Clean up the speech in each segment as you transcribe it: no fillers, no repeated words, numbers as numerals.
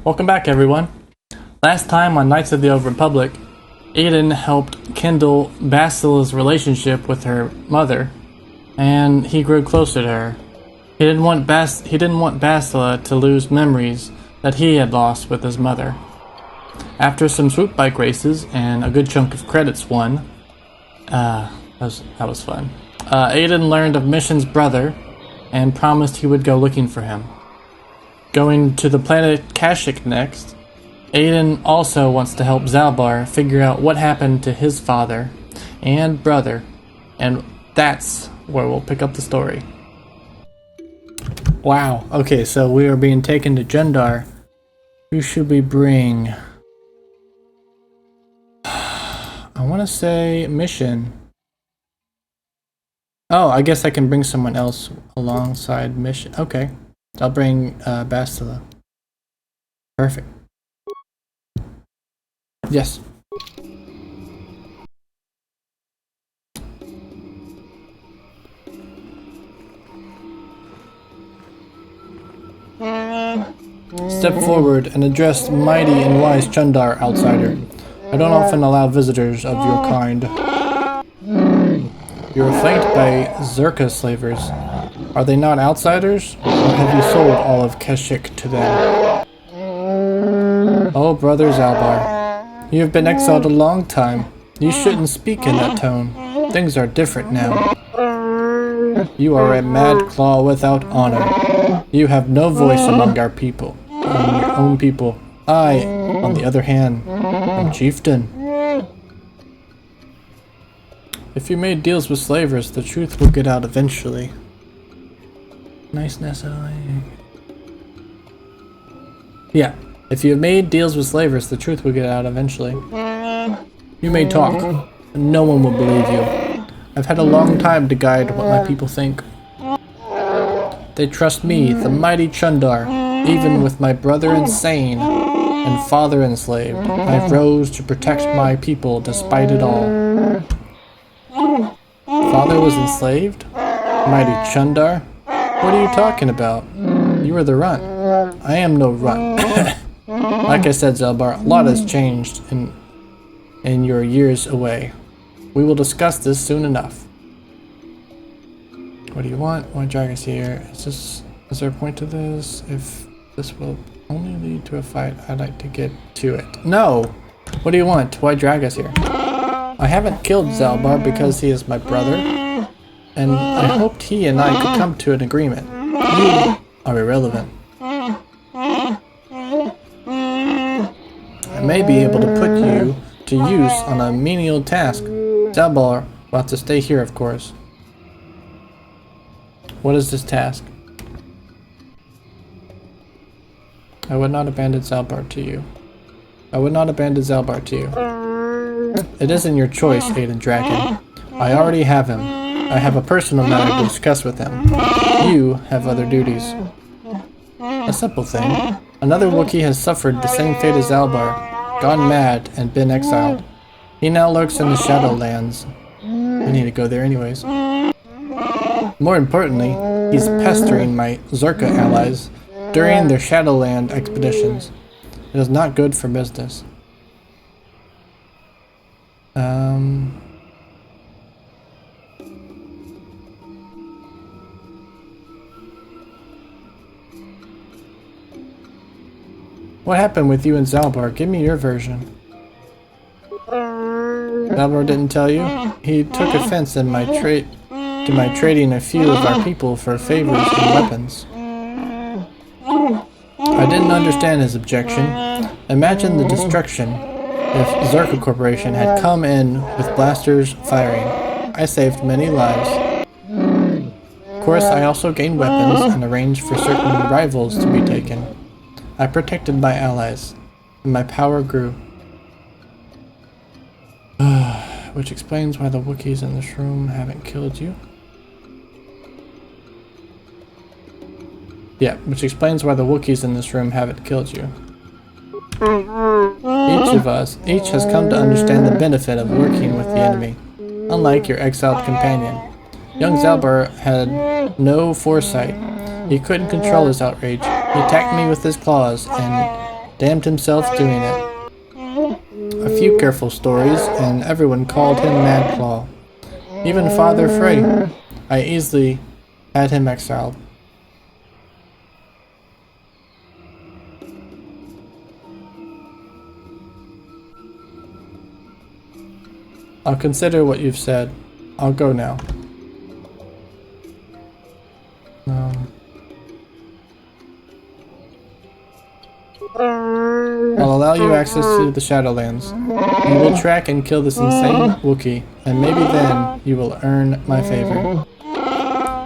Welcome back, everyone. Last time on Knights of the Old Republic, Aiden helped kindle Basila's relationship with her mother, and he grew closer to her. He didn't want Basila to lose memories that he had lost with his mother. After some swoop bike races and a good chunk of credits won, that was fun. Aiden learned of Mission's brother and promised he would go looking for him. Going to the planet Kashyyyk next, Aiden also wants to help Zaalbar figure out what happened to his father and brother, and that's where we'll pick up the story. Wow, okay, so we are being taken to Jundar. Who should we bring? I want to say Mission. Oh, I guess I can bring someone else alongside Mission. Okay, I'll bring Basila. Perfect. Yes. Step forward and address mighty and wise Jundar, outsider. I don't often allow visitors of your kind. You are flanked by Zerka slavers. Are they not outsiders? Or have you sold all of Kashyyyk to them? Oh, brother Zaalbar, you have been exiled a long time. You shouldn't speak in that tone. Things are different now. You are a mad claw without honor. You have no voice among our people, among your own people. I, on the other hand, am chieftain. If you made deals with slavers, the truth will get out eventually. Niceness, yeah, if you have made deals with slavers, the truth will get out eventually. You may talk, but no one will believe you. I've had a long time to guide what my people think. They trust me, the mighty Jundar, even with my brother insane and father enslaved. I rose to protect my people despite it all. Father was enslaved? Mighty Jundar? What are you talking about? You were the runt. I am no runt. Like I said, Zaalbar, a lot has changed in your years away. We will discuss this soon enough. What do you want? Why drag us here? Is there a point to this? If this will only lead to a fight, I'd like to get to it. No! What do you want? Why drag us here? I haven't killed Zaalbar because he is my brother, and I hoped he and I could come to an agreement. You are irrelevant. I may be able to put you to use on a menial task. Zaalbar will have to stay here, of course. What is this task? I would not abandon Zaalbar to you. I would not abandon Zaalbar to you. It isn't your choice, Aiden Dragon. I already have him. I have a personal matter to discuss with him. You have other duties. A simple thing. Another Wookiee has suffered the same fate as Zaalbar, gone mad, and been exiled. He now lurks in the Shadowlands. We need to go there anyways. More importantly, he's pestering my Zerka allies during their Shadowland expeditions. It is not good for business. What happened with you and Zaalbar? Give me your version. Zaalbar didn't tell you? He took offense in my trading a few of our people for favors and weapons. I didn't understand his objection. Imagine the destruction if Zerka Corporation had come in with blasters firing. I saved many lives. Of course, I also gained weapons and arranged for certain rivals to be taken. I protected my allies, and my power grew. Which explains why the Wookiees in this room haven't killed you. Yeah, which explains why the Wookiees in this room haven't killed you. Each has come to understand the benefit of working with the enemy, unlike your exiled companion. Young Zaalbar had no foresight. He couldn't control his outrage. He attacked me with his claws, and damned himself doing it. A few careful stories, and everyone called him Mad Claw. Even Father Frey. I easily had him exiled. I'll consider what you've said. I'll go now. I'll allow you access to the Shadowlands. You will track and kill this insane Wookiee, and maybe then you will earn my favor.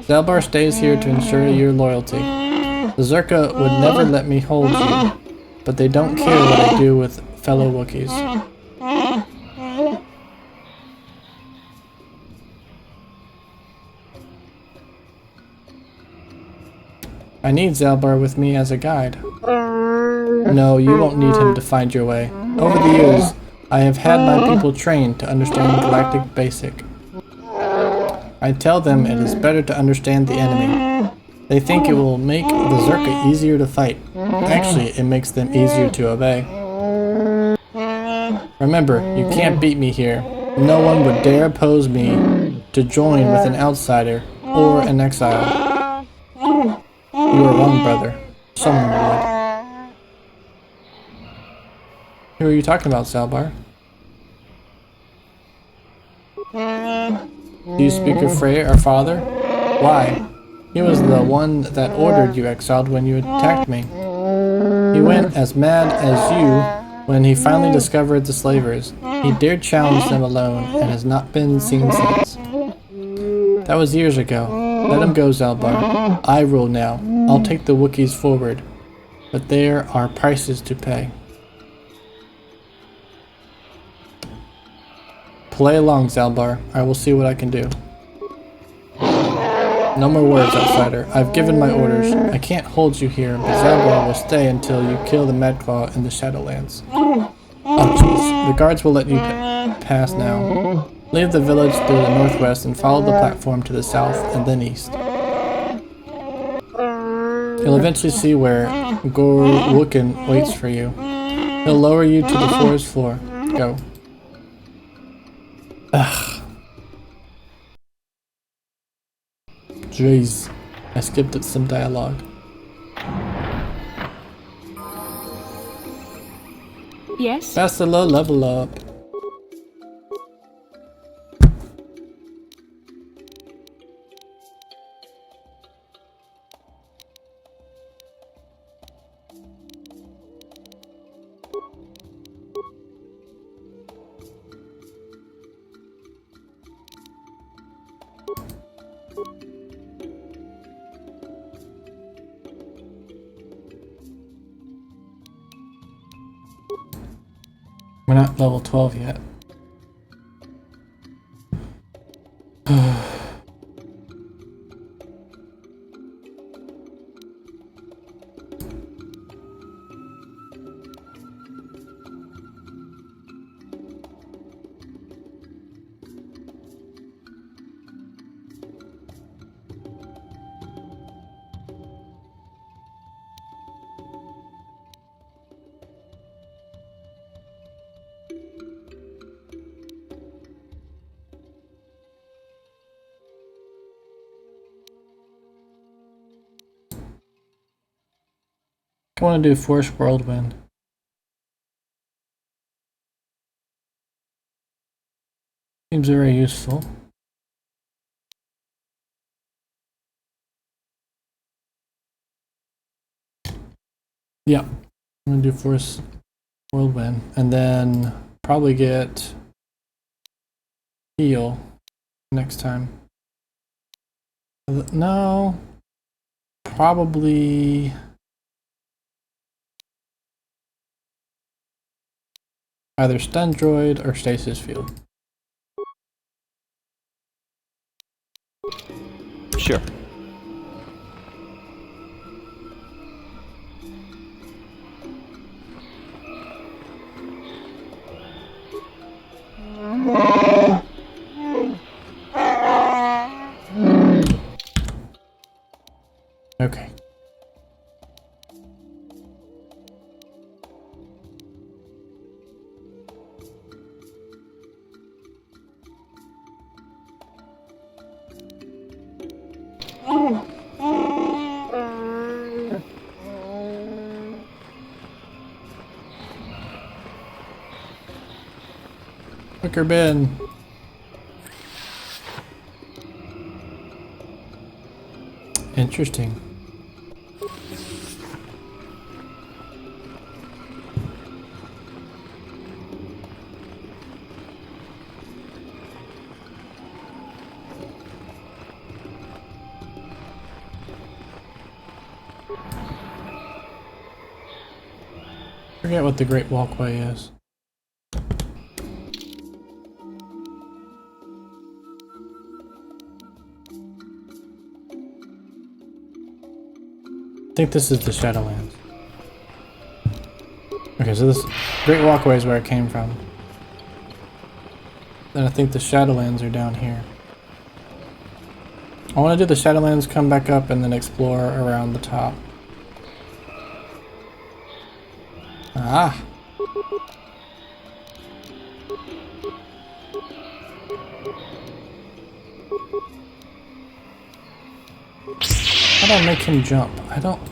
Zaalbar stays here to ensure your loyalty. The Zerka would never let me hold you, but they don't care what I do with fellow Wookiees. I need Zaalbar with me as a guide. No, you won't need him to find your way. Over the years, I have had my people trained to understand Galactic Basic. I tell them it is better to understand the enemy. They think it will make the Zerka easier to fight. Actually, it makes them easier to obey. Remember, you can't beat me here. No one would dare oppose me to join with an outsider or an exile. You are wrong, brother. Someone would. Who are you talking about, Zaalbar? Do you speak of Frey, our father? Why? He was the one that ordered you exiled when you attacked me. He went as mad as you when he finally discovered the slavers. He dared challenge them alone and has not been seen since. That was years ago. Let him go, Zaalbar. I rule now. I'll take the Wookiees forward. But there are prices to pay. Play along, Zaalbar. I will see what I can do. No more words, outsider. I've given my orders. I can't hold you here, but Zaalbar will stay until you kill the Madclaw in the Shadowlands. Oh, jeez. The guards will let you pass now. Leave the village through the northwest and follow the platform to the south and then east. You'll eventually see where Gorwookin waits for you. He'll lower you to the forest floor. Go. Ugh. Jeez. I skipped at some dialogue. Yes? Bastila, level up. We're not level 12 yet. I want to do Force Whirlwind. Seems very useful. Yeah, I'm gonna do Force Whirlwind and then probably get Heal next time. No, probably either Stun Droid or Stasis Field. Sure. Okay. Wicker bin. Interesting. Forget what the Great Walkway is. I think this is the Shadowlands. Okay, so this Great Walkway is where it came from. Then I think the Shadowlands are down here. I want to do the Shadowlands, come back up, and then explore around the top. Ah! How do I make him jump?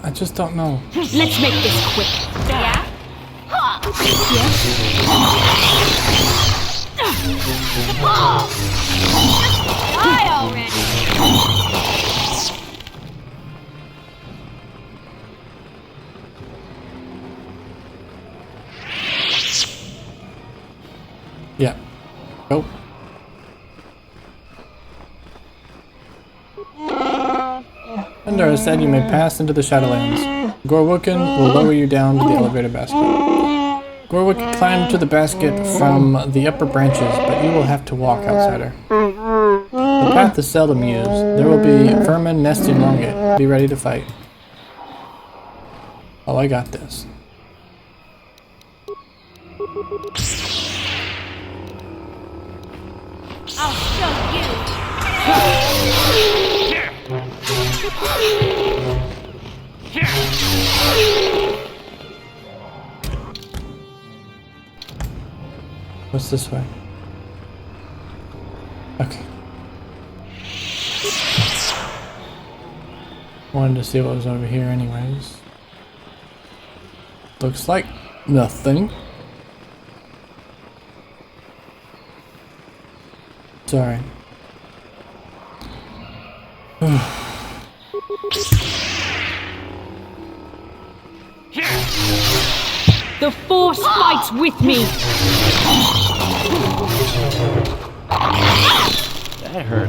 I just don't know. Let's make this quick. Yeah? Die already! Yeah. Go. Pandora said you may pass into the Shadowlands. Gorwoken will lower you down to the elevator basket. Gorwook climbed to the basket from the upper branches, but you will have to walk, outsider. The path is seldom used. There will be vermin nesting along it. Be ready to fight. Oh, I got this. I'll show you! What's this way? Okay. Wanted to see what was over here anyways. Looks like nothing. Sorry. The Force fights with me! That hurt.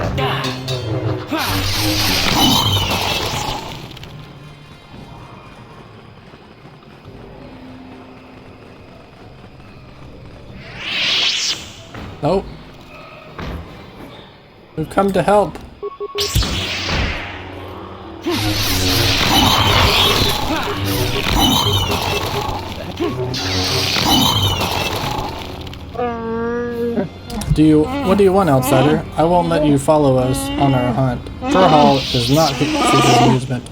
Nope. We've come to help. What do you want, outsider? I won't let you follow us on our hunt. Furhall does not seek his amusement.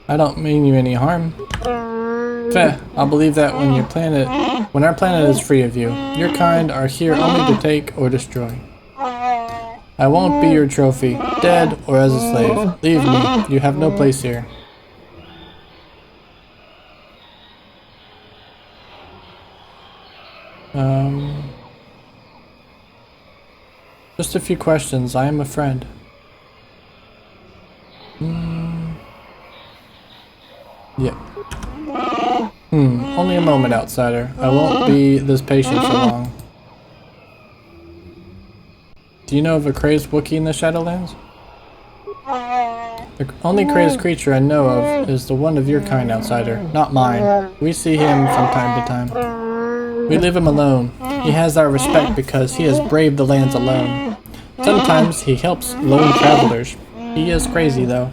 I don't mean you any harm. Feh, I'll believe that when our planet is free of you. Your kind are here only to take or destroy. I won't be your trophy, dead or as a slave. Leave me, you have no place here. Just a few questions. I am a friend. Yep. Only a moment, outsider. I won't be this patient for long. Do you know of a crazed Wookiee in the Shadowlands? The only crazed creature I know of is the one of your kind, outsider, not mine. We see him from time to time. We leave him alone. He has our respect because he has braved the lands alone. Sometimes he helps lone travelers. He is crazy, though.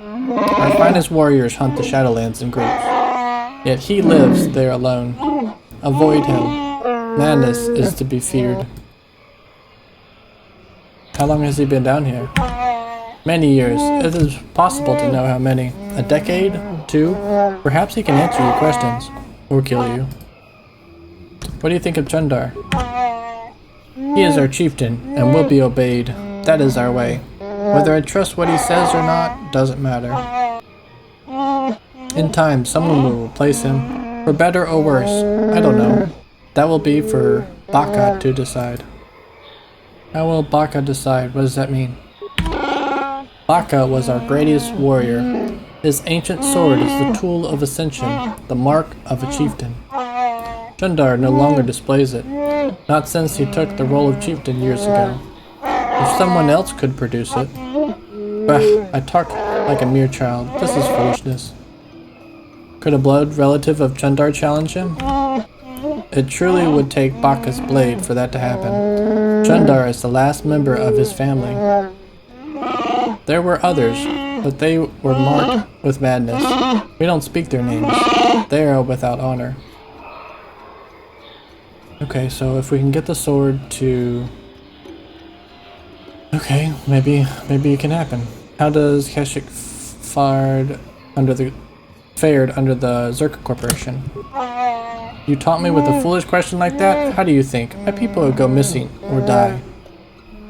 Our finest warriors hunt the Shadowlands in groups. Yet he lives there alone. Avoid him. Madness is to be feared. How long has he been down here? Many years. It is possible to know how many. A decade? 2? Perhaps he can answer your questions. Or kill you. What do you think of Chundar? He is our chieftain, and will be obeyed. That is our way. Whether I trust what he says or not, doesn't matter. In time, someone will replace him, for better or worse. I don't know. That will be for Baka to decide. How will Baka decide? What does that mean? Baka was our greatest warrior. His ancient sword is the tool of ascension, the mark of a chieftain. Chundar no longer displays it, not since he took the role of chieftain years ago. If someone else could produce it... Bah, I talk like a mere child. This is foolishness. Could a blood relative of Chundar challenge him? It truly would take Baka's blade for that to happen. Chundar is the last member of his family. There were others, but they were marked with madness. We don't speak their names. They are without honor. Okay, so if we can get the sword to... Okay, maybe it can happen. How does Kashyyyk fared under the Zerka Corporation? You taunt me with a foolish question like that? How do you think? My people will go missing or die.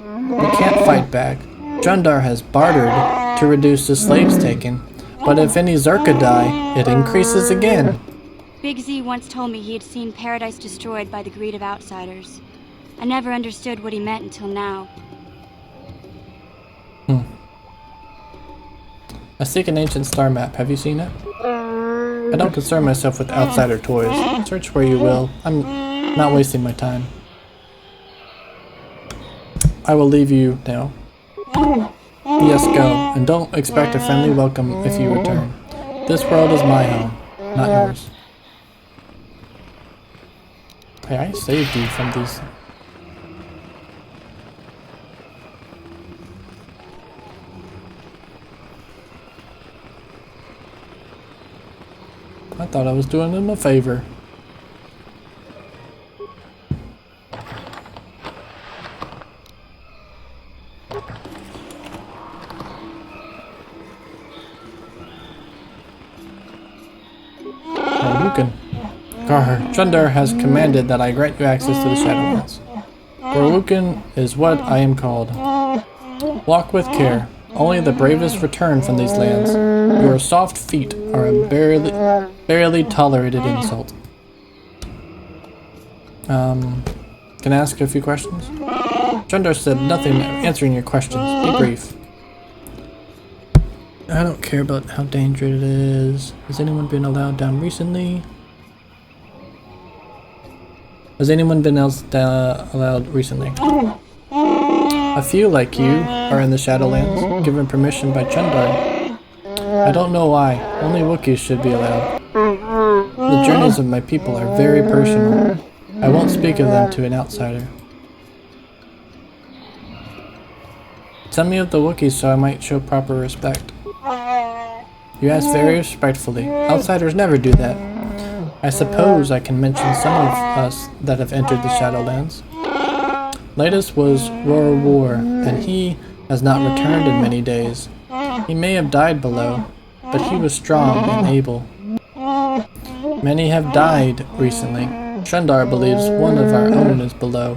We can't fight back. Chundar has bartered to reduce the slaves taken, but if any Zerka die, it increases again. Big Z once told me he had seen paradise destroyed by the greed of outsiders. I never understood what he meant until now. I seek an ancient star map. Have you seen it? I don't concern myself with outsider toys. Search where you will. I'm not wasting my time. I will leave you now. Yes, go. And don't expect a friendly welcome if you return. This world is my home, not yours. Hey, I saved you from these. I thought I was doing them a favor. Chundar has commanded that I grant you access to the Shadowlands. Gorlukin is what I am called. Walk with care. Only the bravest return from these lands. Your soft feet are a barely tolerated insult. Can I ask a few questions? Chundar said nothing answering your questions. Be brief. I don't care about how dangerous it is. Has anyone been allowed down recently? Has anyone been else allowed recently? A few, like you, are in the Shadowlands, given permission by Chundar. I don't know why. Only Wookiees should be allowed. The journeys of my people are very personal. I won't speak of them to an outsider. Tell me of the Wookiees so I might show proper respect. You ask very respectfully. Outsiders never do that. I suppose I can mention some of us that have entered the Shadowlands. Latest was Roar War, and he has not returned in many days. He may have died below, but he was strong and able. Many have died recently. Chundar believes one of our own is below.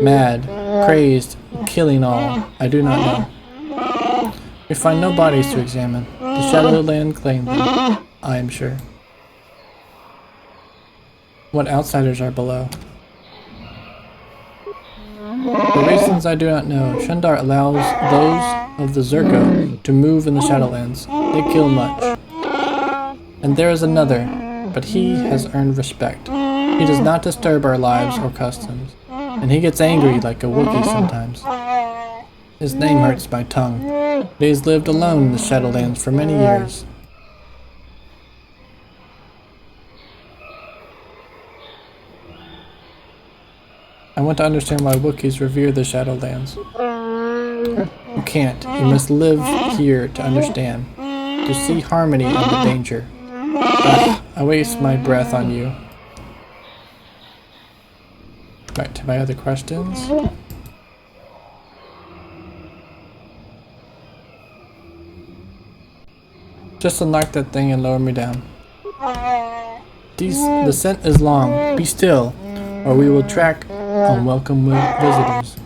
Mad, crazed, killing all. I do not know. We find no bodies to examine. The Shadowland claimed them, I am sure. What outsiders are below? For reasons I do not know, Chundar allows those of the Zerka to move in the Shadowlands. They kill much. And there is another, but he has earned respect. He does not disturb our lives or customs, and he gets angry like a Wookiee sometimes. His name hurts my tongue, but he has lived alone in the Shadowlands for many years. I want to understand why Wookiees revere the Shadowlands. You can't. You must live here to understand, to see harmony and the danger. I waste my breath on you. Right, to my other questions. Just unlock that thing and lower me down. The scent is long. Be still, or we will track unwelcome visitors.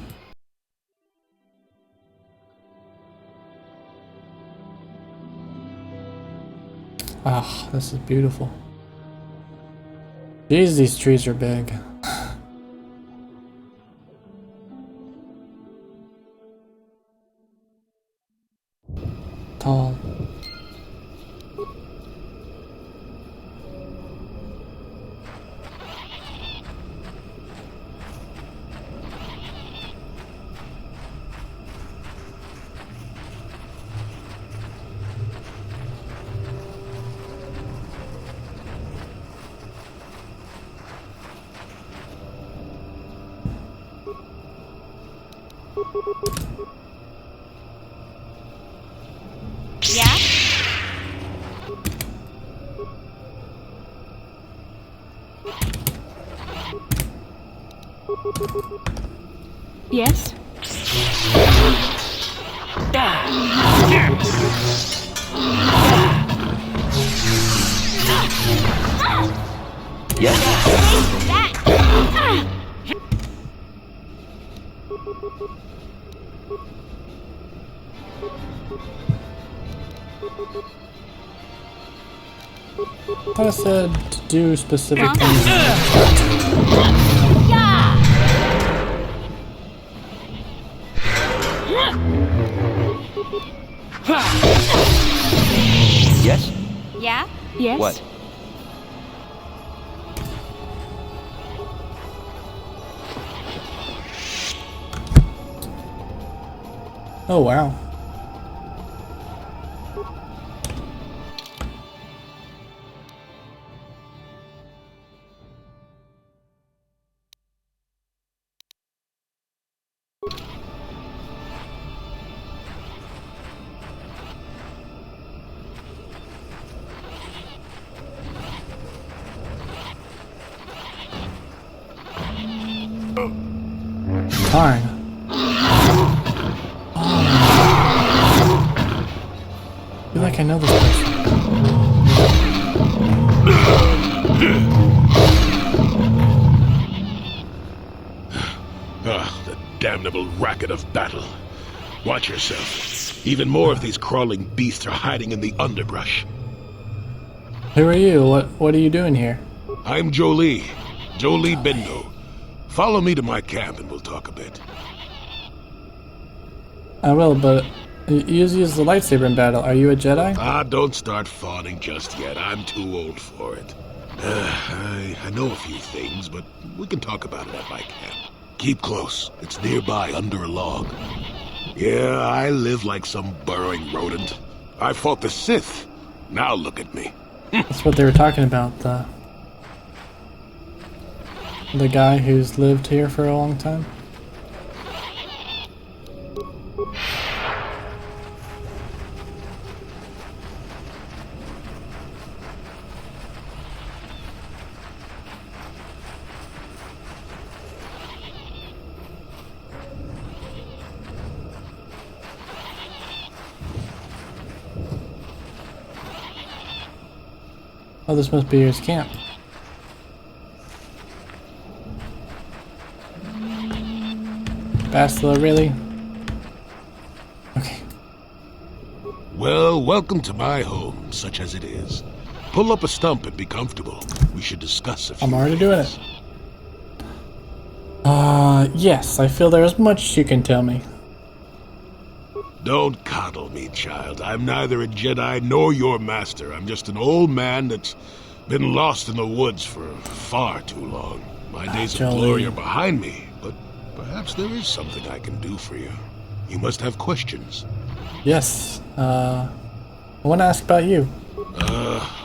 Oh, this is beautiful. Jeez, these trees are big. Tall. Yeah? Yes? I said to do specific Huh? things. Yes? Yeah? Yes? What? Oh wow. Darn. Oh. I feel like I know this person. Ah, the damnable racket of battle. Watch yourself. Even more of these crawling beasts are hiding in the underbrush. Who are you? What are you doing here? I'm Jolie Bindo. Follow me to my camp and we'll talk a bit. I will, but you use the lightsaber in battle. Are you a Jedi? Ah, don't start fawning just yet. I'm too old for it. I know a few things, but we can talk about it at my camp. Keep close. It's nearby under a log. Yeah, I live like some burrowing rodent. I fought the Sith. Now look at me. That's what they were talking about. The guy who's lived here for a long time. Oh, this must be his camp. Bastila, really? Okay. Well, welcome to my home, such as it is. Pull up a stump and be comfortable. We should discuss a few I'm already doing it. things. Yes, I feel there is much you can tell me. Don't coddle me, child. I'm neither a Jedi nor your master. I'm just an old man that's been lost in the woods for far too long. My days of Jolie. glory are behind me, but perhaps there is something I can do for you. You must have questions. Yes, I want to ask about you.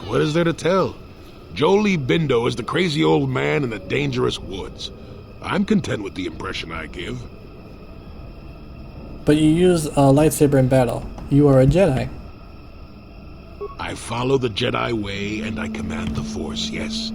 What is there to tell? Jolie Bindo is the crazy old man in the dangerous woods. I'm content with the impression I give. But you use a lightsaber in battle. You are a Jedi. I follow the Jedi way and I command the Force, yes.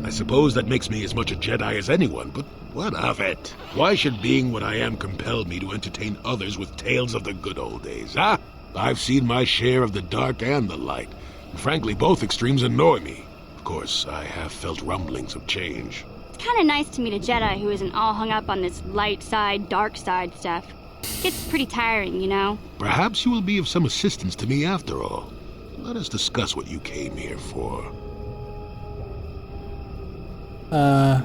I suppose that makes me as much a Jedi as anyone, but what of it? Why should being what I am compel me to entertain others with tales of the good old days, huh? I've seen my share of the dark and the light, and frankly both extremes annoy me. Of course, I have felt rumblings of change. It's kind of nice to meet a Jedi who isn't all hung up on this light side, dark side stuff. Gets pretty tiring, you know? Perhaps you will be of some assistance to me after all. let us discuss what you came here for. I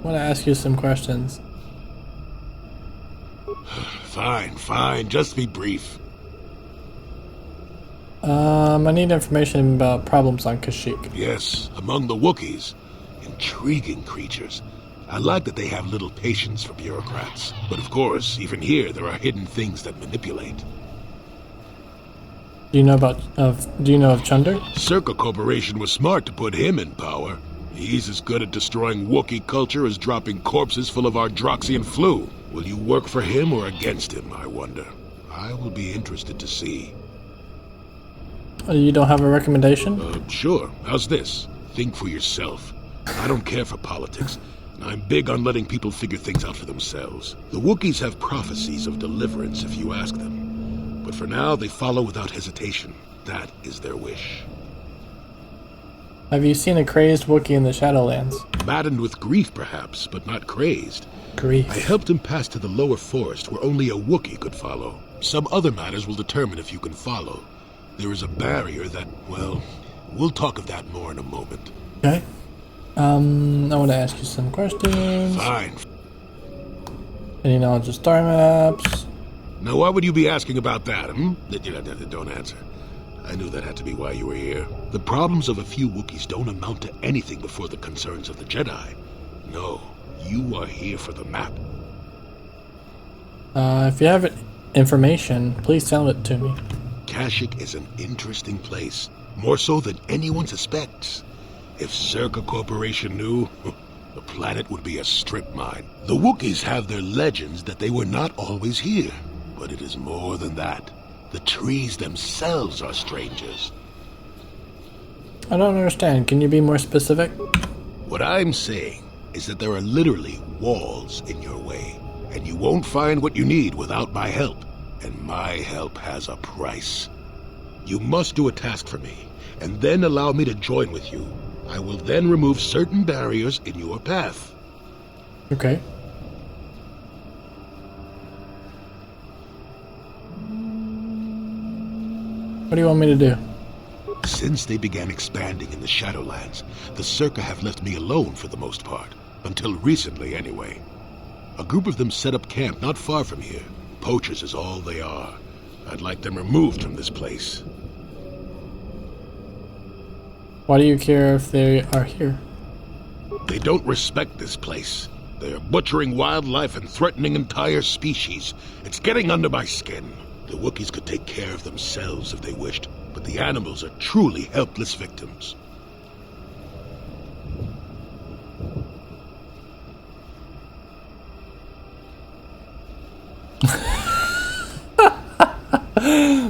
want to ask you some questions. Fine, just be brief. I need information about problems on Kashyyyk. Yes, among the Wookiees. Intriguing creatures. I like that they have little patience for bureaucrats. But of course, even here, there are hidden things that manipulate. Do you know of Chunder? Circa Corporation was smart to put him in power. He's as good at destroying Wookiee culture as dropping corpses full of Ardroxian flu. Will you work for him or against him, I wonder? I will be interested to see. You don't have a recommendation? Sure. How's this? Think for yourself. I don't care for politics, and I'm big on letting people figure things out for themselves. The Wookiees have prophecies of deliverance if you ask them. But for now, they follow without hesitation. That is their wish. Have you seen a crazed Wookiee in the Shadowlands? Maddened with grief, perhaps, but not crazed. Grief. I helped him pass to the lower forest where only a Wookiee could follow. Some other matters will determine if you can follow. There is a barrier that, well, we'll talk of that more in a moment. Okay. I want to ask you some questions. Fine. Any knowledge of star maps? Now, why would you be asking about that, Don't answer. I knew that had to be why you were here. The problems of a few Wookiees don't amount to anything before the concerns of the Jedi. No, you are here for the map. If you have information, please tell it to me. Kashyyyk is an interesting place, more so than anyone suspects. If Circa Corporation knew, the planet would be a strip mine. The Wookiees have their legends that they were not always here, but it is more than that. The trees themselves are strangers. I don't understand. Can you be more specific? What I'm saying is that there are literally walls in your way, and you won't find what you need without my help. And my help has a price. You must do a task for me, and then allow me to join with you. I will then remove certain barriers in your path. Okay. What do you want me to do? Since they began expanding in the Shadowlands, the Circa have left me alone for the most part. Until recently, anyway. A group of them set up camp not far from here. Poachers is all they are. I'd like them removed from this place. Why do you care if they are here? They don't respect this place. They are butchering wildlife and threatening entire species. It's getting under my skin. The Wookiees could take care of themselves if they wished, but the animals are truly helpless victims.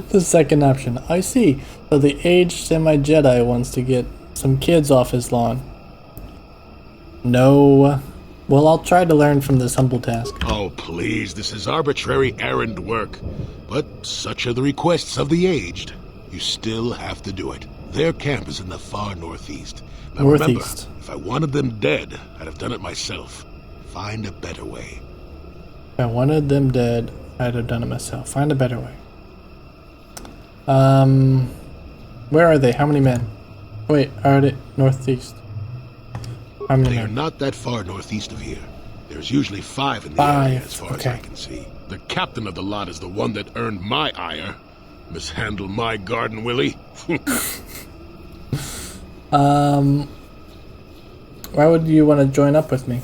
The second option. I see. So the aged semi-Jedi wants to get some kids off his lawn. No. Well, I'll try to learn from this humble task. Oh, please, this is arbitrary errand work. But such are the requests of the aged. You still have to do it. Their camp is in the far northeast. Now Northeast. Remember, if I wanted them dead, I'd have done it myself. Find a better way. If I wanted them dead, I'd have done it myself. Find a better way. Where are they? How many men? Wait, are they northeast? How many They are men? not that far northeast of here. There's usually 5 in the area as far as I can see. The captain of the lot is the one that earned my ire. Mishandle my garden, Willie. Why would you want to join up with me?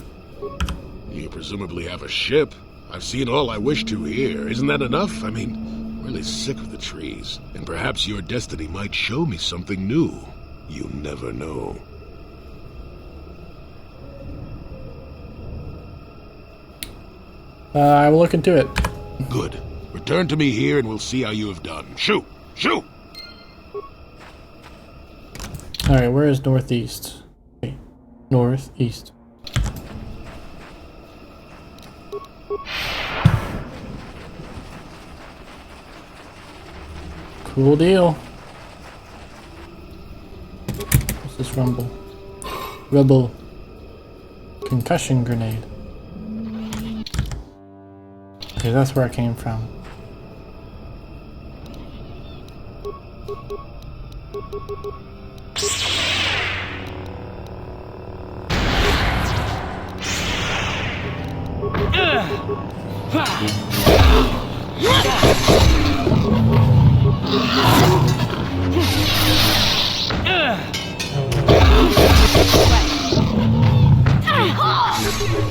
You presumably have a ship. I've seen all I wish to here. Isn't that enough? I mean, I'm really sick of the trees. And perhaps your destiny might show me something new. You never know. I will look into it. Good. Return to me here and we'll see how you have done. Shoot! Shoot! Alright, where is northeast? Okay. Northeast. Cool deal. What's this rumble? Rebel. Concussion grenade. Okay, that's where I came from.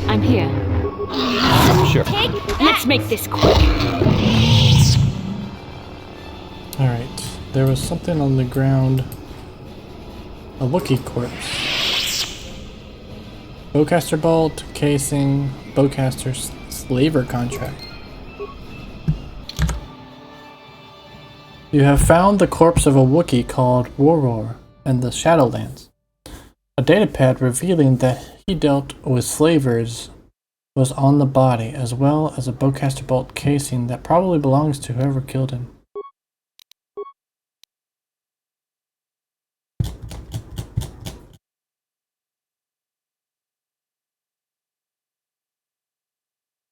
I'm here. Sure. Let's make this quick. Alright, there was something on the ground. A Wookiee corpse. Bowcaster bolt, casing, bowcaster slaver contract. You have found the corpse of a Wookiee called Warroar in the Shadowlands. A datapad revealing that he dealt with slavers was on the body, as well as a bowcaster bolt casing that probably belongs to whoever killed him.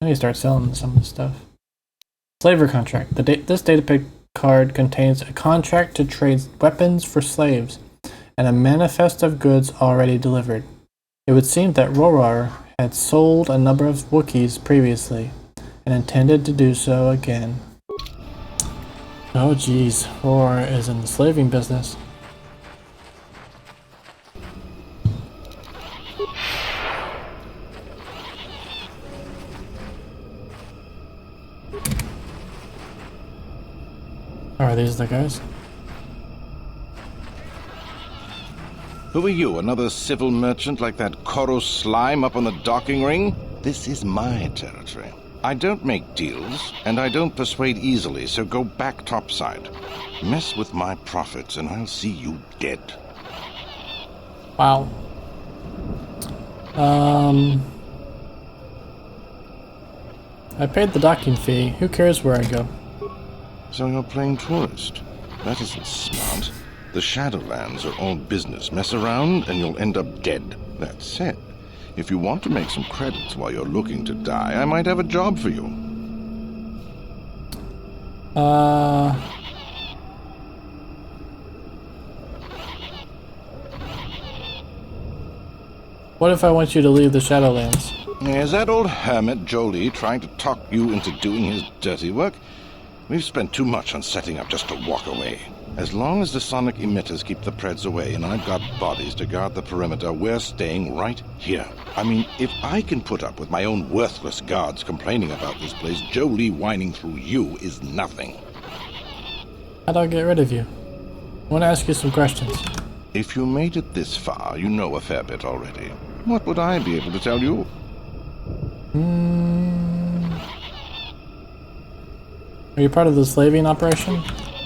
I need to start selling some of this stuff. Slaver contract. This datapad card contains a contract to trade weapons for slaves and a manifest of goods already delivered. It would seem that Rorar had sold a number of Wookiees previously and intended to do so again. Oh geez, Rorar is in the slaving business. Are these the guys? Who are you, another civil merchant like that Koro slime up on the docking ring? This is my territory. I don't make deals, and I don't persuade easily, so go back topside. Mess with my profits, and I'll see you dead. Wow. I paid the docking fee. Who cares where I go? So you're playing tourist. That isn't smart. The Shadowlands are all business. Mess around and you'll end up dead. That said, if you want to make some credits while you're looking to die, I might have a job for you. What if I want you to leave the Shadowlands? Is that old hermit Jolie trying to talk you into doing his dirty work? We've spent too much on setting up just to walk away. As long as the sonic emitters keep the Preds away and I've got bodies to guard the perimeter, we're staying right here. I mean, if I can put up with my own worthless guards complaining about this place, Jolie whining through you is nothing. How do I get rid of you? I want to ask you some questions. If you made it this far, you know a fair bit already. What would I be able to tell you? Are you part of the slaving operation?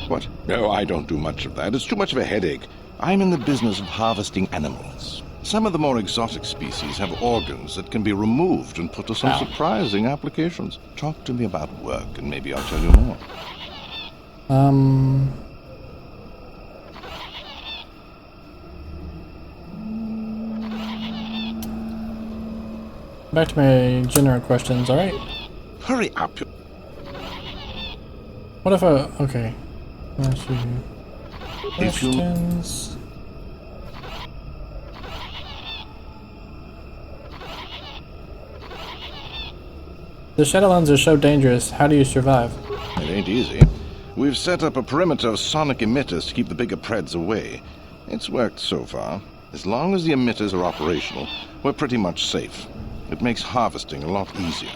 What? No, I don't do much of that. It's too much of a headache. I'm in the business of harvesting animals. Some of the more exotic species have organs that can be removed and put to some surprising applications. Talk to me about work and maybe I'll tell you more. Back to my general questions, alright? Hurry up. What if I... okay. Ask you questions. The Shadowlands are so dangerous. How do you survive? It ain't easy. We've set up a perimeter of sonic emitters to keep the bigger Preds away. It's worked so far. As long as the emitters are operational, we're pretty much safe. It makes harvesting a lot easier.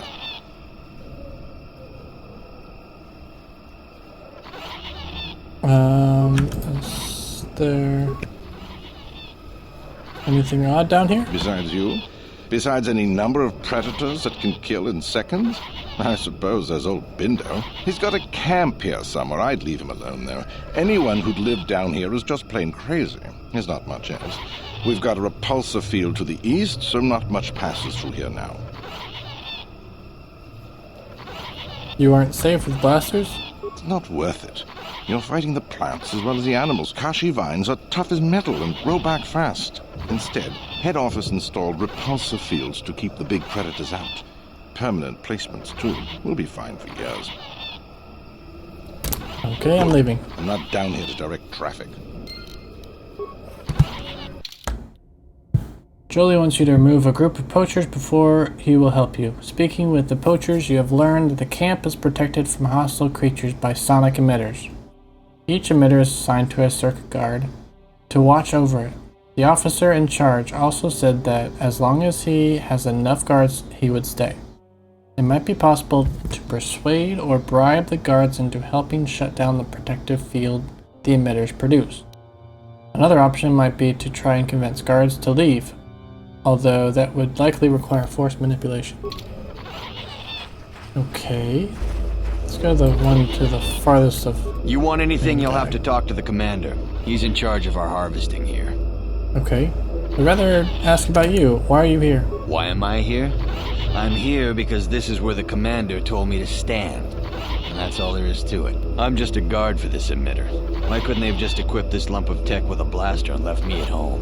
Is there anything odd down here? Besides you? Besides any number of predators that can kill in seconds? I suppose there's old Bindo. He's got a camp here somewhere. I'd leave him alone, though. Anyone who'd lived down here is just plain crazy. There's not much else. We've got a repulsor field to the east, so not much passes through here now. You aren't safe with blasters? It's not worth it. You're fighting the plants as well as the animals. Kashyyyk vines are tough as metal and grow back fast. Instead, head office installed repulsor fields to keep the big predators out. Permanent placements, too. We'll be fine for years. Okay, I'm leaving. I'm not down here to direct traffic. Jolie wants you to remove a group of poachers before he will help you. Speaking with the poachers, you have learned that the camp is protected from hostile creatures by sonic emitters. Each emitter is assigned to a circuit guard to watch over it. The officer in charge also said that as long as he has enough guards, he would stay. It might be possible to persuade or bribe the guards into helping shut down the protective field the emitters produce. Another option might be to try and convince guards to leave, although that would likely require forced manipulation. Okay. Let's go to the one to the farthest of... You want anything, you'll have to talk to the commander. He's in charge of our harvesting here. Okay. I'd rather ask about you. Why are you here? Why am I here? I'm here because this is where the commander told me to stand. And that's all there is to it. I'm just a guard for this emitter. Why couldn't they have just equipped this lump of tech with a blaster and left me at home?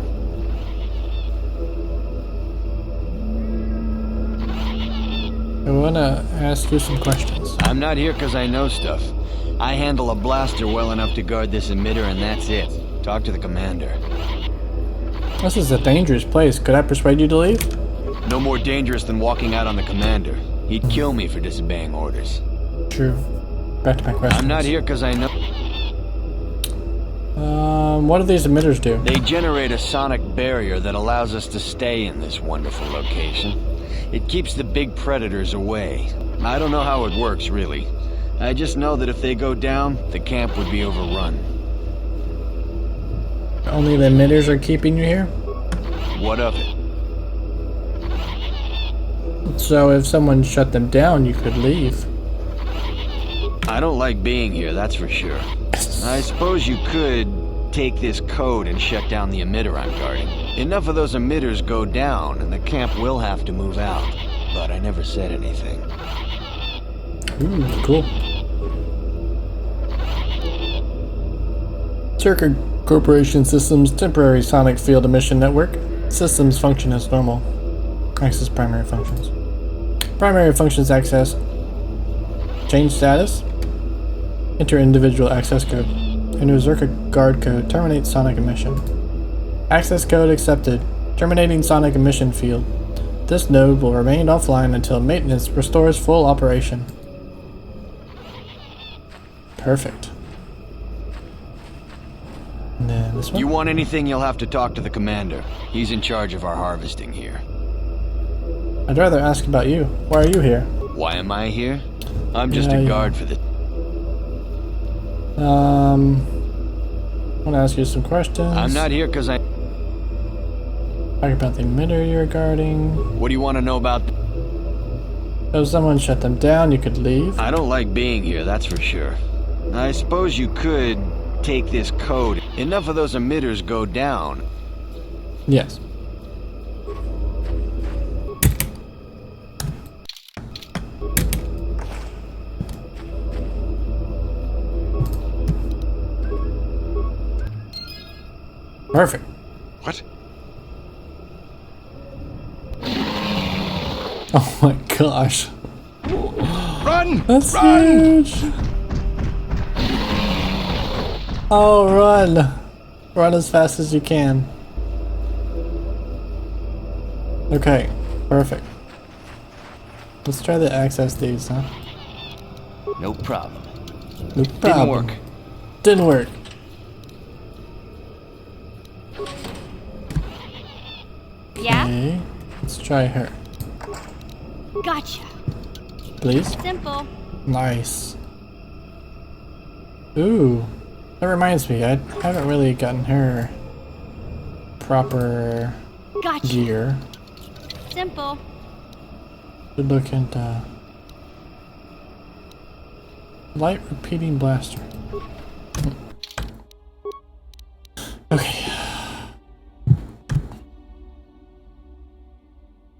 I want to ask you some questions. I'm not here because I know stuff. I handle a blaster well enough to guard this emitter and that's it. Talk to the commander. This is a dangerous place. Could I persuade you to leave? No more dangerous than walking out on the commander. He'd kill me for disobeying orders. True. Back to my question. I'm not here because I know... What do these emitters do? They generate a sonic barrier that allows us to stay in this wonderful location. It keeps the big predators away. I don't know how it works, really. I just know that if they go down, the camp would be overrun. Only the emitters are keeping you here? What of it? So if someone shut them down, you could leave. I don't like being here, that's for sure. I suppose you could take this code and shut down the emitter I'm guarding. Enough of those emitters go down, and the camp will have to move out. But I never said anything. Cool. Circuit Corporation Systems Temporary Sonic Field Emission Network. Systems function as normal. Access primary functions. Primary functions access. Change status. Enter individual access code. Enter circuit guard code. Terminate sonic emission. Access code accepted. Terminating sonic emission field. This node will remain offline until maintenance restores full operation. Perfect. And then this one. You want anything, you'll have to talk to the commander. He's in charge of our harvesting here. I'd rather ask about you. Why are you here? Why am I here? I'm just a guard for the... I want to ask you some questions. I'm not here because I... Talk about the emitter you're guarding. What do you want to know about... If someone shut them down, you could leave. I don't like being here, that's for sure. I suppose you could take this code. Enough of those emitters go down. Yes. Perfect. What? Oh my gosh. Run! That's Run! huge. Oh, run. Run as fast as you can. Okay, perfect. Let's try to access these, huh? No problem. No Didn't problem. work. Didn't work. Yeah? Okay, let's try her. Gotcha. Please. Simple. Nice. Ooh, that reminds me, I haven't really gotten her proper Gotcha. gear. Simple. Should look into light repeating blaster. Okay.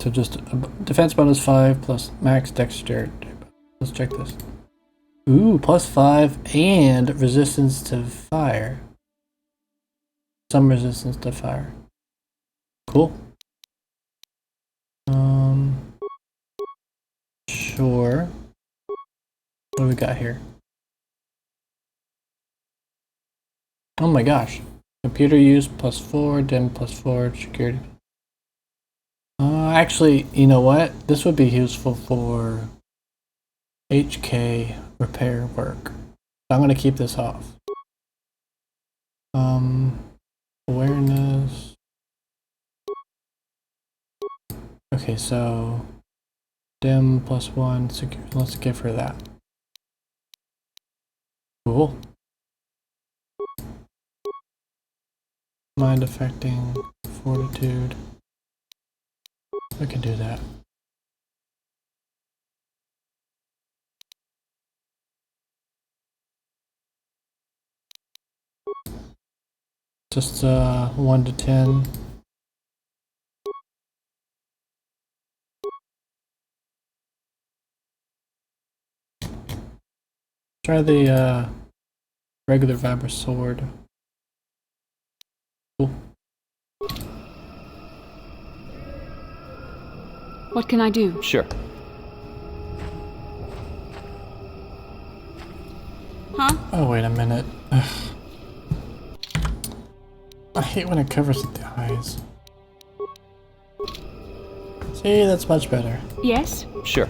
So just defense bonus 5 plus max dexterity. Let's check this. Ooh, plus 5 and resistance to fire. Some resistance to fire. Cool. Sure. What do we got here? Oh my gosh. Computer use plus 4, dim plus 4, security. Actually, you know what? This would be useful for HK repair work. So I'm going to keep this off. Awareness. Okay, so dim +1. Secure. Let's give her that. Cool. Mind affecting fortitude. We can do that. Just 1 to 10. Try the regular Vibra sword. Cool. What can I do? Sure. Huh? Oh, wait a minute. Ugh. I hate when it covers the eyes. See, that's much better. Yes? Sure.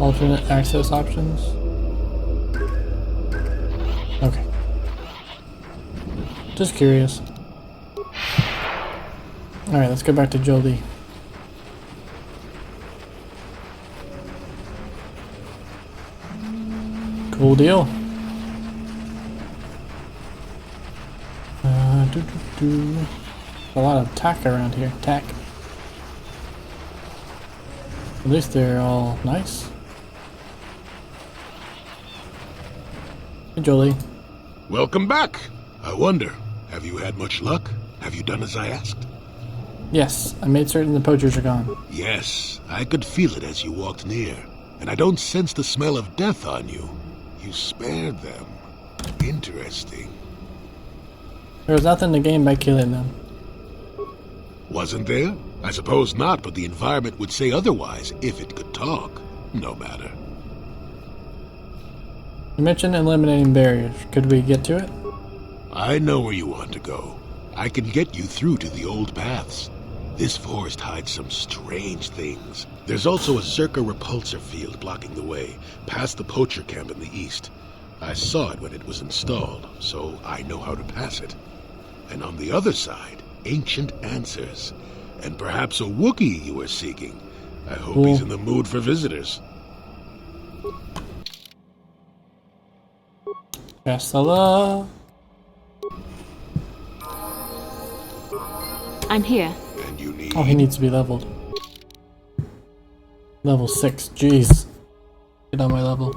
Alternate access options? Okay. Just curious. Alright, let's go back to Jolie. Cool deal. A lot of tack around here. Tack. At least they're all nice. Hey, Jolie. Welcome back. I wonder, have you had much luck? Have you done as I asked? Yes, I made certain the poachers are gone. Yes, I could feel it as you walked near, and I don't sense the smell of death on you. You spared them. Interesting. There was nothing to gain by killing them. Wasn't there? I suppose not, but the environment would say otherwise if it could talk. No matter. You mentioned eliminating barriers. Could we get to it? I know where you want to go. I can get you through to the old paths. This forest hides some strange things. There's also a Zerka repulsor field blocking the way, past the poacher camp in the east. I saw it when it was installed, so I know how to pass it. And on the other side, ancient answers. And perhaps a Wookiee you are seeking. I hope Cool. he's in the mood for visitors. Bastila. I'm here. And you need... Oh, he needs to be leveled. Level 6. Jeez. Get on my level.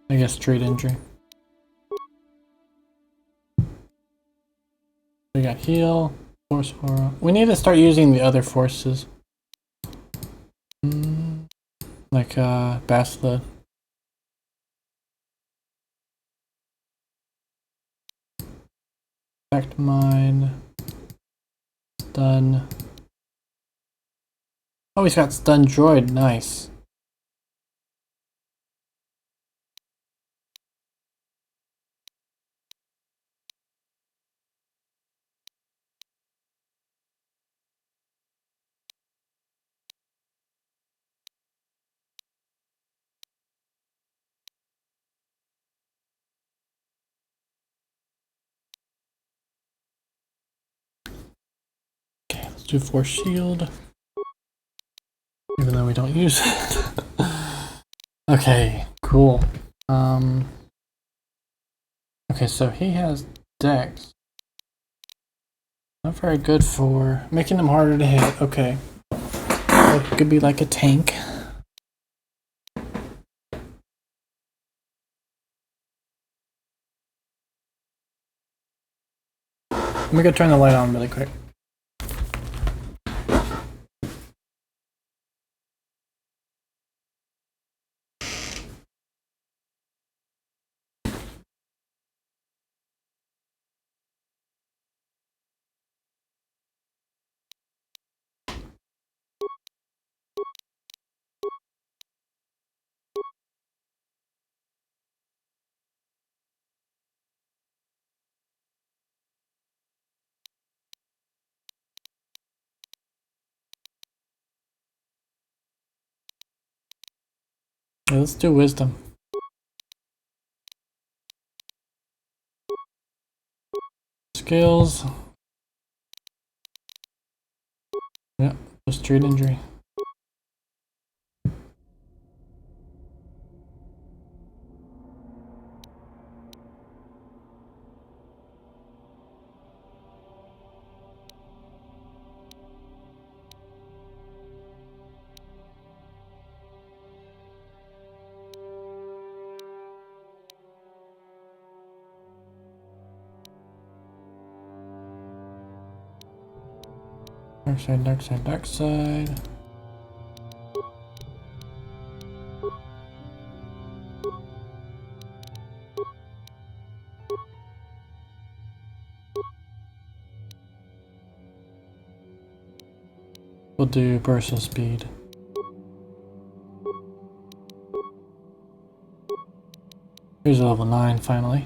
I guess trade injury. We got heal, force aura. We need to start using the other forces. Like Bastila. Effect mine. Stun. Oh, he's got stun droid. Nice. Okay, let's do force shield. Even though we don't use it. Okay, cool. Okay, so he has dex. Not very good for making him harder to hit. Okay. It could be like a tank. Let me go turn the light on really quick. Yeah, let's do wisdom. Skills. Yep, just treat injury. Dark side, dark side, dark side. We'll do burst of speed. Here's a level 9 finally.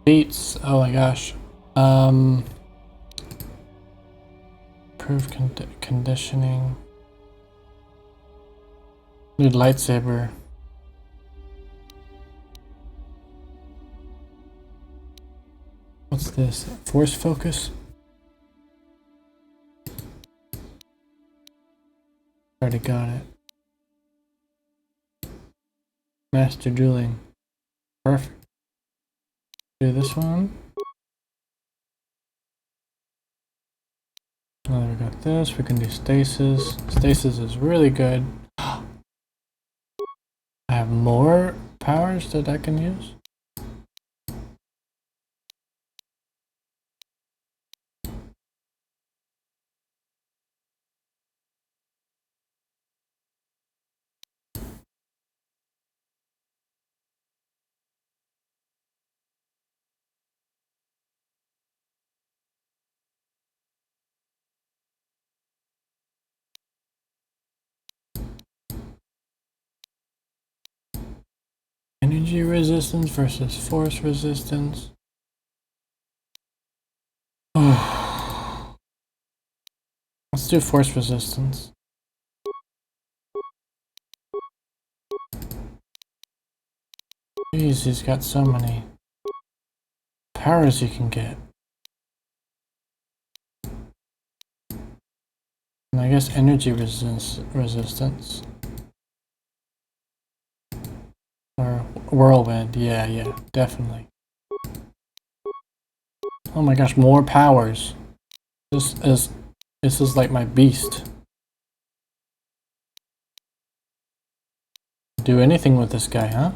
Feats, oh my gosh. Improved conditioning. Need lightsaber. What's this? Force focus? Already got it. Master dueling. Perfect. Do this one. Oh, we got this. We can do stasis. Stasis is really good. I have more powers that I can use. Energy resistance versus force resistance. Oh. Let's do force resistance. Jeez, he's got so many powers you can get. And I guess energy resistance. Or whirlwind, yeah, definitely. Oh my gosh, more powers. This is like my beast. Do anything with this guy, huh?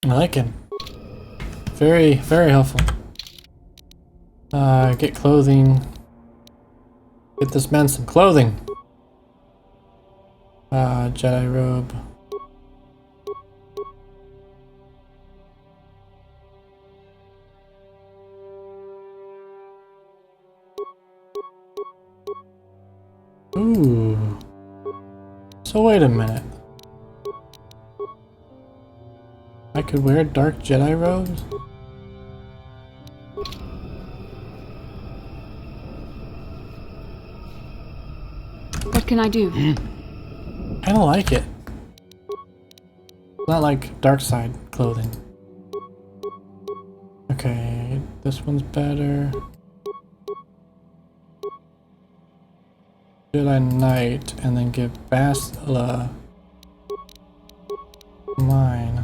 I like him. Very, very helpful. Get clothing. Get this man some clothing. Jedi robe. Ooh. So wait a minute. I could wear dark Jedi robes? What can I do? I don't like it. Not like dark side clothing. Okay, this one's better. Jedi Knight and then give Bastila mine.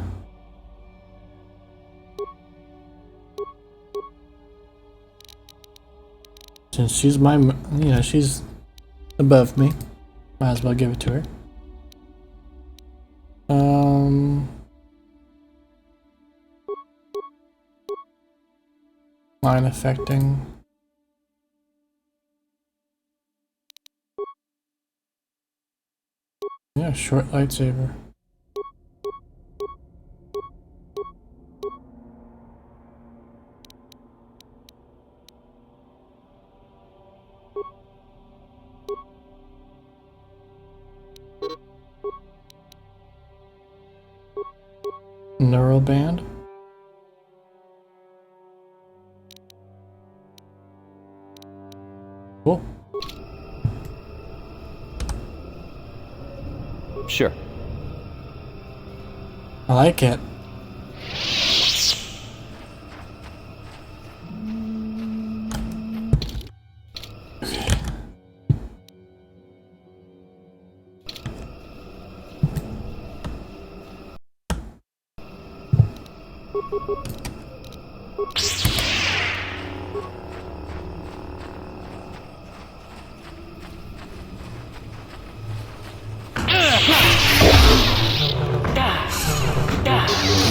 Since she's my, she's above me, might as well give it to her. Line affecting. Yeah, short lightsaber. Neural band. Cool. Sure. I like it.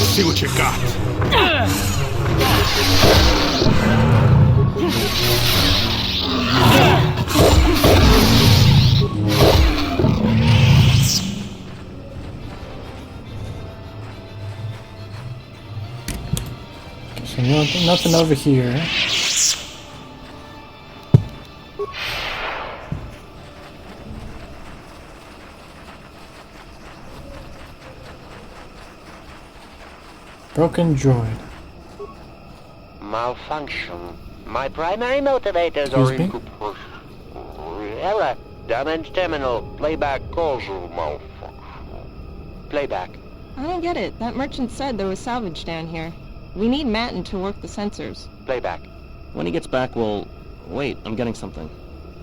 See what you got. So nothing over here. Broken droid. Malfunction. My primary motivators Excuse are me? incompatible. Error. Damage terminal. Playback causal malfunction. Playback. I don't get it. That merchant said there was salvage down here. We need Matten to work the sensors. Playback. When he gets back, we'll... Wait, I'm getting something.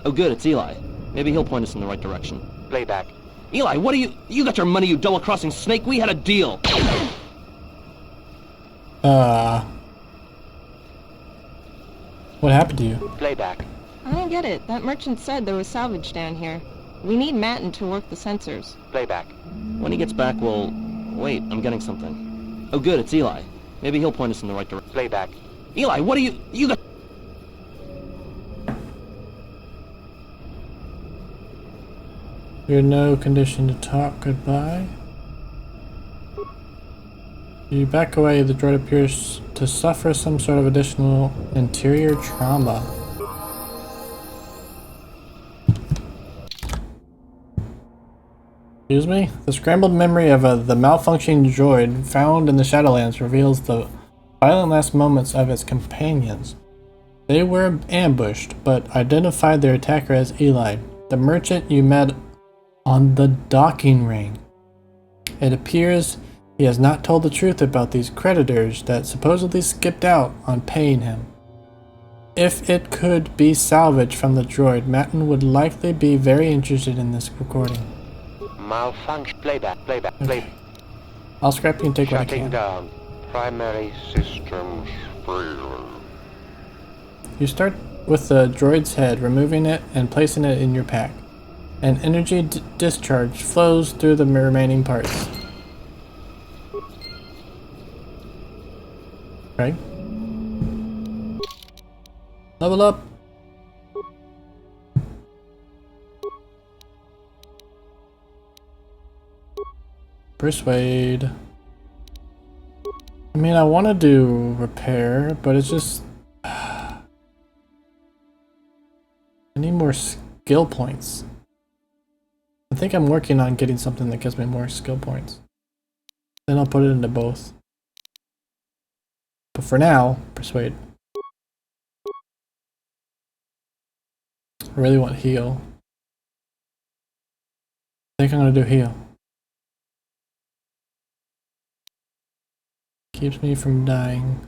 Oh good, it's Eli. Maybe he'll point us in the right direction. Playback. Eli, what are you... You got your money, you double-crossing snake! We had a deal! What happened to you? Playback. I don't get it. That merchant said there was salvage down here. We need Matten to work the sensors. Playback. When he gets back, we'll... Wait, I'm getting something. Oh good, it's Eli. Maybe he'll point us in the right direction. Playback. Eli, what are you... You got... You're in no condition to talk. Goodbye. You back away, the droid appears to suffer some sort of additional interior trauma. Excuse me? The scrambled memory of the malfunctioning droid found in the Shadowlands reveals the violent last moments of its companions. They were ambushed, but identified their attacker as Eli, the merchant you met on the docking ring. It appears he has not told the truth about these creditors that supposedly skipped out on paying him. If it could be salvaged from the droid, Matten would likely be very interested in this recording. Malfunction. Playback. Playback. Okay. Playback. I'll scrap you and take what I Shutting can. down. Primary systems failure. You start with the droid's head, removing it and placing it in your pack. An energy discharge flows through the remaining parts. Okay. Level up. Persuade. I mean, I want to do repair, but it's just... I need more skill points. I think I'm working on getting something that gives me more skill points. Then I'll put it into both. But for now, persuade. I really want heal. I think I'm gonna do heal. Keeps me from dying.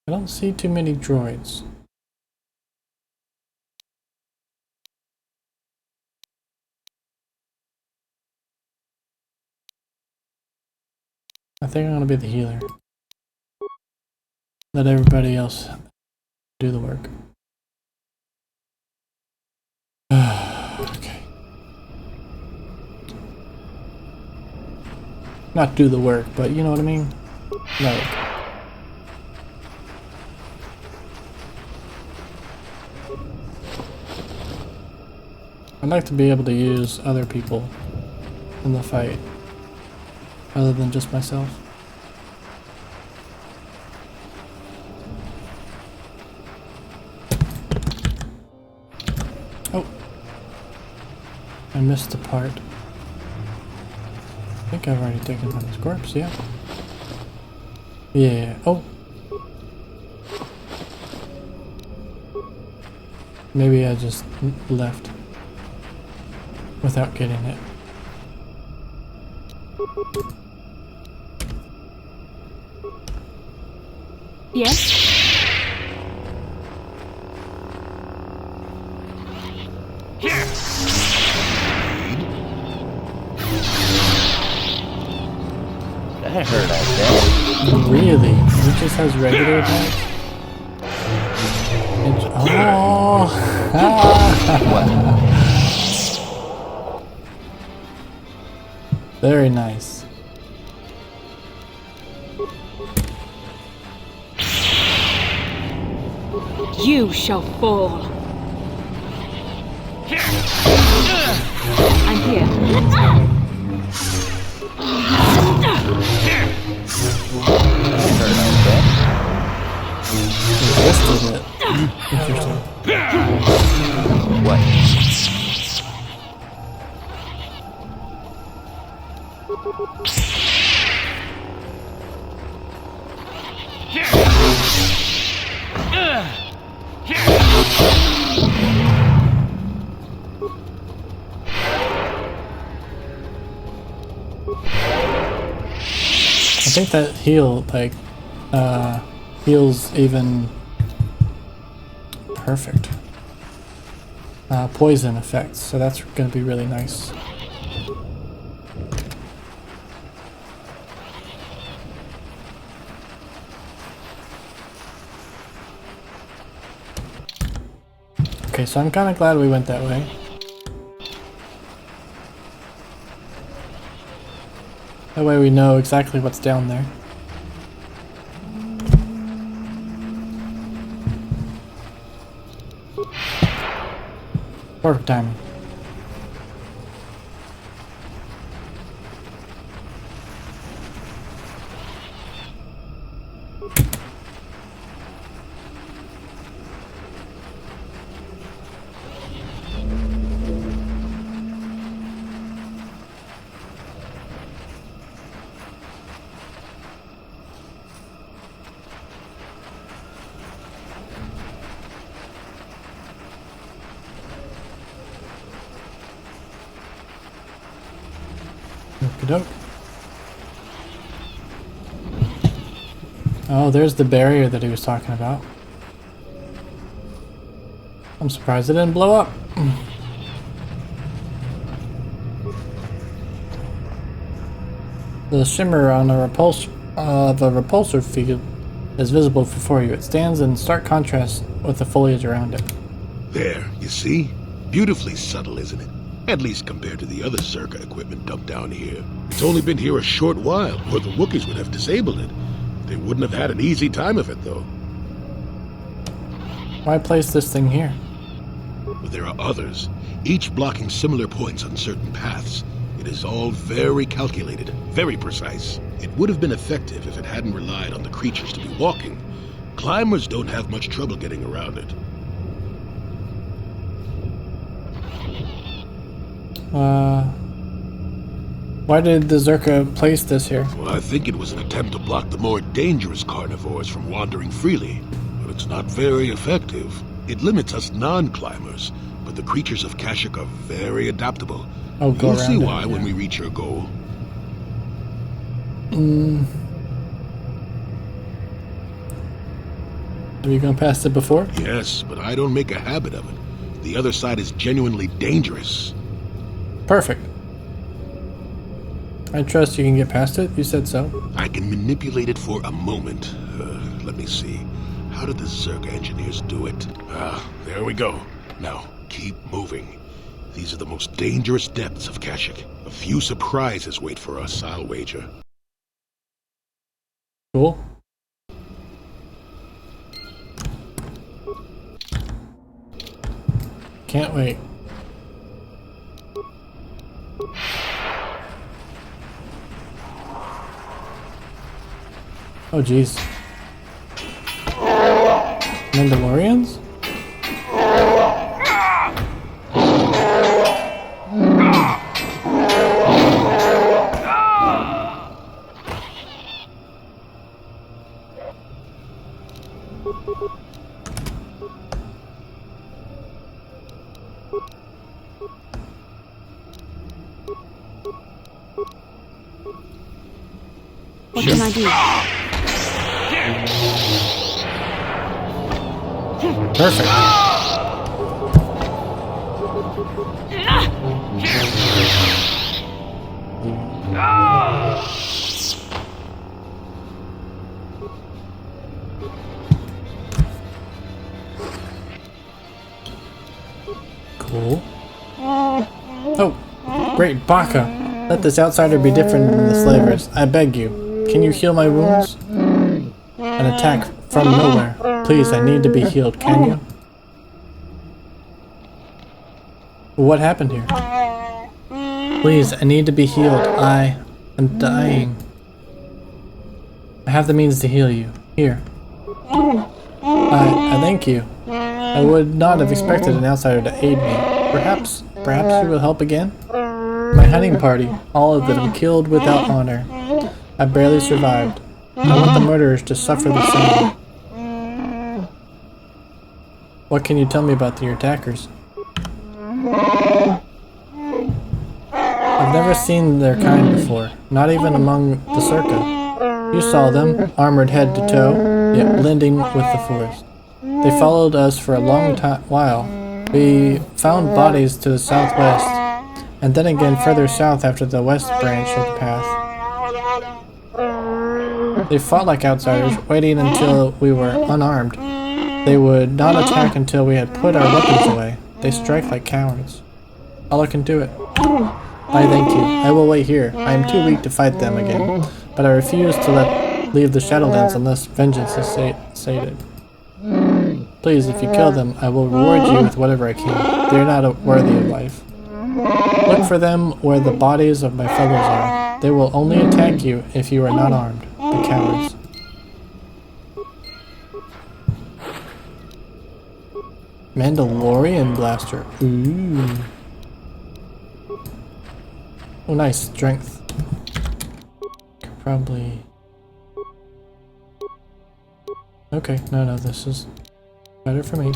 I don't see too many droids. I think I'm gonna be the healer. Let everybody else do the work. Okay. Not do the work, but you know what I mean? Like. I'd like to be able to use other people in the fight, other than just myself. Oh. I missed the part. I think I've already taken from his corpse, yeah. Yeah, oh. Maybe I just left without getting it. Yes? That hurt, I bet. Really? He just has regular attacks? Oh! Very nice. You shall fall. I'm here. Resisted it. Interesting. What? I think that heal, like, heals even perfect. Poison effects, so that's going to be really nice. Okay, so I'm kind of glad we went that way. That way we know exactly what's down there. Perfect timing. Okey-doke. Oh, there's the barrier that he was talking about. I'm surprised it didn't blow up. The shimmer on a repulsor field is visible before you. It stands in stark contrast with the foliage around it. There, you see? Beautifully subtle, isn't it? At least compared to the other Zerka equipment dumped down here. It's only been here a short while, or the Wookiees would have disabled it. They wouldn't have had an easy time of it, though. Why place this thing here? But there are others, each blocking similar points on certain paths. It is all very calculated, very precise. It would have been effective if it hadn't relied on the creatures to be walking. Climbers don't have much trouble getting around it. Why did the Zerka place this here? Well, I think it was an attempt to block the more dangerous carnivores from wandering freely. But it's not very effective. It limits us non-climbers, but the creatures of Kashyyyk are very adaptable. Oh, go You'll see around why it, when yeah. we reach your goal. Have you gone past it before? Yes, but I don't make a habit of it. The other side is genuinely dangerous. Perfect. I trust you can get past it. You said so. I can manipulate it for a moment. Let me see. How did the Zerka engineers do it? There we go. Now, keep moving. These are the most dangerous depths of Kashyyyk. A few surprises wait for us, I'll wager. Cool. Can't wait. Oh jeez. Mandalorians? What can I do? Perfect. Cool. Oh, great, Baka. Let this outsider be different than the slavers. I beg you. Can you heal my wounds? An attack from nowhere. Please, I need to be healed. Can you? What happened here? Please, I need to be healed. I am dying. I have the means to heal you. Here. I thank you. I would not have expected an outsider to aid me. Perhaps you will help again? My hunting party, all of them killed without honor. I barely survived. I want the murderers to suffer the same. What can you tell me about your attackers? I've never seen their kind before, not even among the Circa. You saw them, armored head to toe, yet blending with the forest. They followed us for a long while. We found bodies to the southwest, and then again further south after the west branch of the path. They fought like outsiders, waiting until we were unarmed. They would not attack until we had put our weapons away. They strike like cowards. Allah can do it. I thank you. I will wait here. I am too weak to fight them again, but I refuse to leave the Shadowlands unless vengeance is sated. Please, if you kill them, I will reward you with whatever I can. They are not worthy of life. Look for them where the bodies of my fellows are. They will only attack you if you are not armed. The cowards. Mandalorian blaster. Ooh. Oh, nice. Strength. Could probably... Okay, no, this is better for me.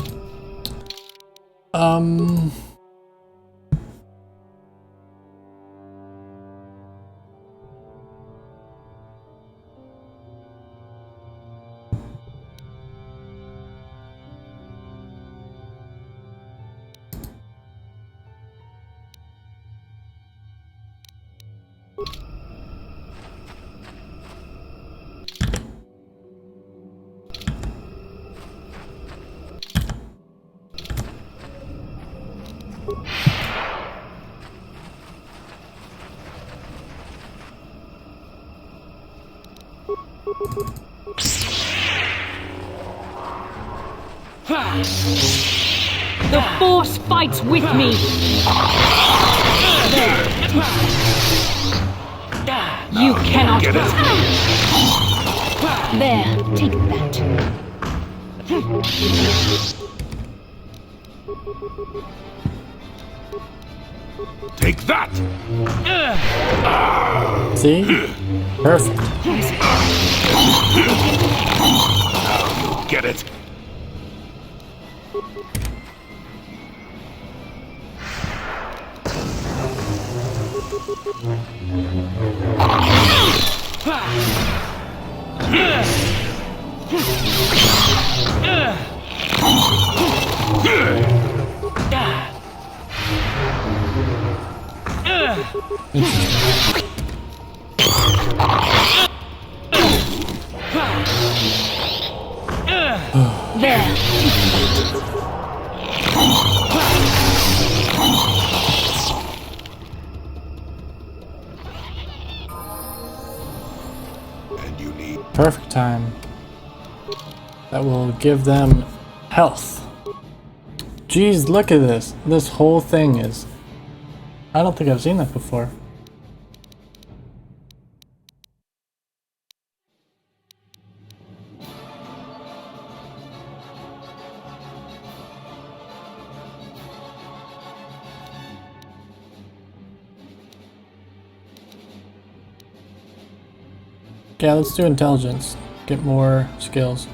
The Force fights with me! You cannot win! There, take that. Take that! See? Perfect. Now you get it. There. And you need Perfect time. That will give them health. Jeez, look at this. This whole thing is... I don't think I've seen that before. Yeah, let's do intelligence. Get more skills.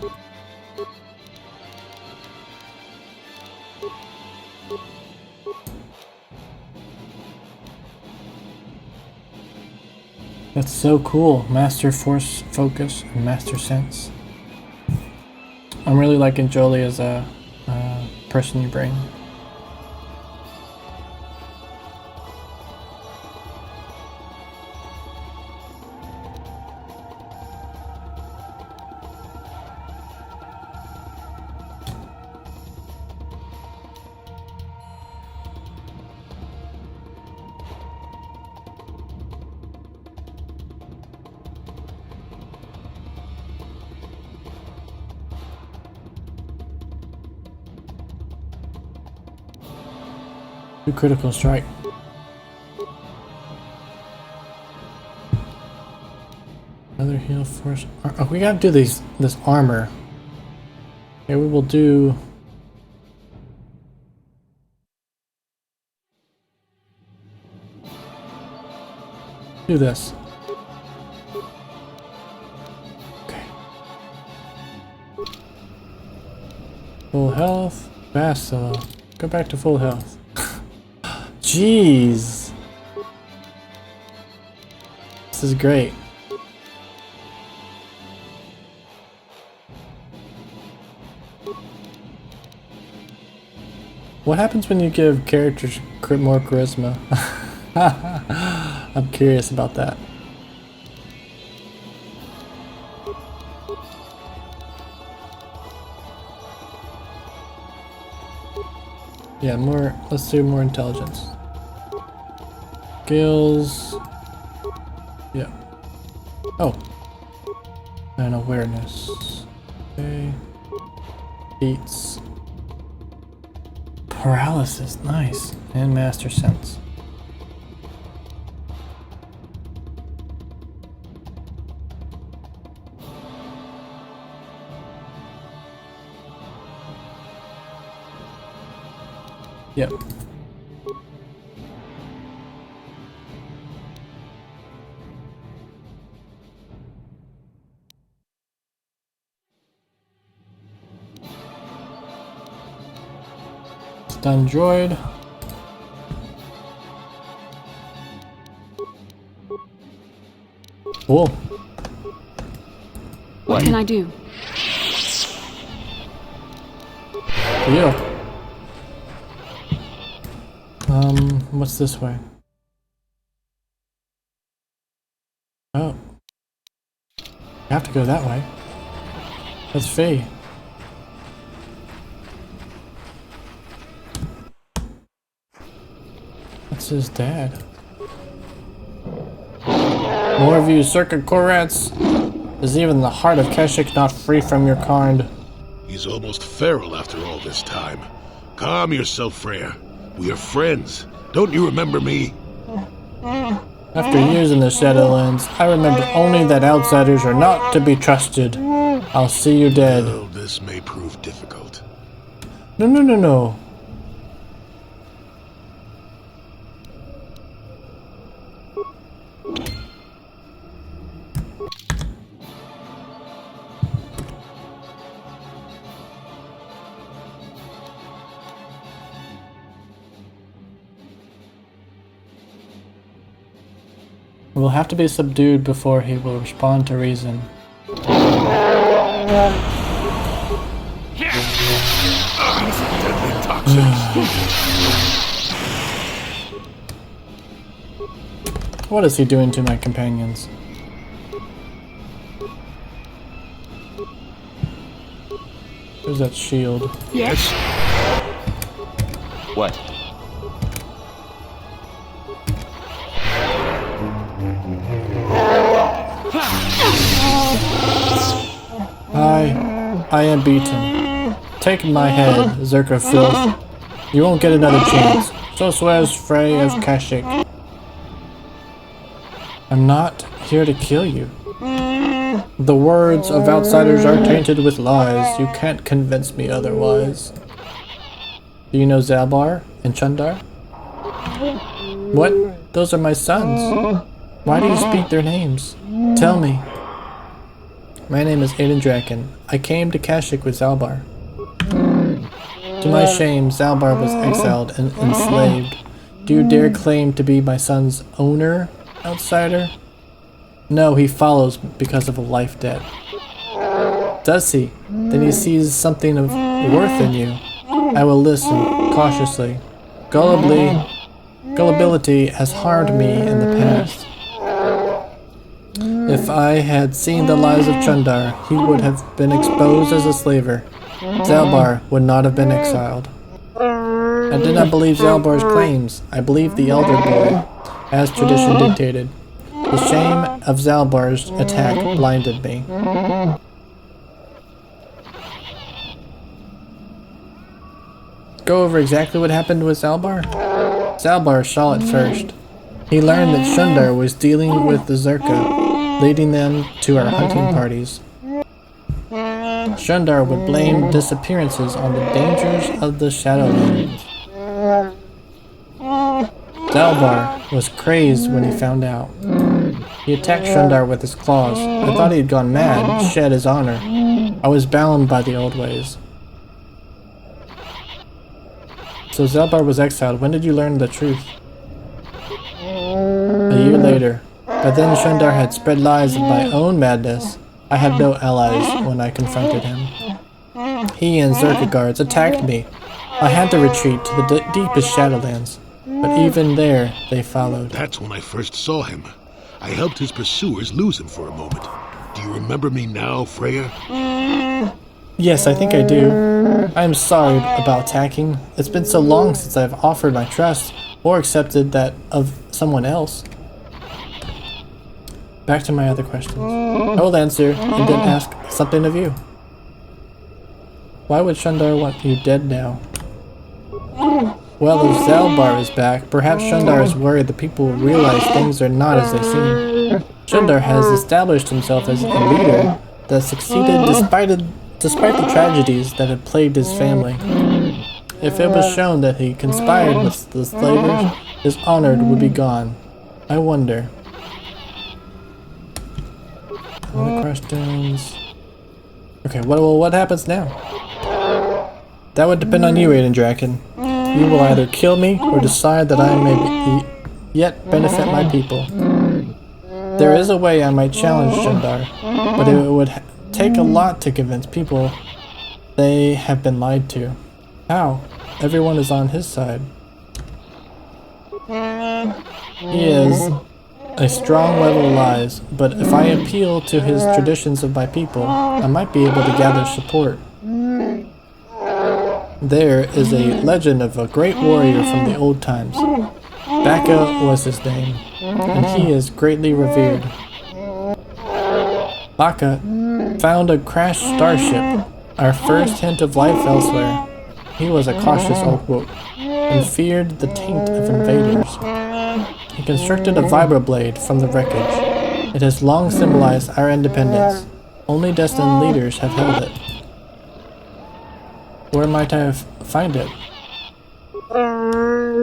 That's so cool. Master Force Focus and Master Sense. I'm really liking Jolie as a person you bring. Critical strike. Another heal force. Oh, we gotta do this armor. Okay, we will do. Do this. Okay. Full health. Bastila. Go back to full health. Jeez. This is great. What happens when you give characters more charisma? I'm curious about that. Yeah, more. Let's do more intelligence. Skills. Yeah. Oh. And awareness. Okay. Feats. Paralysis. Nice. And Master Sense. Yep. Stun droid. Cool. What can I do? Yeah. What's this way? Oh. You have to go that way. That's Faye. That's his dad. More of you circuit core rats. Is even the heart of Kashyyyk not free from your kind? He's almost feral after all this time. Calm yourself, Freya. We are friends. Don't you remember me? After years in the Shadowlands, I remember only that outsiders are not to be trusted. I'll see you dead. Well, this may prove difficult. No. Will have to be subdued before he will respond to reason. Deadly toxins. What is he doing to my companions? Where's that shield? Yes. What? I am beaten. Take my head, Zerk of Filth. You won't get another chance. So swears Frey of Kashyyyk. I'm not here to kill you. The words of outsiders are tainted with lies. You can't convince me otherwise. Do you know Zaalbar and Chundar? What? Those are my sons. Why do you speak their names? Tell me. My name is Aiden Draken. I came to Kashyyyk with Zaalbar. To my shame, Zaalbar was exiled and enslaved. Do you dare claim to be my son's owner, outsider? No, he follows because of a life debt. Does he? Then he sees something of worth in you. I will listen, cautiously. Gullibility has harmed me in the past. If I had seen the lies of Chundar, he would have been exposed as a slaver. Zaalbar would not have been exiled. I did not believe Zaalbar's claims. I believed the elder boy, as tradition dictated. The shame of Zaalbar's attack blinded me. Go over exactly what happened with Zaalbar? Zaalbar saw it first. He learned that Chundar was dealing with the Zerka, leading them to our hunting parties. Chundar would blame disappearances on the dangers of the Shadowlands. Zaalbar was crazed when he found out. He attacked Chundar with his claws. I thought he had gone mad, shed his honor. I was bound by the old ways. So Zaalbar was exiled. When did you learn the truth? A year later. By then Chundar had spread lies of my own madness. I had no allies when I confronted him. He and Zerka guards attacked me. I had to retreat to the deepest Shadowlands. But even there, they followed. That's when I first saw him. I helped his pursuers lose him for a moment. Do you remember me now, Freya? Yes, I think I do. I am sorry about attacking. It's been so long since I've offered my trust, or accepted that of someone else. Back to my other questions. I will answer, and then ask something of you. Why would Chundar want you dead now? Well, if Zaalbar is back, perhaps Chundar is worried the people will realize things are not as they seem. Chundar has established himself as a leader that succeeded despite the tragedies that had plagued his family. If it was shown that he conspired with the slavers, his honor would be gone. I wonder. Other questions? Okay, what happens now? That would depend on you, Aiden Draken. You will either kill me or decide that I may yet benefit my people. There is a way I might challenge Chundar, but it would take a lot to convince people they have been lied to. How? Everyone is on his side. He is a strong level of lies, but if I appeal to his traditions of my people, I might be able to gather support. There is a legend of a great warrior from the old times. Baka was his name, and he is greatly revered. Baka found a crashed starship, our first hint of life elsewhere. He was a cautious old wolf, and feared the taint of invaders. He constructed a vibroblade from the wreckage. It has long symbolized our independence. Only destined leaders have held it. Where might I find it?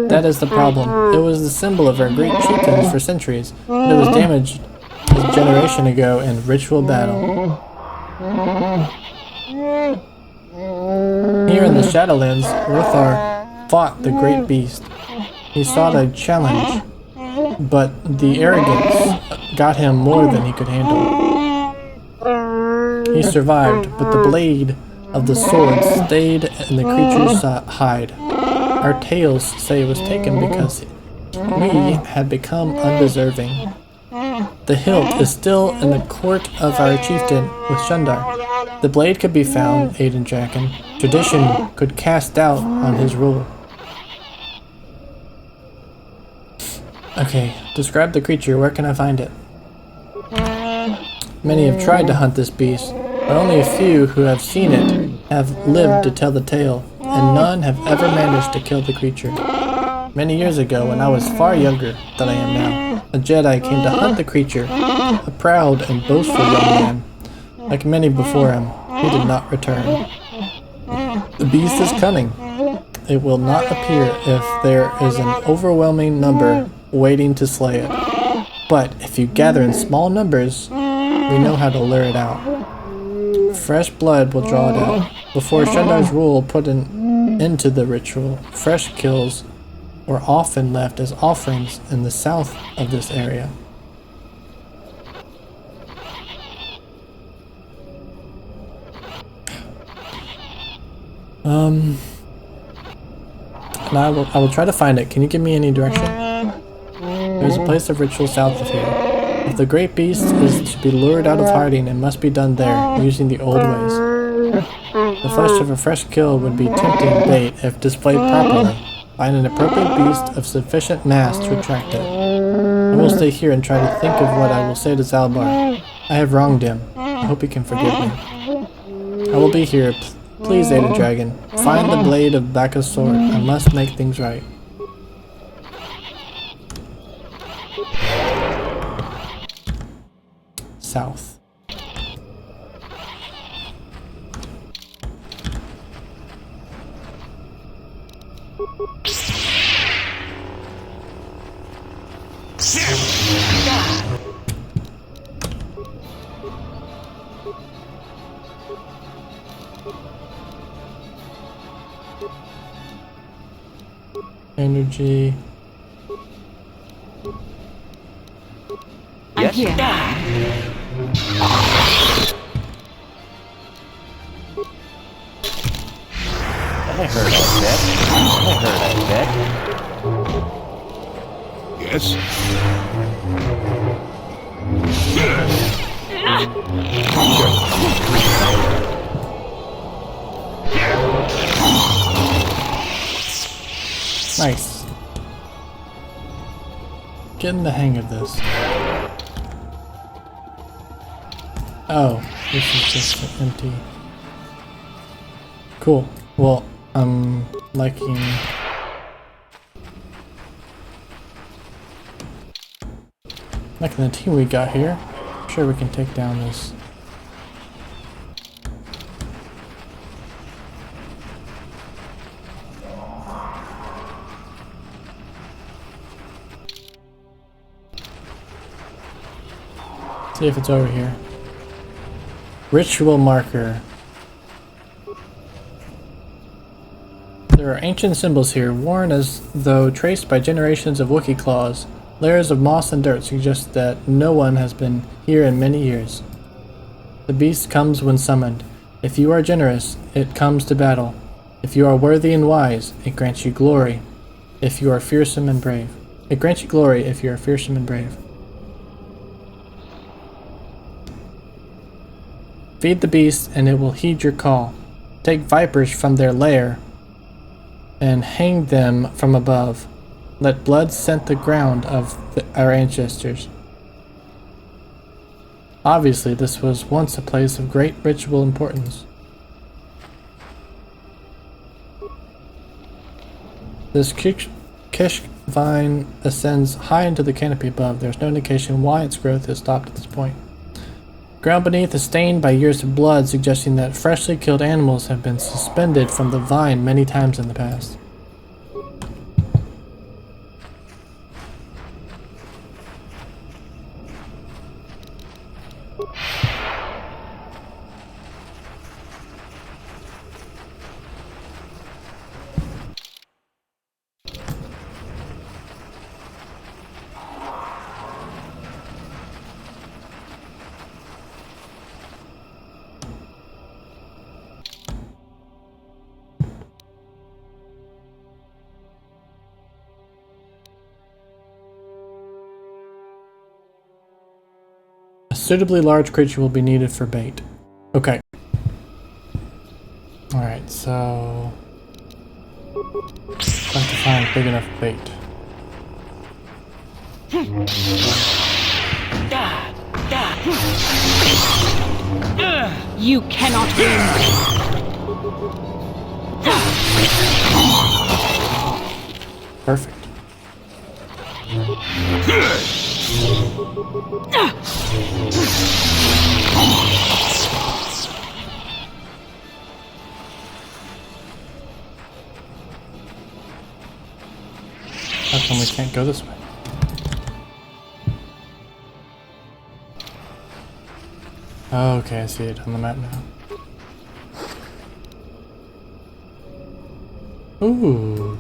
That is the problem. It was the symbol of our great chieftains for centuries, but it was damaged a generation ago in ritual battle. Here in the Shadowlands, Rothar fought the great beast. He sought a challenge, but the arrogance got him more than he could handle. He survived, but the blade of the sword stayed in the creature's hide. Our tales say it was taken because we had become undeserving. The hilt is still in the court of our chieftain with Chundar. The blade could be found, Aiden Draken. Tradition could cast doubt on his rule. Okay, describe the creature. Where can I find it? Many have tried to hunt this beast, but only a few who have seen it have lived to tell the tale, and none have ever managed to kill the creature. Many years ago, when I was far younger than I am now, a Jedi came to hunt the creature, a proud and boastful young man. Like many before him, he did not return. The beast is cunning. It will not appear if there is an overwhelming number waiting to slay it. But if you gather in small numbers, we know how to lure it out. Fresh blood will draw it out. Before Chundar's rule put an end to the ritual, fresh kills were often left as offerings in the south of this area. And I will try to find it. Can you give me any direction? There's a place of ritual south of here. If the great beast is to be lured out of hiding, it must be done there, using the old ways. The flesh of a fresh kill would be tempting bait if displayed properly. Find an appropriate beast of sufficient mass to attract it. I will stay here and try to think of what I will say to Zaalbar. I have wronged him. I hope he can forgive me. I will be here. Please, Aiden Dragon. Find the blade of Baccha's sword. I must make things right. South. Energy. I'm here. I heard I bet. Yes? Nice. Getting the hang of this. Oh, this is just empty. Cool. Well, I'm liking the team we got here. I'm sure we can take down this. See if it's over here. Ritual marker. There are ancient symbols here, worn as though traced by generations of Wookiee claws. Layers of moss and dirt suggest that no one has been here in many years. The beast comes when summoned. If you are generous, it comes to battle. If you are worthy and wise, it grants you glory. If you are fearsome and brave. It grants you glory if you are fearsome and brave. Feed the beast and it will heed your call. Take vipers from their lair and hang them from above. Let blood scent the ground of our ancestors. Obviously, this was once a place of great ritual importance. This Kashyyyk vine ascends high into the canopy above. There's no indication why its growth has stopped at this point. Ground beneath is stained by years of blood, suggesting that freshly killed animals have been suspended from the vine many times in the past. A suitably large creature will be needed for bait. Okay. Alright, so... have to find big enough bait. You cannot win. Perfect. How come we can't go this way? Oh, okay, I see it on the map now. Ooh.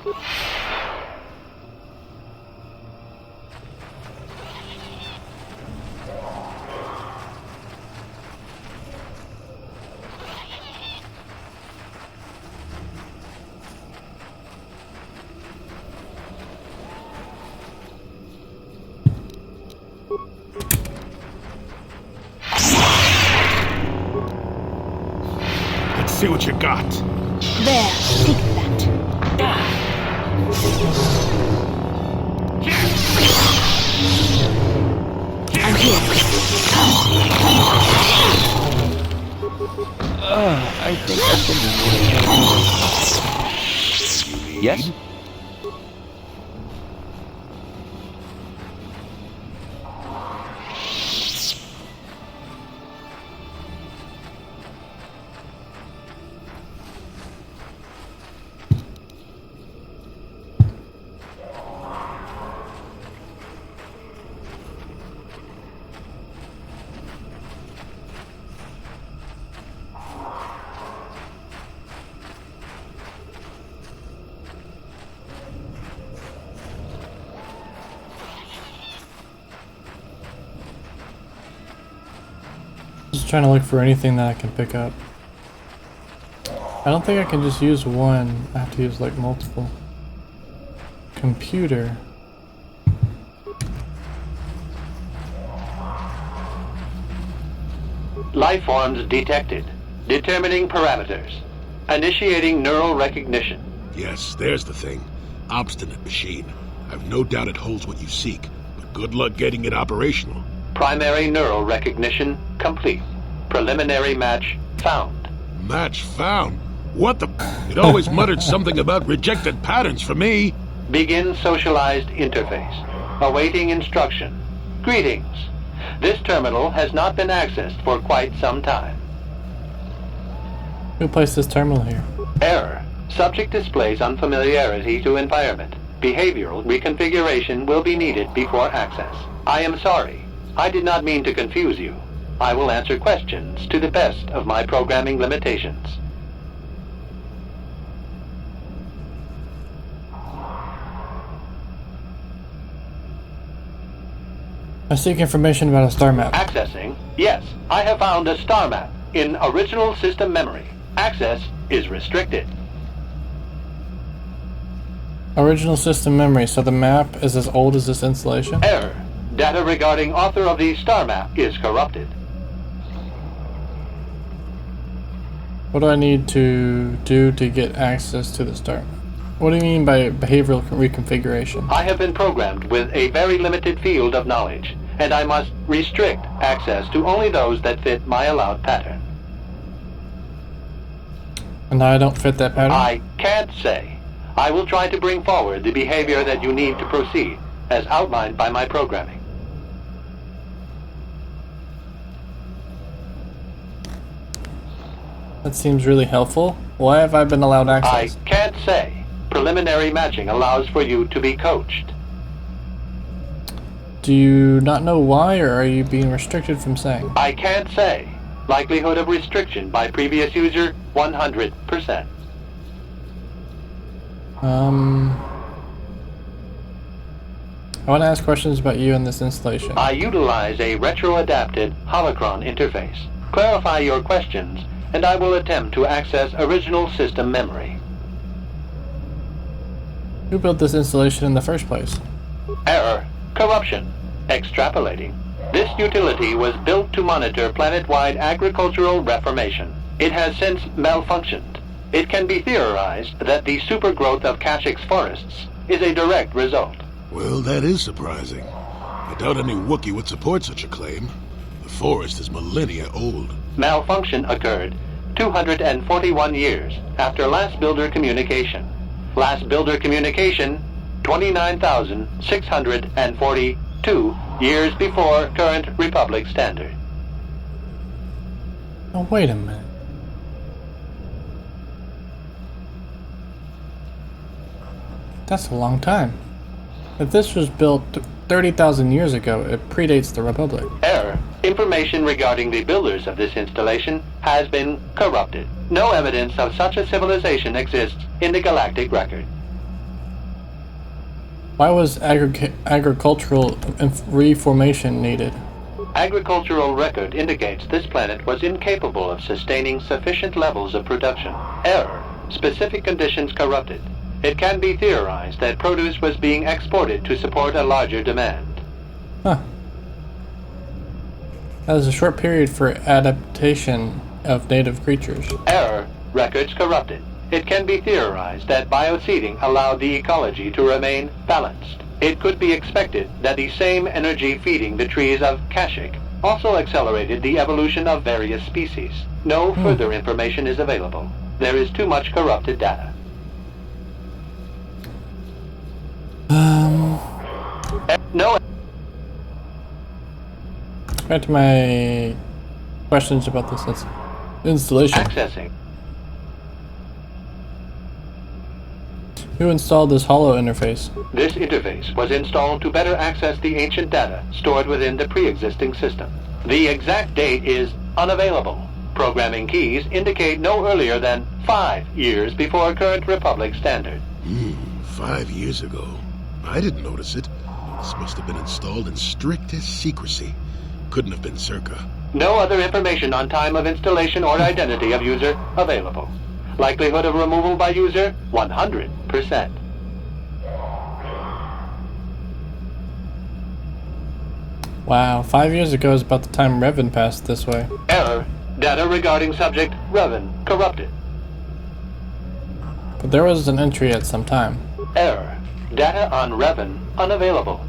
Let's see what you got. There, take that. I'm here. I think I can. Yes? Just trying to look for anything that I can pick up. I don't think I can just use one. I have to use like multiple. Computer. Life forms detected. Determining parameters. Initiating neural recognition. Yes, there's the thing. Obstinate machine. I've no doubt it holds what you seek, but good luck getting it operational. Primary neural recognition complete. Preliminary match found. Match found? What the... It always muttered something about rejected patterns for me. Begin socialized interface. Awaiting instruction. Greetings. This terminal has not been accessed for quite some time. Who placed this terminal here? Error. Subject displays unfamiliarity to environment. Behavioral reconfiguration will be needed before access. I am sorry. I did not mean to confuse you. I will answer questions to the best of my programming limitations. I seek information about a star map. Accessing? Yes, I have found a star map in original system memory. Access is restricted. Original system memory, so the map is as old as this installation? Error. Data regarding author of the star map is corrupted. What do I need to do to get access to the star map? What do you mean by behavioral reconfiguration? I have been programmed with a very limited field of knowledge, and I must restrict access to only those that fit my allowed pattern. And I don't fit that pattern? I can't say. I will try to bring forward the behavior that you need to proceed, as outlined by my programming. That seems really helpful. Why have I been allowed access? I can't say. Preliminary matching allows for you to be coached. Do you not know why, or are you being restricted from saying? I can't say. Likelihood of restriction by previous user, 100%. I want to ask questions about you in this installation. I utilize a retro-adapted holocron interface. Clarify your questions, and I will attempt to access original system memory. Who built this installation in the first place? Error. Corruption. Extrapolating. This utility was built to monitor planet-wide agricultural reformation. It has since malfunctioned. It can be theorized that the supergrowth of Kashyyyk forests is a direct result. Well, that is surprising. I doubt any Wookiee would support such a claim. The forest is millennia old. Malfunction occurred 241 years after last builder communication. Last builder communication, 29,642 years before current Republic standard. Oh, wait a minute. That's a long time. If this was built 30,000 years ago, it predates the Republic. Error. Information regarding the builders of this installation has been corrupted. No evidence of such a civilization exists in the galactic record. Why was agricultural reformation needed? Agricultural record indicates this planet was incapable of sustaining sufficient levels of production. Error. Specific conditions corrupted. It can be theorized that produce was being exported to support a larger demand. Huh. That was a short period for adaptation of native creatures. Error. Records corrupted. It can be theorized that bioseeding allowed the ecology to remain balanced. It could be expected that the same energy feeding the trees of Kashyyyk also accelerated the evolution of various species. No further information is available. There is too much corrupted data. No. Back to my questions about this installation. Accessing. Who installed this hollow interface? This interface was installed to better access the ancient data stored within the pre-existing system. The exact date is unavailable. Programming keys indicate no earlier than 5 years before current Republic standard. 5 years ago. I didn't notice it. This must have been installed in strictest secrecy. Couldn't have been circa. No other information on time of installation or identity of user available. Likelihood of removal by user, 100%. Wow, 5 years ago is about the time Revan passed this way. Error. Data regarding subject, Revan, corrupted. But there was an entry at some time. Error. Data on Revan, unavailable.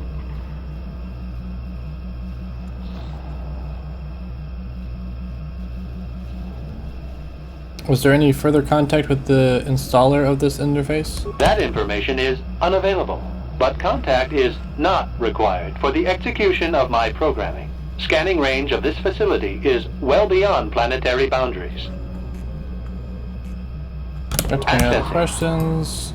Was there any further contact with the installer of this interface? That information is unavailable, but contact is not required for the execution of my programming. Scanning range of this facility is well beyond planetary boundaries. Got to any other questions?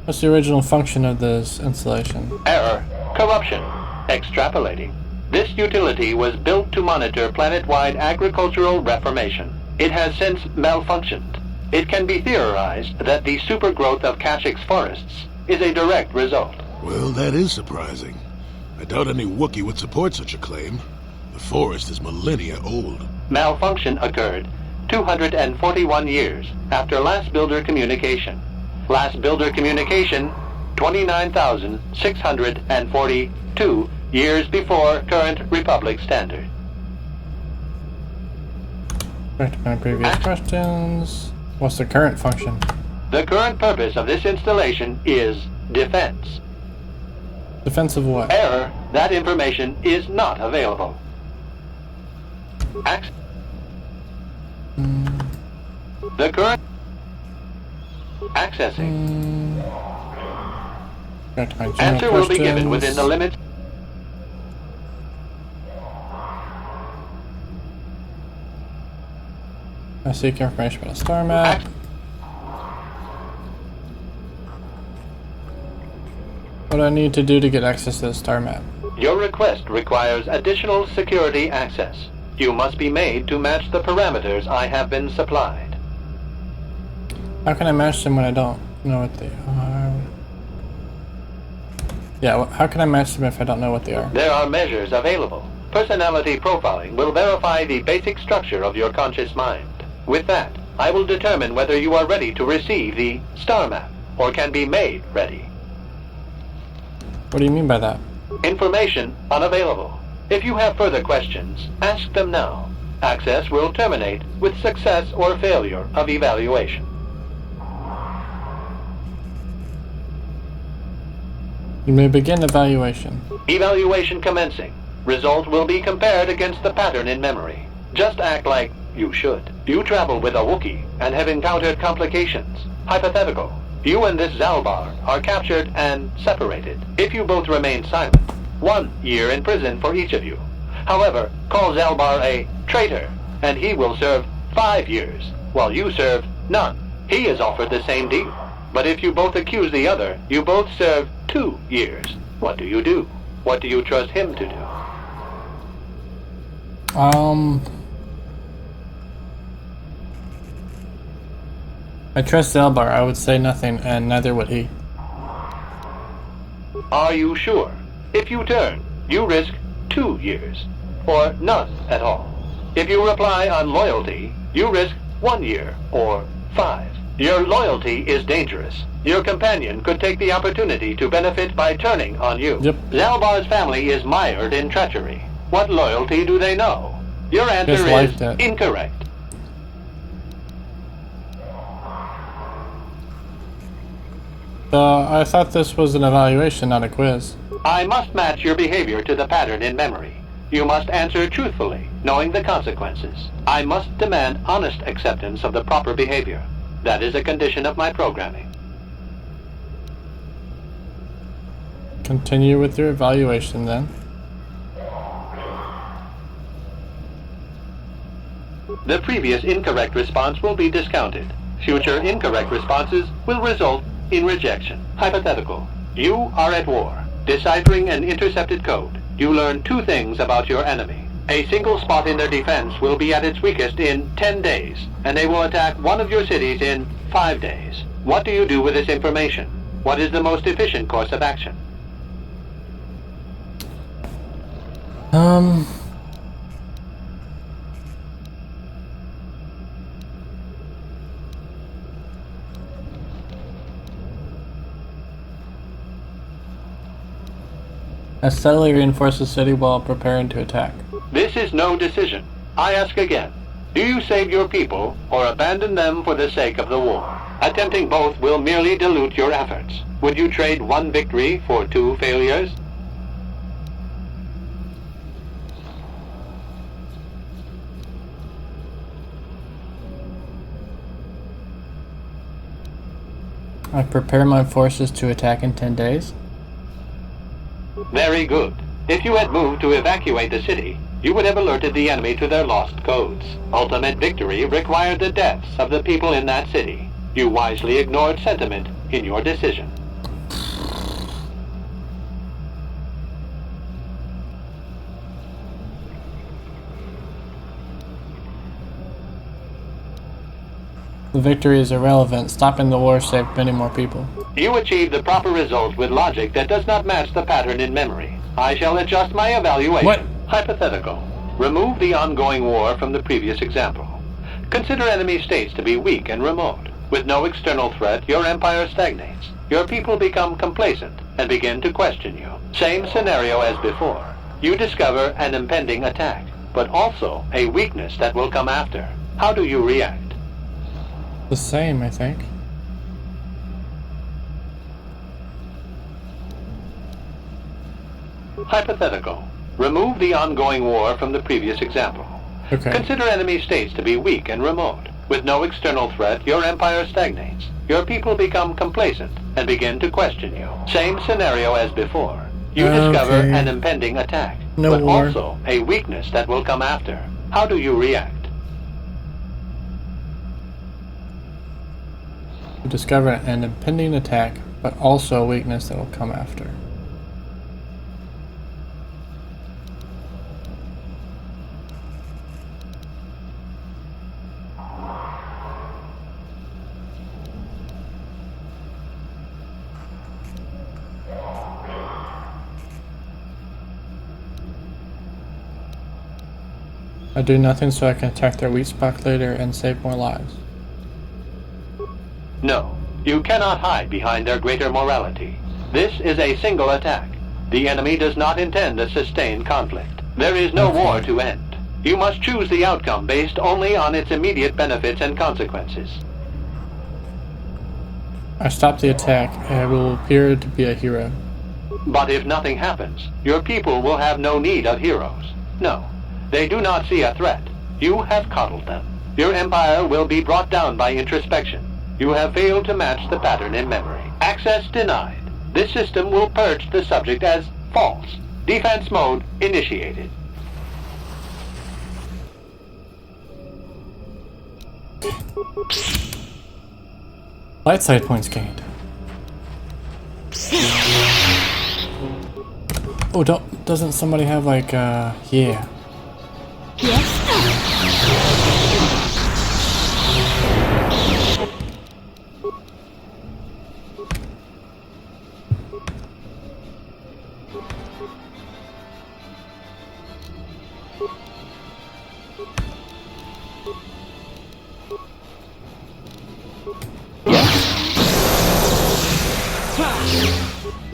What's the original function of this installation? Error. Corruption. Extrapolating. This utility was built to monitor planet-wide agricultural reformation. It has since malfunctioned. It can be theorized that the supergrowth of Kashyyyk forests is a direct result. Well, that is surprising. I doubt any Wookiee would support such a claim. The forest is millennia old. Malfunction occurred 241 years after last builder communication. Last builder communication, 29,642 years before current Republic standard. Back to my previous questions. What's the current function? The current purpose of this installation is defense. Defense of what? Error. That information is not available. The current... Accessing. Back to my general Answer will be questions. given within the limits... I seek information about a star map. What do I need to do to get access to the star map? Your request requires additional security access. You must be made to match the parameters I have been supplied. How can I match them when I don't know what they are? Yeah, how can I match them if I don't know what they are? There are measures available. Personality profiling will verify the basic structure of your conscious mind. With that, I will determine whether you are ready to receive the star map, or can be made ready. What do you mean by that? Information unavailable. If you have further questions, ask them now. Access will terminate with success or failure of evaluation. You may begin evaluation. Evaluation commencing. Result will be compared against the pattern in memory. Just act like you should. You travel with a Wookiee and have encountered complications. Hypothetical. You and this Zaalbar are captured and separated. If you both remain silent, 1 year in prison for each of you. However, call Zaalbar a traitor, and he will serve 5 years, while you serve none. He is offered the same deal. But if you both accuse the other, you both serve 2 years. What do you do? What do you trust him to do? I trust Zaalbar. I would say nothing, and neither would he. Are you sure? If you turn, you risk 2 years, or none at all. If you reply on loyalty, you risk 1 year, or 5. Your loyalty is dangerous. Your companion could take the opportunity to benefit by turning on you. Yep. Zaalbar's family is mired in treachery. What loyalty do they know? Your answer Just is like that. incorrect. I thought this was an evaluation, not a quiz. I must match your behavior to the pattern in memory. You must answer truthfully, knowing the consequences. I must demand honest acceptance of the proper behavior. That is a condition of my programming. Continue with your evaluation then. The previous incorrect response will be discounted. Future incorrect responses will result in rejection. Hypothetical. You are at war. Deciphering an intercepted code, you learn 2 things about your enemy. A single spot in their defense will be at its weakest in 10 days, and they will attack one of your cities in 5 days. What do you do with this information? What is the most efficient course of action? I steadily reinforce the city while preparing to attack. This is no decision. I ask again. Do you save your people or abandon them for the sake of the war? Attempting both will merely dilute your efforts. Would you trade 1 victory for 2 failures? I prepare my forces to attack in 10 days. Very good. If you had moved to evacuate the city, you would have alerted the enemy to their lost codes. Ultimate victory required the deaths of the people in that city. You wisely ignored sentiment in your decision. The victory is irrelevant. Stopping the war saved many more people. You achieved the proper result with logic that does not match the pattern in memory. I shall adjust my evaluation. What? Hypothetical. Remove the ongoing war from the previous example. Consider enemy states to be weak and remote. With no external threat, your empire stagnates. Your people become complacent and begin to question you. Same scenario as before. You discover an impending attack, but also a weakness that will come after. How do you react? The same, I think. Hypothetical. Remove the ongoing war from the previous example. Okay. Consider enemy states to be weak and remote. With no external threat, your empire stagnates. Your people become complacent and begin to question you. Same scenario as before. You discover an impending attack, but war. also a weakness that will come after. How do you react? You discover an impending attack, but also a weakness that will come after. I do nothing so I can attack their weak spot later and save more lives. No, you cannot hide behind their greater morality. This is a single attack. The enemy does not intend a sustained conflict. There is no war to end. You must choose the outcome based only on its immediate benefits and consequences. I stop the attack and I will appear to be a hero. But if nothing happens, your people will have no need of heroes. No, they do not see a threat. You have coddled them. Your empire will be brought down by introspection. You have failed to match the pattern in memory. Access denied. This system will purge the subject as false. Defense mode initiated. Light side points gained. Oh, doesn't somebody have like, yeah.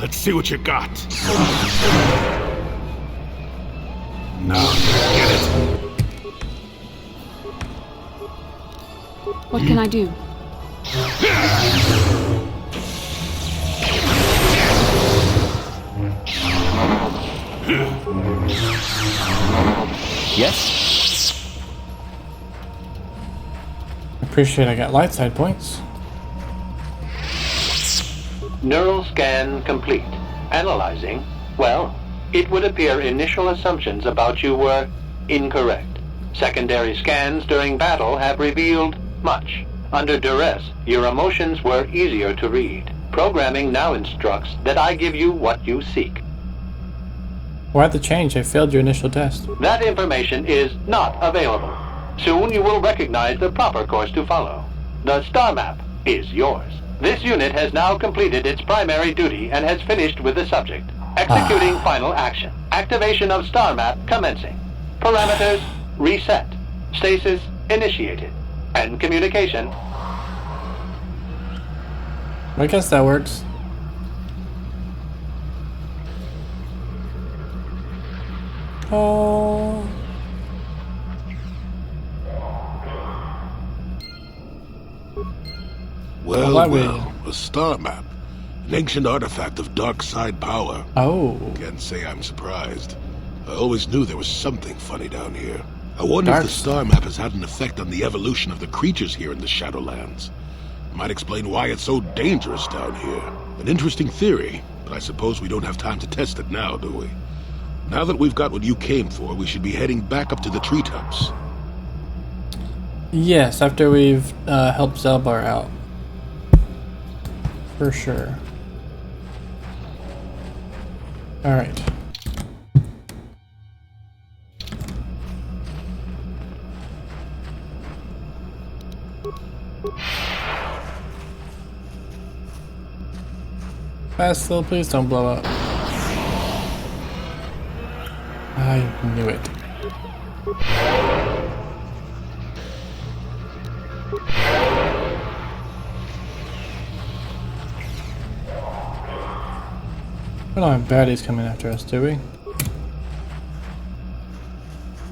Let's see what you got. Now, get it. What can I do? Yes? Appreciate I got light side points. Neural scan complete. Analyzing. Well, it would appear initial assumptions about you were incorrect. Secondary scans during battle have revealed much. Under duress, your emotions were easier to read. Programming now instructs that I give you what you seek. Why'd the change? I failed your initial test. That information is not available. Soon you will recognize the proper course to follow. The star map is yours. This unit has now completed its primary duty and has finished with the subject. Executing final action. Activation of star map commencing. Parameters reset. Stasis initiated. And communication. I guess that works. Oh. Well, a star map. An ancient artifact of dark side power. Oh. Can't say I'm surprised. I always knew there was something funny down here. I wonder if the star map has had an effect on the evolution of the creatures here in the Shadowlands. Might explain why it's so dangerous down here. An interesting theory, but I suppose we don't have time to test it now, do we? Now that we've got what you came for, we should be heading back up to the treetops. Yes, after we've helped Zaalbar out. For sure. Alright. Fast, though, please don't blow up. I knew it. We don't have baddies coming after us, do we?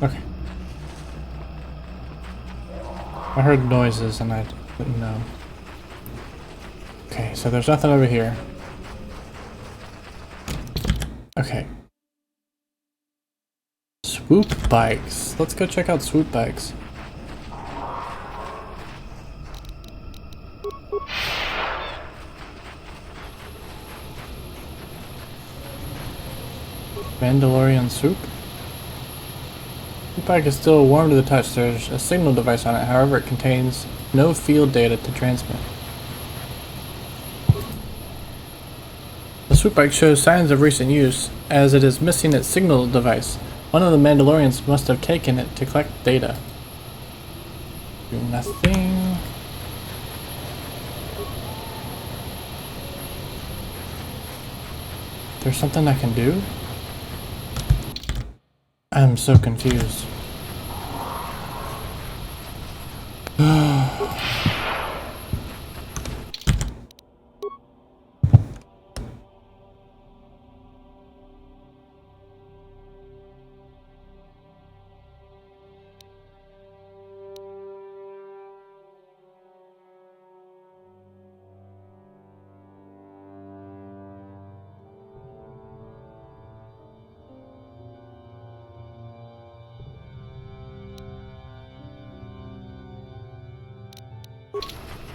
Okay. I heard noises and I didn't know. Okay, so there's nothing over here. Okay. Swoop bikes. Let's go check out swoop bikes. Mandalorian swoop. Swoop bike is still warm to the touch. There's a signal device on it, however it contains no field data to transmit. The swoop bike shows signs of recent use, as it is missing its signal device. One of the Mandalorians must have taken it to collect data. Do nothing. There's something I can do? I'm so confused.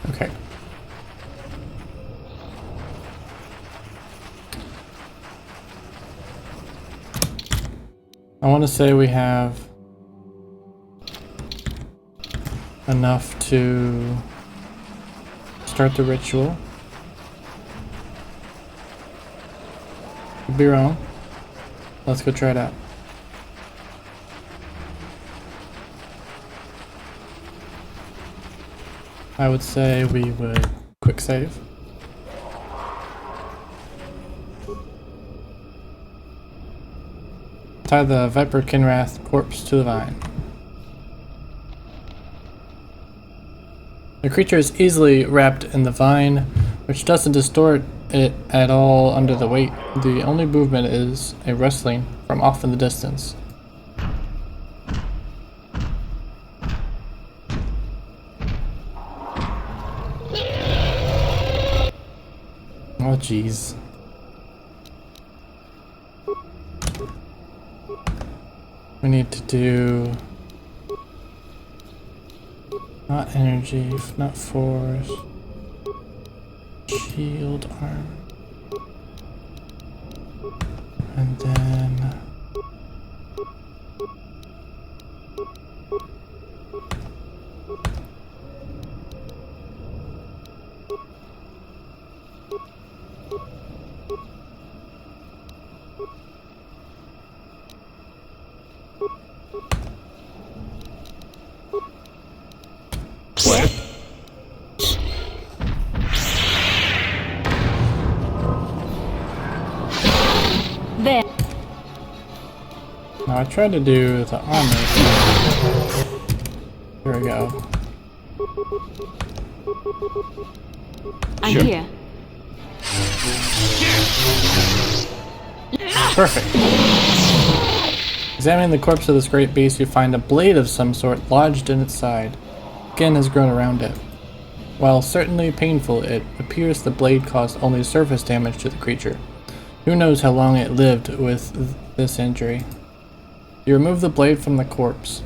Okay. I want to say we have enough to start the ritual. Could be wrong. Let's go try it out. I would say we would quick save. Tie the Viper Kinrath corpse to the vine. The creature is easily wrapped in the vine, which doesn't distort it at all under the weight. The only movement is a rustling from off in the distance. Oh jeez. We need to do not energy, not force, shield, armor, and then There. now I tried to do the armor. Here we go. I'm here. Perfect. Examining the corpse of this great beast, you find a blade of some sort lodged in its side. Skin has grown around it. While certainly painful, it appears the blade caused only surface damage to the creature. Who knows how long it lived with this injury. You remove the blade from the corpse.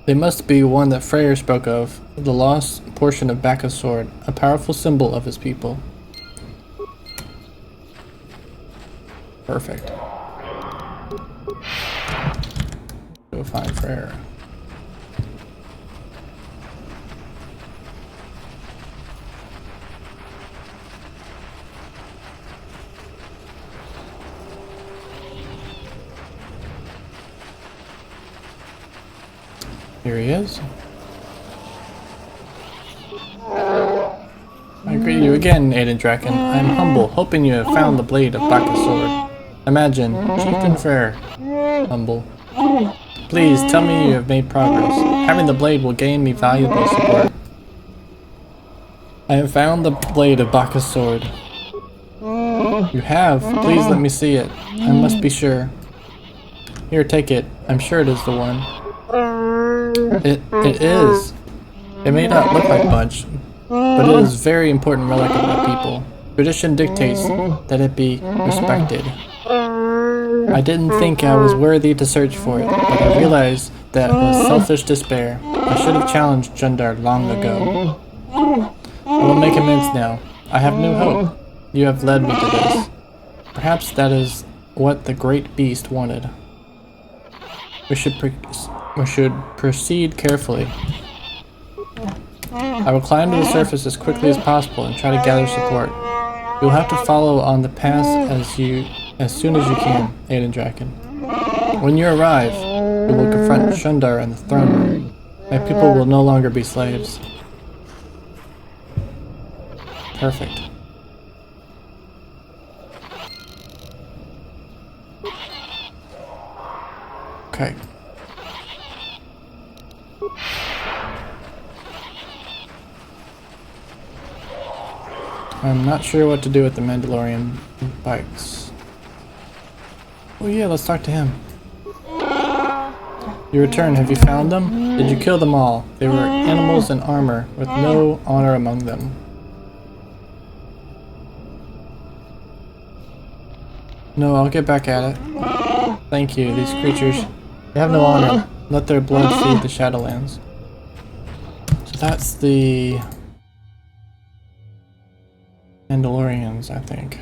They must be one that Freyr spoke of, the lost portion of Bacchus' sword, a powerful symbol of his people. Perfect. Go find Freyr. Here he is. I greet you again, Aiden Draken. I am humble, hoping you have found the blade of Bacchus' sword. Imagine, Chieftain Freyr. Humble. Please tell me you have made progress. Having the blade will gain me valuable support. I have found the blade of Bacchus' sword. You have? Please let me see it. I must be sure. Here, take it. I'm sure it is the one. It is. It may not look like much, but it is a very important relic of my people. Tradition dictates that it be respected. I didn't think I was worthy to search for it, but I realized that was selfish despair. I should have challenged Jundar long ago. I will make amends now. I have new hope. You have led me to this. Perhaps that is what the great beast wanted. We should proceed carefully. I will climb to the surface as quickly as possible and try to gather support. You'll have to follow on the path as soon as you can, Aiden Draken. When you arrive, you will confront Jundar in the throne room. My people will no longer be slaves. Perfect. Okay. I'm not sure what to do with the Mandalorian bikes. Oh yeah, let's talk to him. You return, have you found them? Did you kill them all? They were animals in armor, with no honor among them. No, I'll get back at it. Thank you, these creatures. They have no honor. Let their blood feed the Shadowlands. So that's the Mandalorians, I think.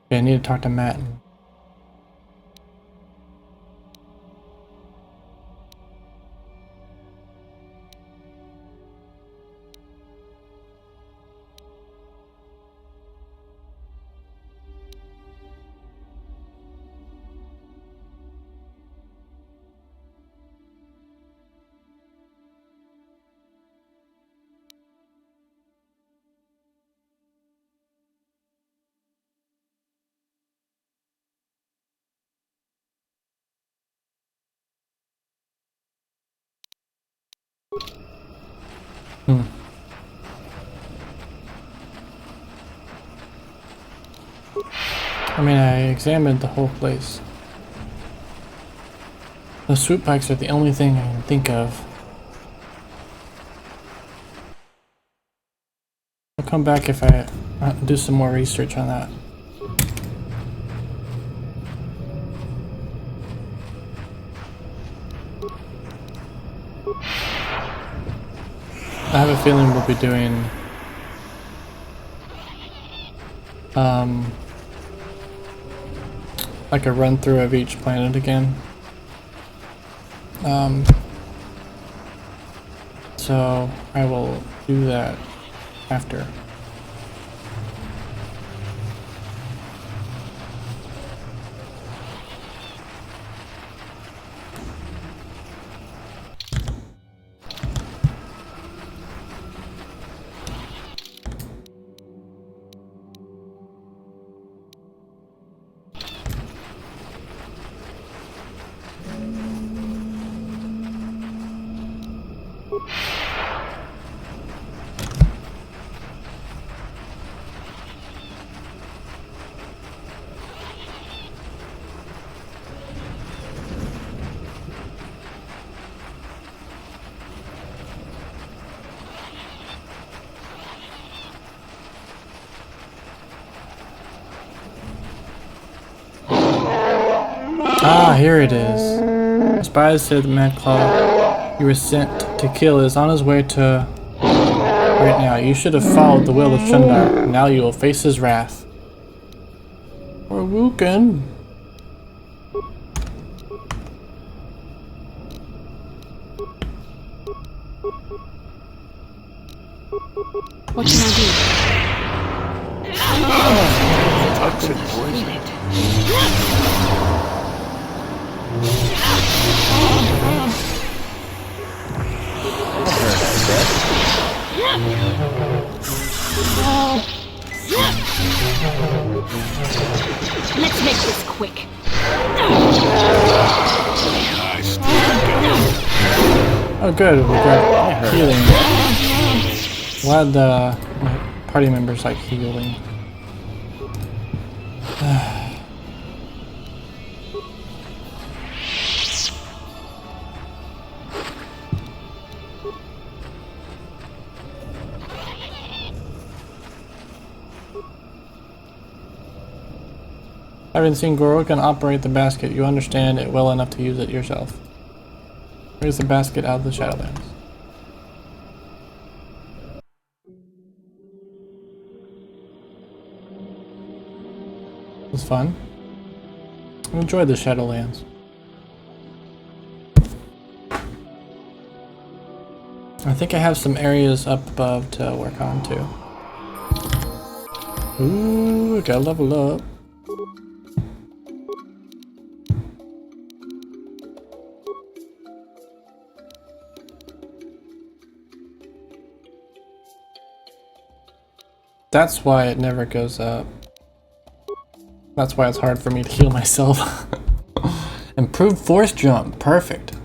Okay, I need to talk to Matt. I mean, I examined the whole place. The swoop bikes are the only thing I can think of. I'll come back if I do some more research on that. I have a feeling we'll be doing like a run through of each planet again. So I will do that after. Ah, here it is. The spies said Mad Claw you were sent to kill is on his way to right now. You should have followed the will of Shundar. Now you will face his wrath. Or Wuken. What can I do? Toxic poison. Let's make this quick. Oh good, we got healing. Glad the party members like healing. Having seen Gorokan operate the basket, you understand it well enough to use it yourself. Raise the basket out of the Shadowlands. It was fun. I enjoyed the Shadowlands. I think I have some areas up above to work on too. Ooh, gotta level up. That's why it never goes up. That's why it's hard for me to heal myself. Improved force jump. Perfect.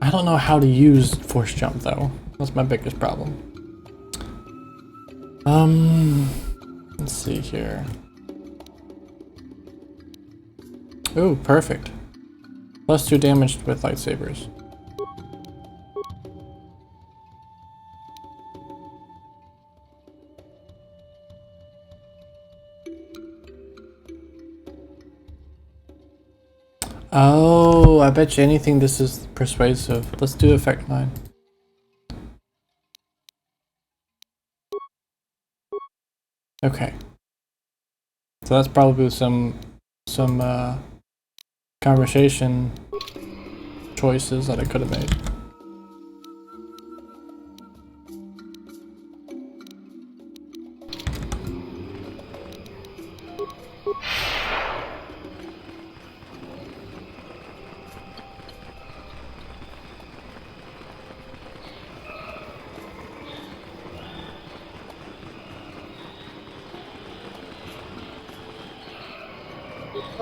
I don't know how to use force jump though. That's my biggest problem. Let's see here. Ooh, perfect. +2 damage with lightsabers. Oh, I bet you anything this is persuasive. Let's do effect 9. Okay. So that's probably some conversation choices that I could have made.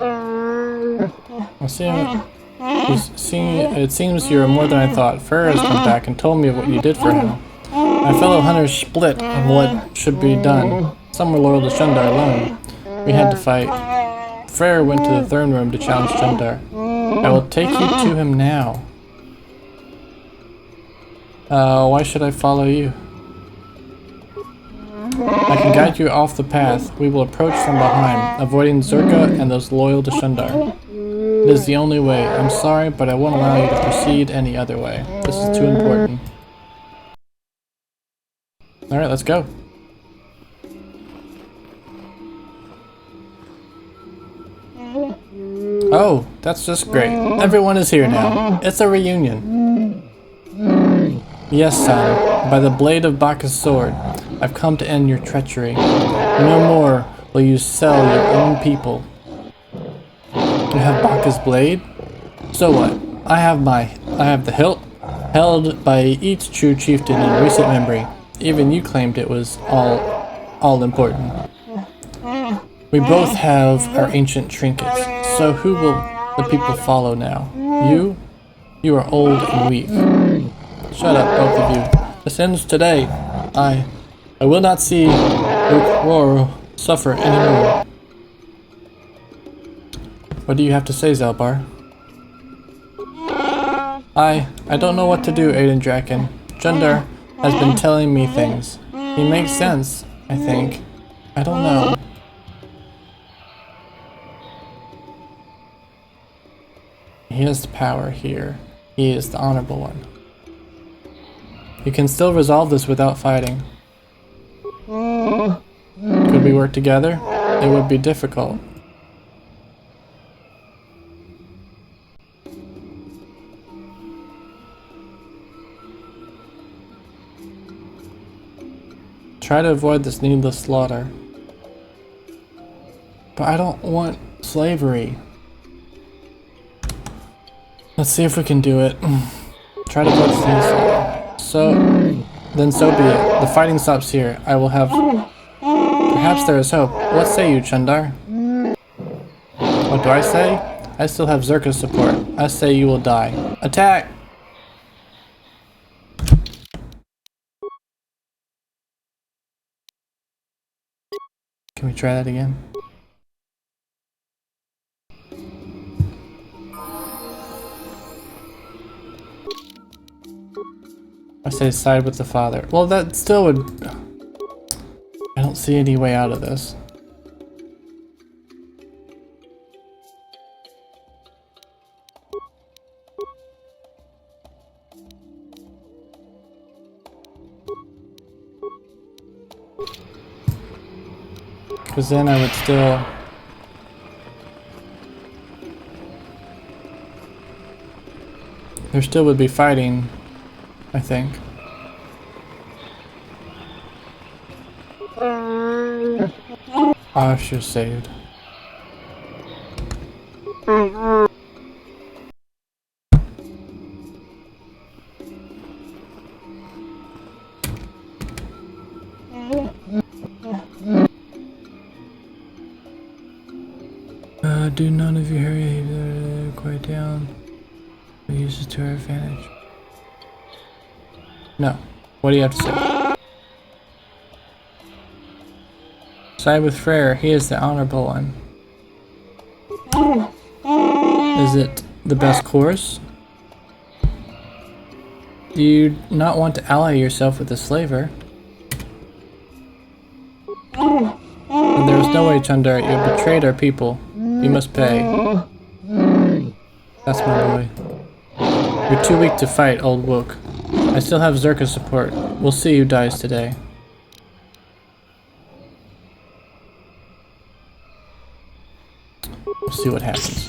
I'll see him. It seems you are more than I thought. Frere has come back and told me of what you did for him. My fellow hunters split on what should be done. Some were loyal to Shundar alone. We had to fight. Frere went to the throne room to challenge Shundar. I will take you to him now. Why should I follow you? I can guide you off the path. We will approach from behind, avoiding Zerka and those loyal to Shundar. It is the only way. I'm sorry, but I won't allow you to proceed any other way. This is too important. Alright, let's go. Oh, that's just great. Everyone is here now. It's a reunion. Yes, son. By the blade of Bacchus' sword, I've come to end your treachery. No more will you sell your own people. You have Bacchus' blade? So what? I have the hilt, held by each true chieftain in recent memory. Even you claimed it was all important. We both have our ancient trinkets, so who will the people follow now? You? You are old and weak. Shut up, both of you. This ends today. I will not see SWKOTOR suffer anymore. What do you have to say, Zaalbar? I don't know what to do, Aiden Draken. Shundar has been telling me things. He makes sense, I think. I don't know. He has the power here. He is the honorable one. You can still resolve this without fighting. Could we work together? It would be difficult. Try to avoid this needless slaughter. But I don't want slavery. Let's see if we can do it. Try to avoid this needless slaughter. So be it. The fighting stops here. I will have... Perhaps there is hope. What say you, Shundar? What do I say? I still have Zerka's support. I say you will die. Attack! Can we try that again? I say side with the father. Well, that still would... I don't see any way out of this. Because then I would still... There still would be fighting, I think. Ah, she was saved. Do none of you hurry quite down. We use it to our advantage. No. What do you have to say? Side with Frere. He is the honorable one. Is it the best course? Do you not want to ally yourself with the slaver? And there is no way, Shundar. You have betrayed our people. You must pay. That's my boy. You're too weak to fight, old Wook. I still have Zerka's support. We'll see who dies today. We'll see what happens.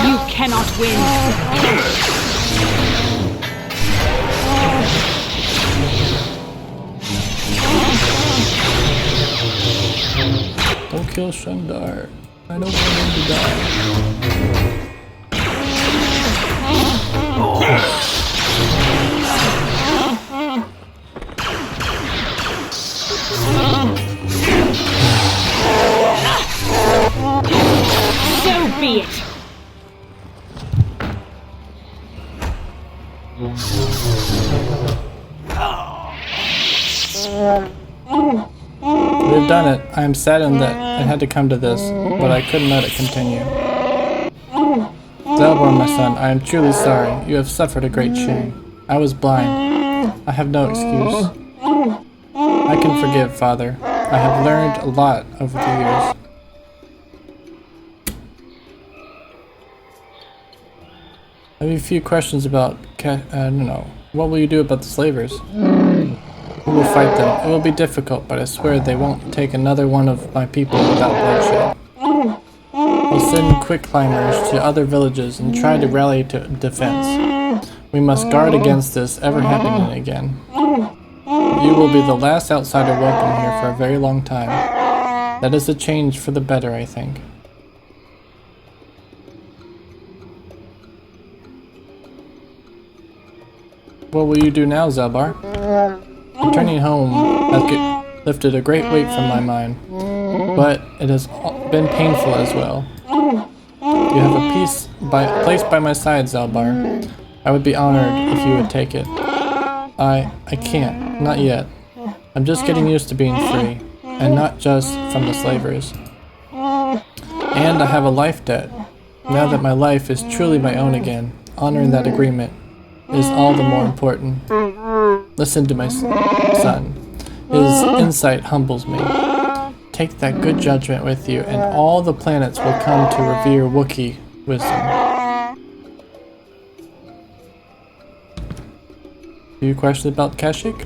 You cannot win. kill Shundar. I don't want him to die. So be it. We've done it. I am saddened that it had to come to this, but I couldn't let it continue. Zaalbar, my son, I am truly sorry. You have suffered a great shame. I was blind. I have no excuse. I can forgive, Father. I have learned a lot over the years. I have a few questions about I don't know. What will you do about the slavers? We will fight them. It will be difficult, but I swear they won't take another one of my people without bloodshed. We'll send quick climbers to other villages and try to rally to defense. We must guard against this ever happening again. You will be the last outsider welcome here for a very long time. That is a change for the better, I think. What will you do now, Zaalbar? Returning home has lifted a great weight from my mind, but it has been painful as well. You have a place by my side, Zaalbar. I would be honored if you would take it. I can't, not yet. I'm just getting used to being free, and not just from the slavers. And I have a life debt. Now that my life is truly my own again, honoring that agreement is all the more important. Listen to my son. His insight humbles me. Take that good judgment with you, and all the planets will come to revere Wookiee wisdom. Do you question about Kashyyyk?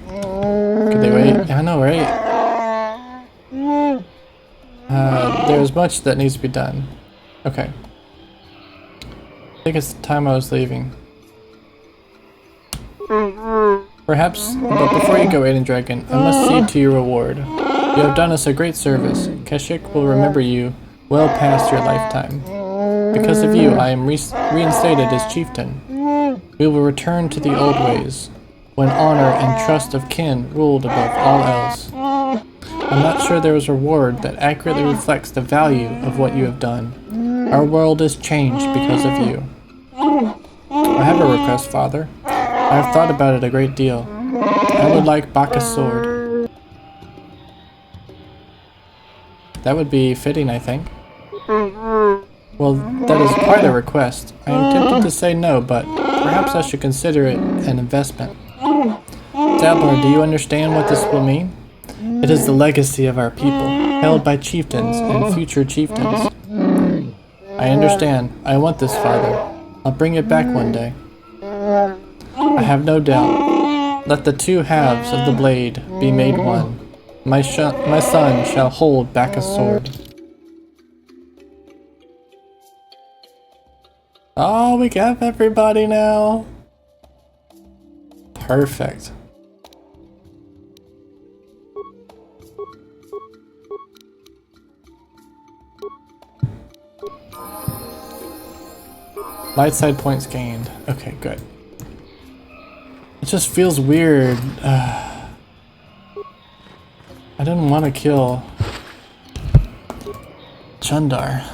Could they wait? Yeah, I know, right? There's much that needs to be done. Okay. I think it's the time I was leaving. Perhaps, but before you go, Aiden Dragon, I must see to your reward. You have done us a great service. Kashyyyk will remember you well past your lifetime. Because of you, I am reinstated as chieftain. We will return to the old ways, when honor and trust of kin ruled above all else. I'm not sure there is a reward that accurately reflects the value of what you have done. Our world is changed because of you. I have a request, Father. I have thought about it a great deal. I would like Baka's sword. That would be fitting, I think. Well, that is quite a request. I am tempted to say no, but perhaps I should consider it an investment. Zaalbar, do you understand what this will mean? It is the legacy of our people, held by chieftains and future chieftains. I understand. I want this, Father. I'll bring it back one day. I have no doubt. Let the two halves of the blade be made one. My son shall hold Baka's sword. Oh, we got everybody now. Perfect. Light side points gained. Okay, good. It just feels weird. I didn't want to kill Shundar.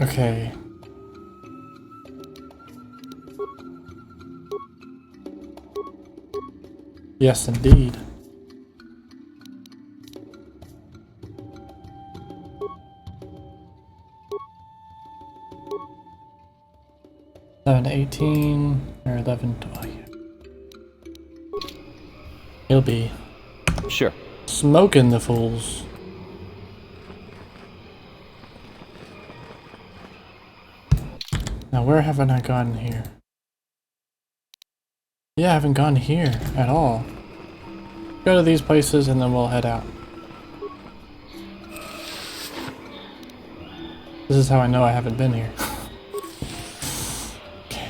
Okay. Yes, indeed. Eleven, 18, or 11, 12. He'll be Sure. smoking the fools. Now, where haven't I gone here? Yeah, I haven't gone here at all. Go to these places and then we'll head out. This is how I know I haven't been here. Okay.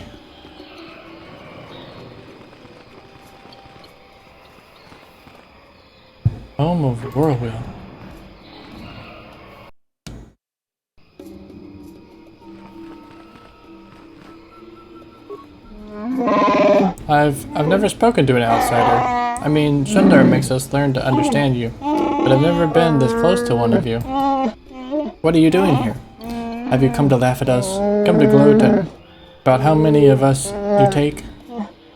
Home of Whirlwheel. I've never spoken to an outsider. I mean, Shundar makes us learn to understand you, but I've never been this close to one of you. What are you doing here? Have you come to laugh at us? Come to gloat about how many of us you take?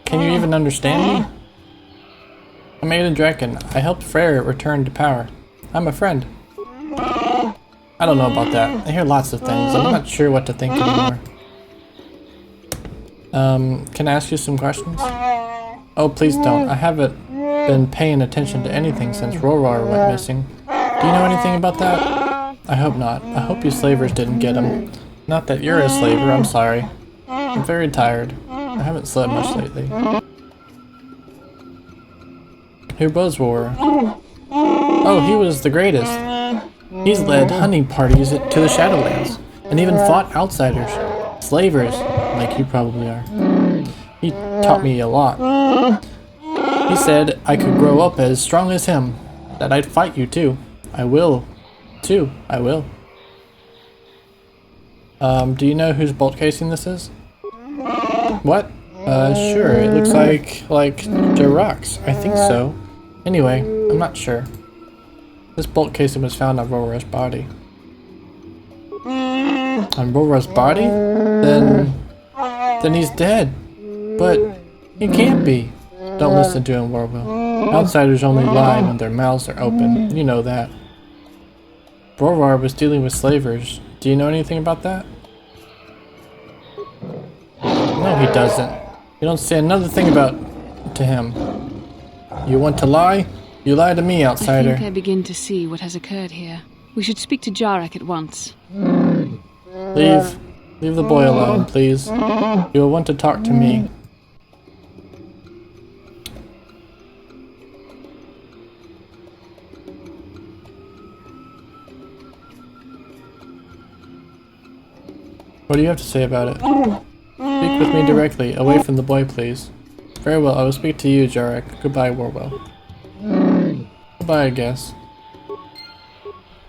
Can you even understand me? I'm Aiden Draken. I helped Freyr return to power. I'm a friend. I don't know about that. I hear lots of things. I'm not sure what to think anymore. Can I ask you some questions? Oh, please don't. I haven't been paying attention to anything since Rorar went missing. Do you know anything about that? I hope not. I hope you slavers didn't get him. Not that you're a slaver, I'm sorry. I'm very tired. I haven't slept much lately. Who was Rorar? Oh, he was the greatest. He's led hunting parties to the Shadowlands, and even fought outsiders. Slavers, like you probably are. He taught me a lot. He said I could grow up as strong as him, that I'd fight you too. I will. Too, I will. Do you know whose bolt casing this is? What? Sure, it looks like Jirok's. I think so. Anyway, I'm not sure. This bolt casing was found on Rorar's body. On Rorar's body? Then he's dead. But he can't be. Don't listen to him, Rorar. Outsiders only lie when their mouths are open. You know that. Rorar was dealing with slavers. Do you know anything about that? No, he doesn't. You don't say another thing to him. You want to lie? You lie to me, outsider. I think I begin to see what has occurred here. We should speak to Jarek at once. Leave the boy alone, please. You will want to talk to me. What do you have to say about it? Speak with me directly, away from the boy, please. Very well, I will speak to you, Jarek. Goodbye, Warwell. Goodbye, I guess.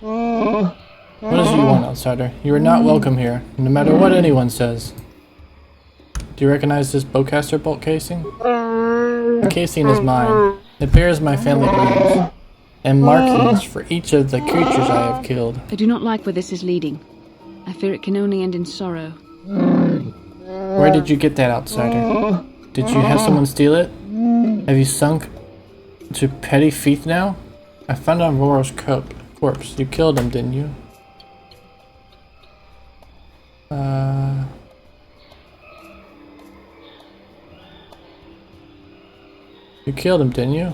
What does you want, outsider? You are not welcome here, no matter what anyone says. Do you recognize this bowcaster bolt casing? The casing is mine. It bears my family names and markings for each of the creatures I have killed. I do not like where this is leading. I fear it can only end in sorrow. Where did you get that, outsider? Did you have someone steal it? Have you sunk to petty feats now? I found it on Rorar's corpse. You killed him, didn't you? You killed him, didn't you?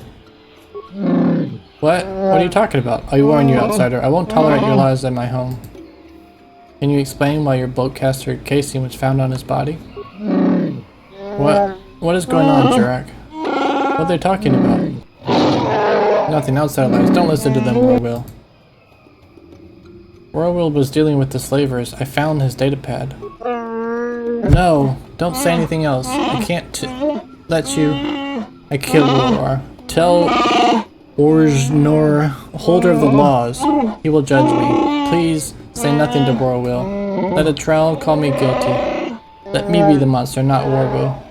What? What are you talking about? I warn you, outsider. I won't tolerate your lies in my home. Can you explain why your boatcaster casing was found on his body? What is going on, Jarek? What are they talking about? Nothing, outside lies. Don't listen to them, Warwill. Warwill was dealing with the slavers. I found his datapad. No, don't say anything else. I can't let you. I killed Rorar. Tell Orznor, holder of the laws. He will judge me. Please say nothing to Warwill. Let a trial call me guilty. Let me be the monster, not Warwill.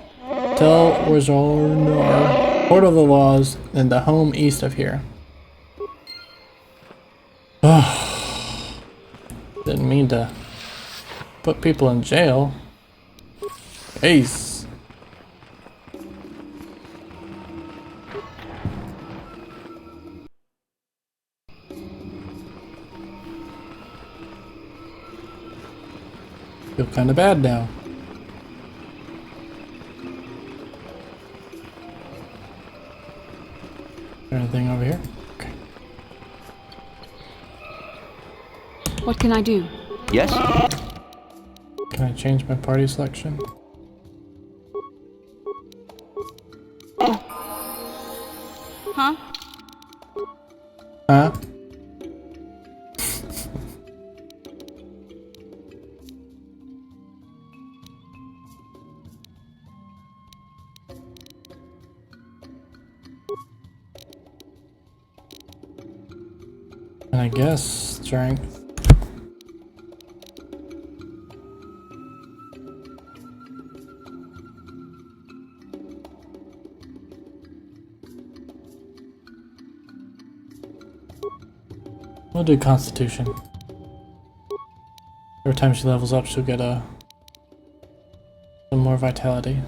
Tell Orznor, holder of the laws, in the home east of here. Didn't mean to put people in jail. Ace. Feel kind of bad now. Anything over here? Okay. What can I do? Yes? Can I change my party selection? Huh? Huh? And I guess strength. We'll do Constitution. Every time she levels up, she'll get some more vitality.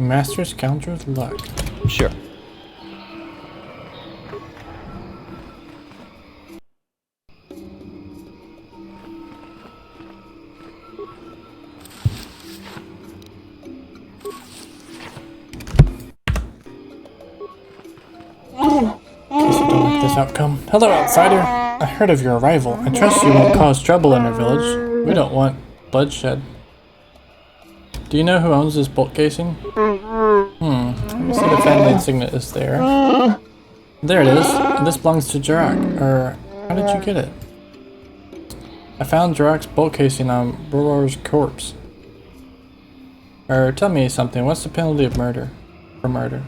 Master Scoundrel's Luck. Sure. Outcome. Hello, outsider. I heard of your arrival. I trust you won't cause trouble in our village. We don't want bloodshed. Do you know who owns this bolt casing? Let me see the family insignia is there. There it is. This belongs to Jirak. How did you get it? I found Jirak's bolt casing on Bror's corpse. Tell me something. What's the penalty of murder? For murder?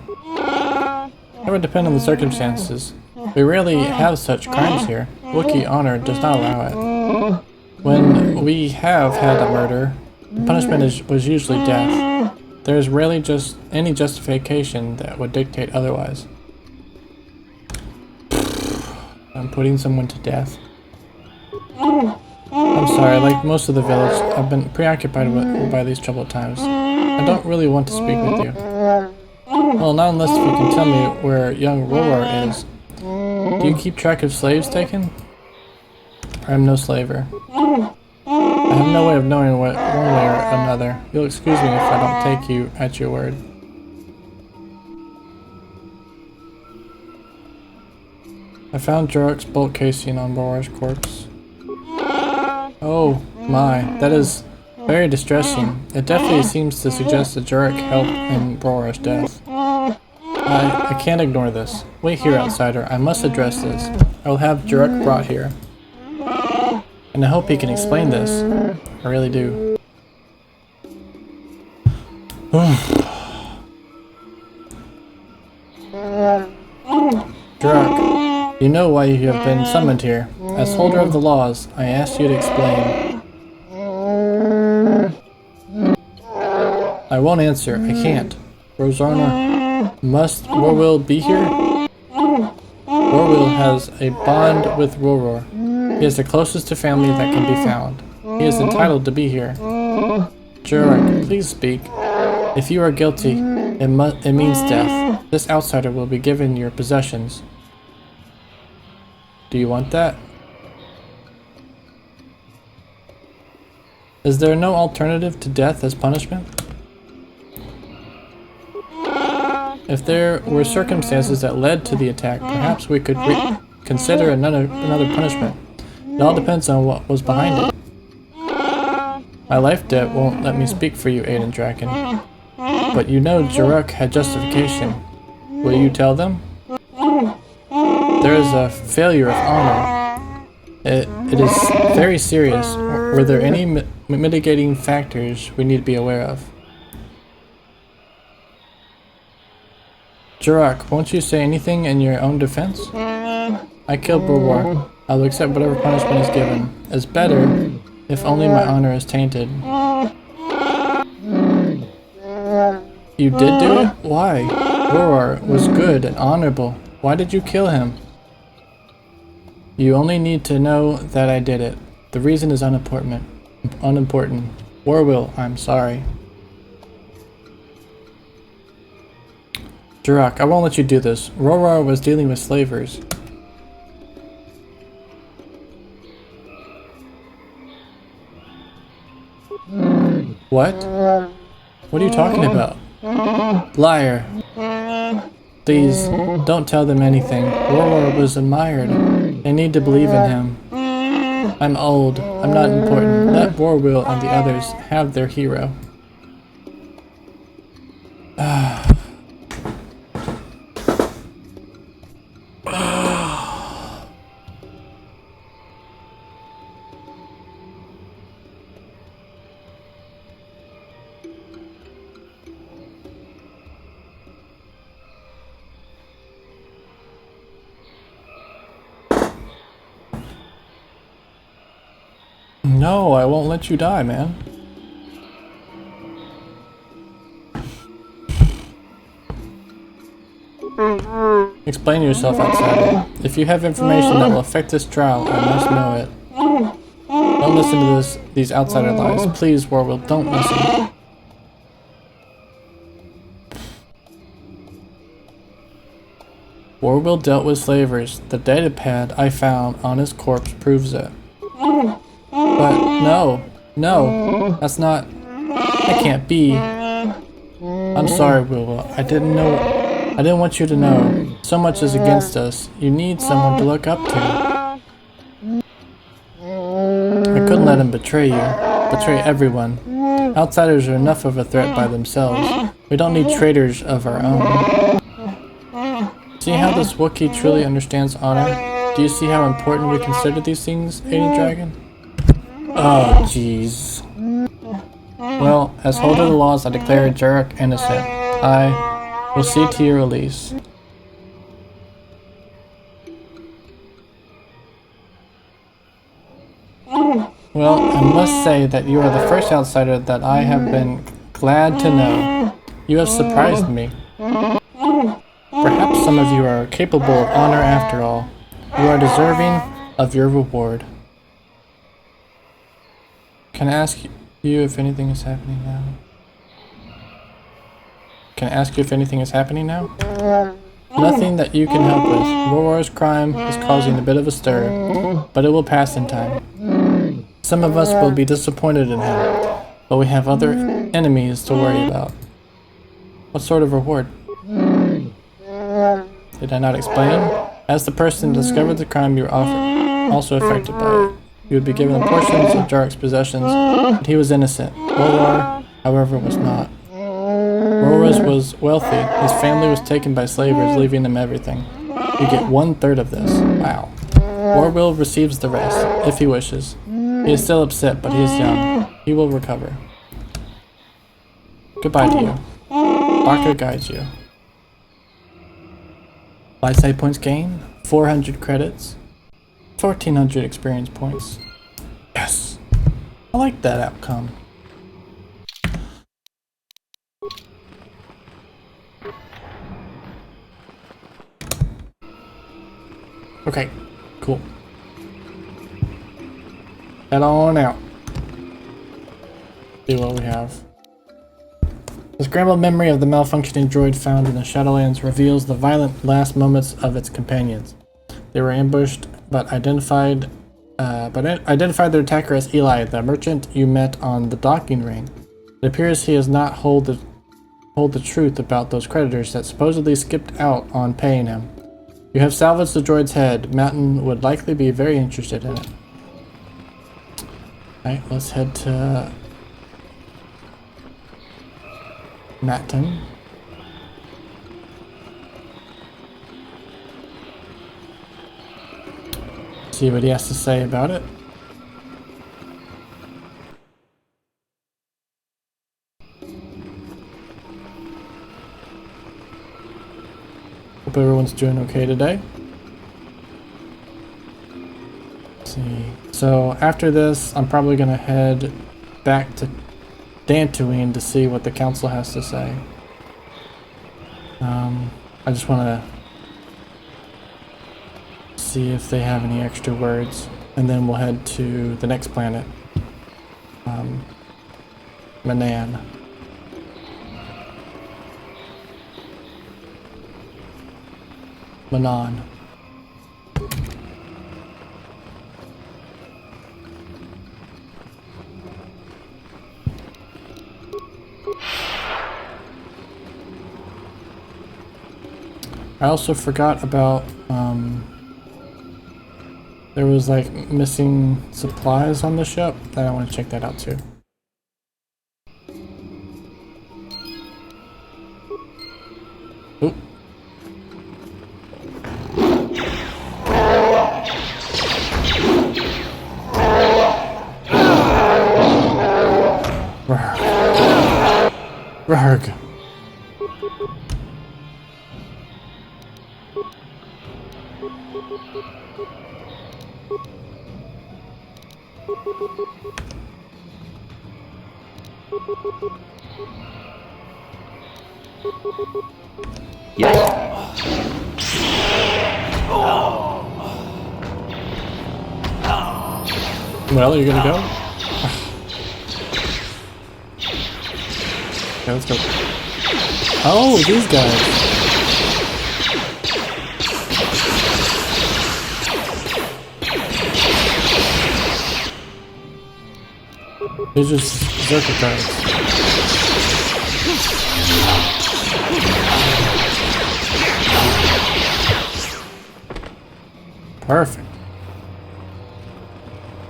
It would depend on the circumstances. We rarely have such crimes here. Wookiee honor does not allow it. When we have had a murder, the punishment was usually death. There is rarely just any justification that would dictate otherwise. I'm putting someone to death. I'm sorry, like most of the village, I've been preoccupied by these troubled times. I don't really want to speak with you. Well, not unless you can tell me where young Roar is. Do you keep track of slaves taken? I am no slaver. I have no way of knowing one way or another. You'll excuse me if I don't take you at your word. I found Jirak's bolt casing on Roar's corpse. Oh my, that is very distressing. It definitely seems to suggest that Jirak helped in Roar's death. I can't ignore this. Wait here, outsider. I must address this. I will have Jirak brought here. And I hope he can explain this. I really do. Jirak, you know why you have been summoned here. As holder of the laws, I ask you to explain. I won't answer. I can't. Rosanna, must Rorwil be here? Rorwil has a bond with Roror. He is the closest to family that can be found. He is entitled to be here. Jirak, please speak. If you are guilty, it means death. This outsider will be given your possessions. Do you want that? Is there no alternative to death as punishment? If there were circumstances that led to the attack, perhaps we could consider another punishment. It all depends on what was behind it. My life debt won't let me speak for you, Aiden Draken. But you know Jirak had justification. Will you tell them? There is a failure of honor. It is very serious. Were there any mitigating factors we need to be aware of? Jirak, won't you say anything in your own defense? I killed Bulwar. I will accept whatever punishment is given. It's better if only my honor is tainted. You did do it? Why? Roar was good and honorable. Why did you kill him? You only need to know that I did it. The reason is unimportant. Warwill, I'm sorry. Jurak, I won't let you do this. Roar was dealing with slavers. What? What are you talking about? Liar. Please, don't tell them anything. Roar was admired. They need to believe in him. I'm old. I'm not important. Let Warwill and the others have their hero. No, I won't let you die, man. Explain yourself, outsider. If you have information that will affect this trial, I must know it. Don't listen to these outsider lies. Please, Warwill, don't listen. Warwill dealt with slavers. The datapad I found on his corpse proves it. But no, that's not, that can't be. I'm sorry, Will. I didn't want you to know. So much is against us. You need someone to look up to. I couldn't let him betray you. Betray everyone. Outsiders are enough of a threat by themselves. We don't need traitors of our own. See how this Wookiee truly understands honor? Do you see how important we consider these things, Aiden Dragon? Oh, jeez. Well, as holder of the laws, I declare Jurak innocent. I will see to your release. Well, I must say that you are the first outsider that I have been glad to know. You have surprised me. Perhaps some of you are capable of honor after all. You are deserving of your reward. Can I ask you if anything is happening now? Can I ask you if anything is happening now? Nothing that you can help with. Roar's crime is causing a bit of a stir, but it will pass in time. Some of us will be disappointed in him, but we have other enemies to worry about. What sort of reward? Did I not explain? As the person who discovered the crime, you were also affected by it. You would be given portions of Jarek's possessions, but he was innocent. Roar, however, was not. Roar was wealthy. His family was taken by slavers, leaving him everything. You get 1/3 of this. Wow. Warwill receives the rest, if he wishes. He is still upset, but he is young. He will recover. Goodbye to you. Baka guides you. Light side points gained, 400 credits, 1400 experience points. Yes! I like that outcome. Okay, cool. Head on out. See what we have. The scrambled memory of the malfunctioning droid found in the Shadowlands reveals the violent last moments of its companions. They were ambushed, but identified their attacker as Eli, the merchant you met on the docking ring. It appears he has not hold the truth about those creditors that supposedly skipped out on paying him. You have salvaged the droid's head. Mountain would likely be very interested in it. Alright, let's head to Matton. See what he has to say about it. Hope everyone's doing okay today. Let's see. So after this, I'm probably gonna head back to Dantooine to see what the council has to say. I just want to see if they have any extra words, and then we'll head to the next planet, Manan. Manan. I also forgot about, there was like missing supplies on the ship. I want to check that out too. Oop. Rarg. Well, you're gonna go? Okay, let's go. Oh, these guys. They're just Zerka cards. Perfect.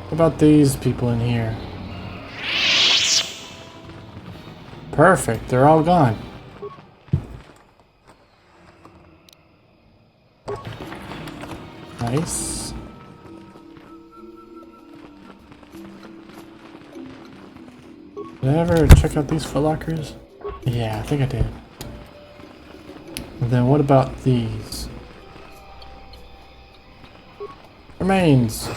What about these people in here? Perfect, they're all gone. Nice. Did I ever check out these footlockers? Yeah, I think I did. And then what about these? Remains.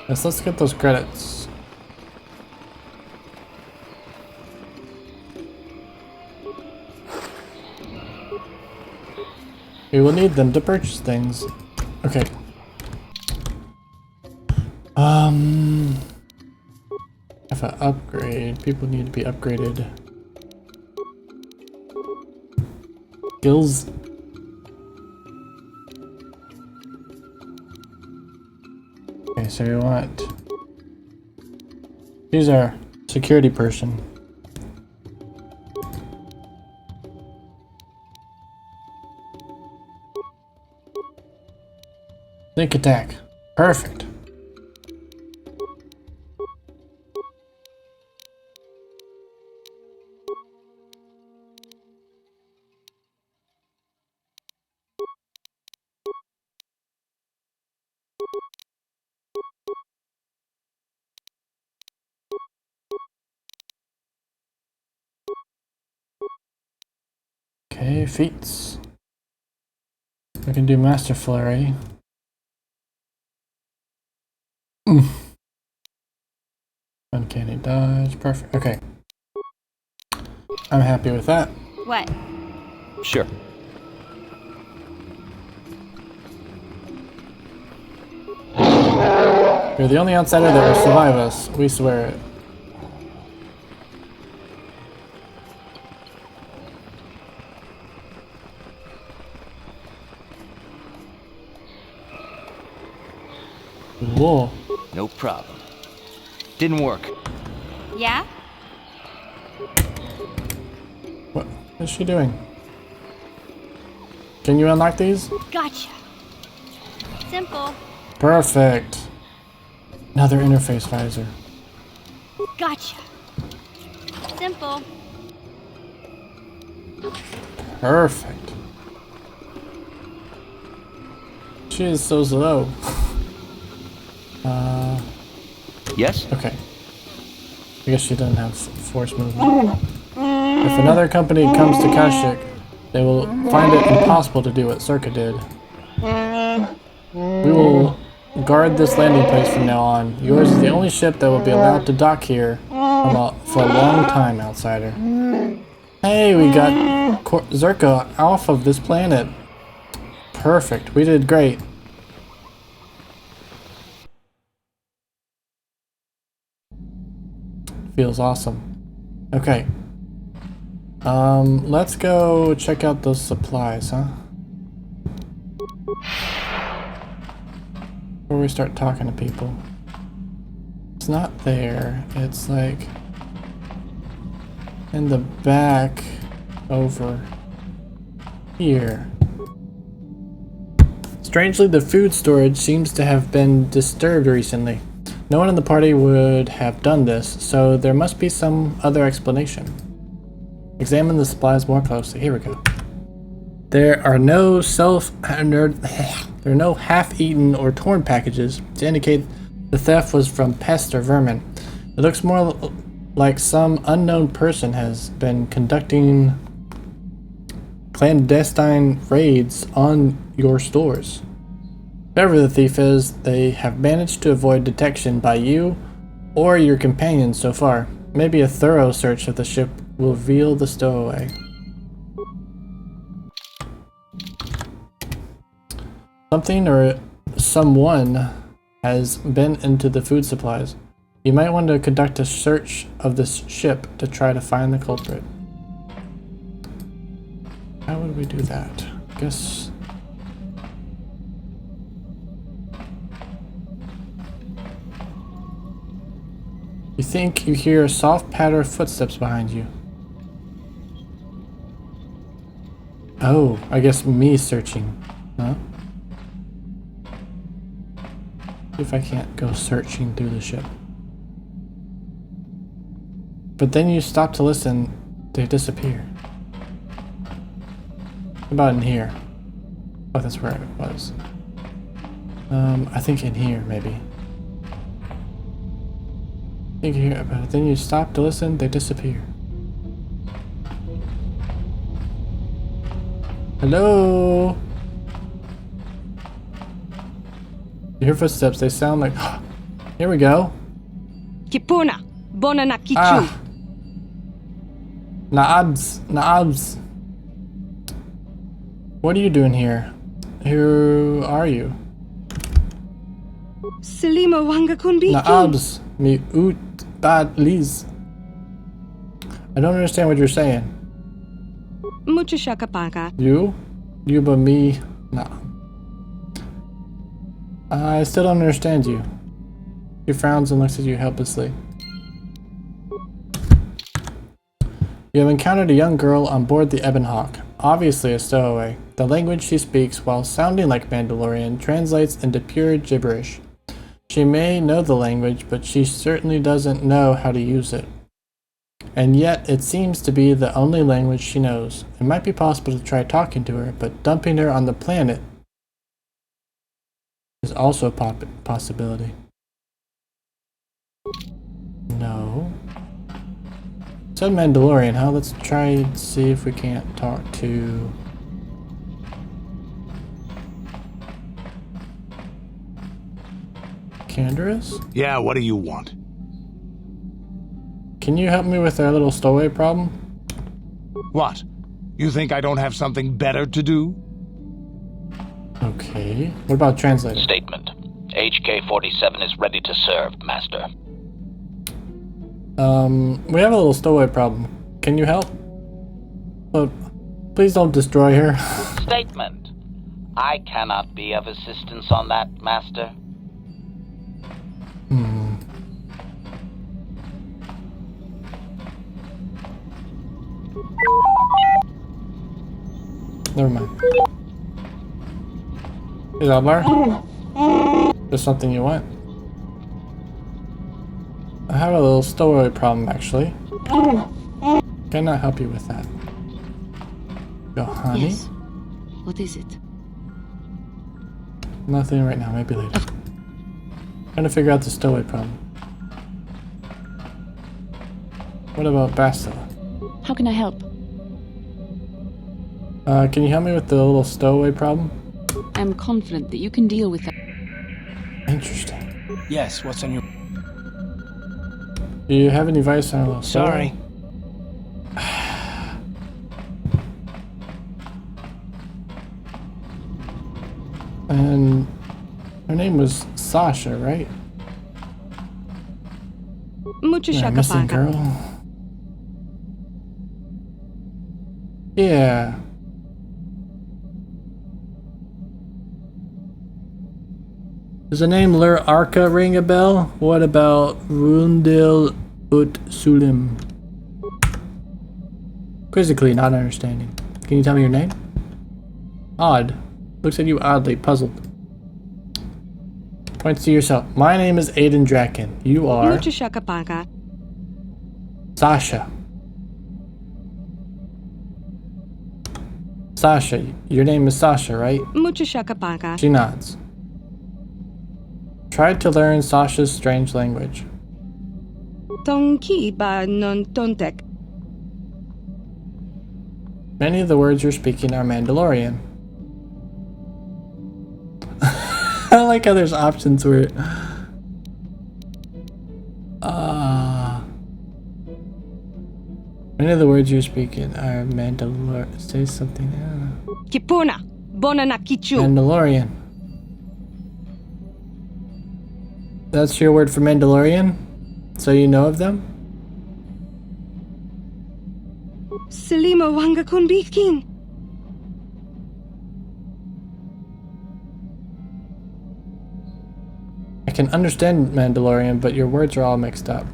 Yes, let's get those credits. We will need them to purchase things. Okay. Have an upgrade. People need to be upgraded. Skills. Okay, so you want... These are security person. Sneak attack. Perfect. Okay, feats. We can do Master Flurry. Uncanny dodge, perfect. Okay. I'm happy with that. What? Sure. You're the only outsider that will survive us. We swear it. Whoa. No problem. Didn't work. Yeah? What is she doing? Can you unlock these? Gotcha. Simple. Perfect. Another interface visor. Gotcha. Simple. Perfect. She is so slow. Yes? Okay. I guess she doesn't have force movement. If another company comes to Kashyyyk, they will find it impossible to do what Circa did. We will guard this landing place from now on. Yours is the only ship that will be allowed to dock here For a long time, outsider. Hey, we got Zerka off of this planet. Perfect. We did great. Feels awesome. Okay. Let's go check out those supplies, huh? Before we start talking to people. It's not there. It's like in the back over here. Strangely, the food storage seems to have been disturbed recently. No one in the party would have done this, so there must be some other explanation. Examine the supplies more closely. Here we go. There are no half-eaten or torn packages to indicate the theft was from pests or vermin. It looks more like some unknown person has been conducting clandestine raids on your stores. Whoever the thief is, they have managed to avoid detection by you or your companions so far. Maybe a thorough search of the ship will reveal the stowaway. Something or someone has been into the food supplies. You might want to conduct a search of this ship to try to find the culprit. How would we do that? I guess... You think you hear a soft patter of footsteps behind you. Oh, I guess me searching. Huh? See if I can't go searching through the ship. But then you stop to listen, they disappear. What about in here? Oh, that's where it was. I think in here, maybe. I think here, but then you stop to listen, they disappear. Hello? You hear footsteps, they sound like... Here we go. Kipuna, bonana kichu. Ah. Naabs. What are you doing here? Who are you? Selima wanga kunbi. Naabs, mi ut bad liz. I don't understand what you're saying. Mucha shakapaka. You but me, nah. I still don't understand you. She frowns and looks at you helplessly. You have encountered a young girl on board the Ebon Hawk, obviously a stowaway. The language she speaks, while sounding like Mandalorian, translates into pure gibberish. She may know the language, but she certainly doesn't know how to use it. And yet, it seems to be the only language she knows. It might be possible to try talking to her, but dumping her on the planet is also a possibility. No. Said Mandalorian, huh? Let's try and see if we can't talk to... Canderous? Yeah, what do you want? Can you help me with our little stowaway problem? What? You think I don't have something better to do? Okay. What about translator? Statement. HK-47 is ready to serve, Master. We have a little stowaway problem. Can you help? But please don't destroy her. Statement. I cannot be of assistance on that, Master. Never mind. Hey, Zaalbar? There's something you want? I have a little stowaway problem, actually. Can I help you with that? Go, honey? Yes. What is it? Nothing right now, maybe later. Trying to figure out the stowaway problem. What about Bastila? How can I help? Can you help me with the little stowaway problem? I'm confident that you can deal with that. Interesting. Yes, what's on your... Do you have any advice on a Sorry. And her name was Sasha, right? Yeah, missing girl. Yeah. Does the name Lur Arca ring a bell? What about Rundil Ut Sulim? Quizzically not understanding. Can you tell me your name? Odd. Looks at you oddly puzzled. Points to yourself. My name is Aiden Draken. You are Sasha. Sasha. Your name is Sasha, right? She nods. Tried to learn Sasha's strange language. Many of the words you're speaking are Mandalorian. I like how there's options where many of the words you're speaking are Mandalorian. Say something. Mandalorian. That's your word for Mandalorian? So you know of them? Selima wanga kunbikin. I can understand Mandalorian, but your words are all mixed up.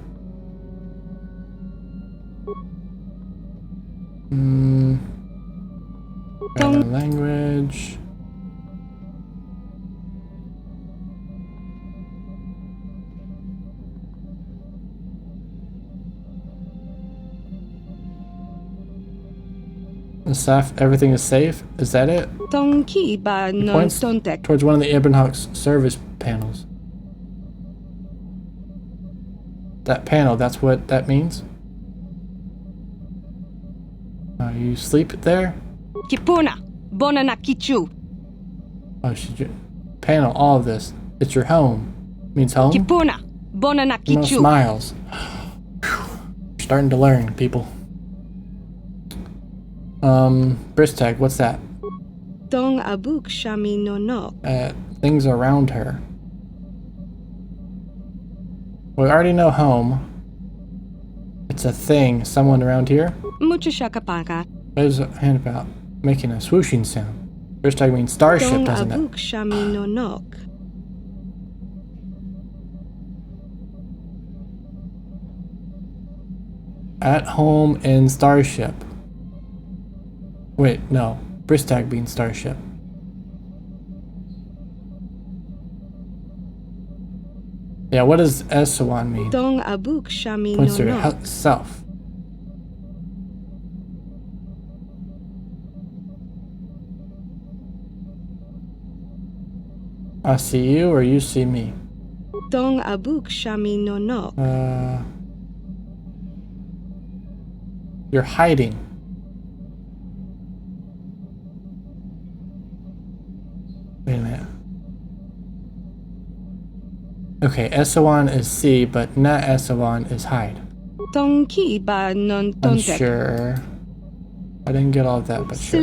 Random language. Everything is safe? Is that it? He points towards one of the Ibbenhawk's service panels. That panel, that's what that means? You sleep there? Oh, panel, all of this. It's your home. Means home? No smiles. You're starting to learn, people. Bristag, what's that? Things around her. We already know home. It's a thing. Someone around here? What is a hand about? Making a swooshing sound. Bristag means starship, doesn't it? At home in starship. Wait, no. Bristag means starship. Yeah, what does Eswan mean? Points to herself. I see you or you see me? You're hiding. Wait a minute. Okay, Eswan is see, but not Eswan is hide. Unsure. I didn't get all of that, but sure.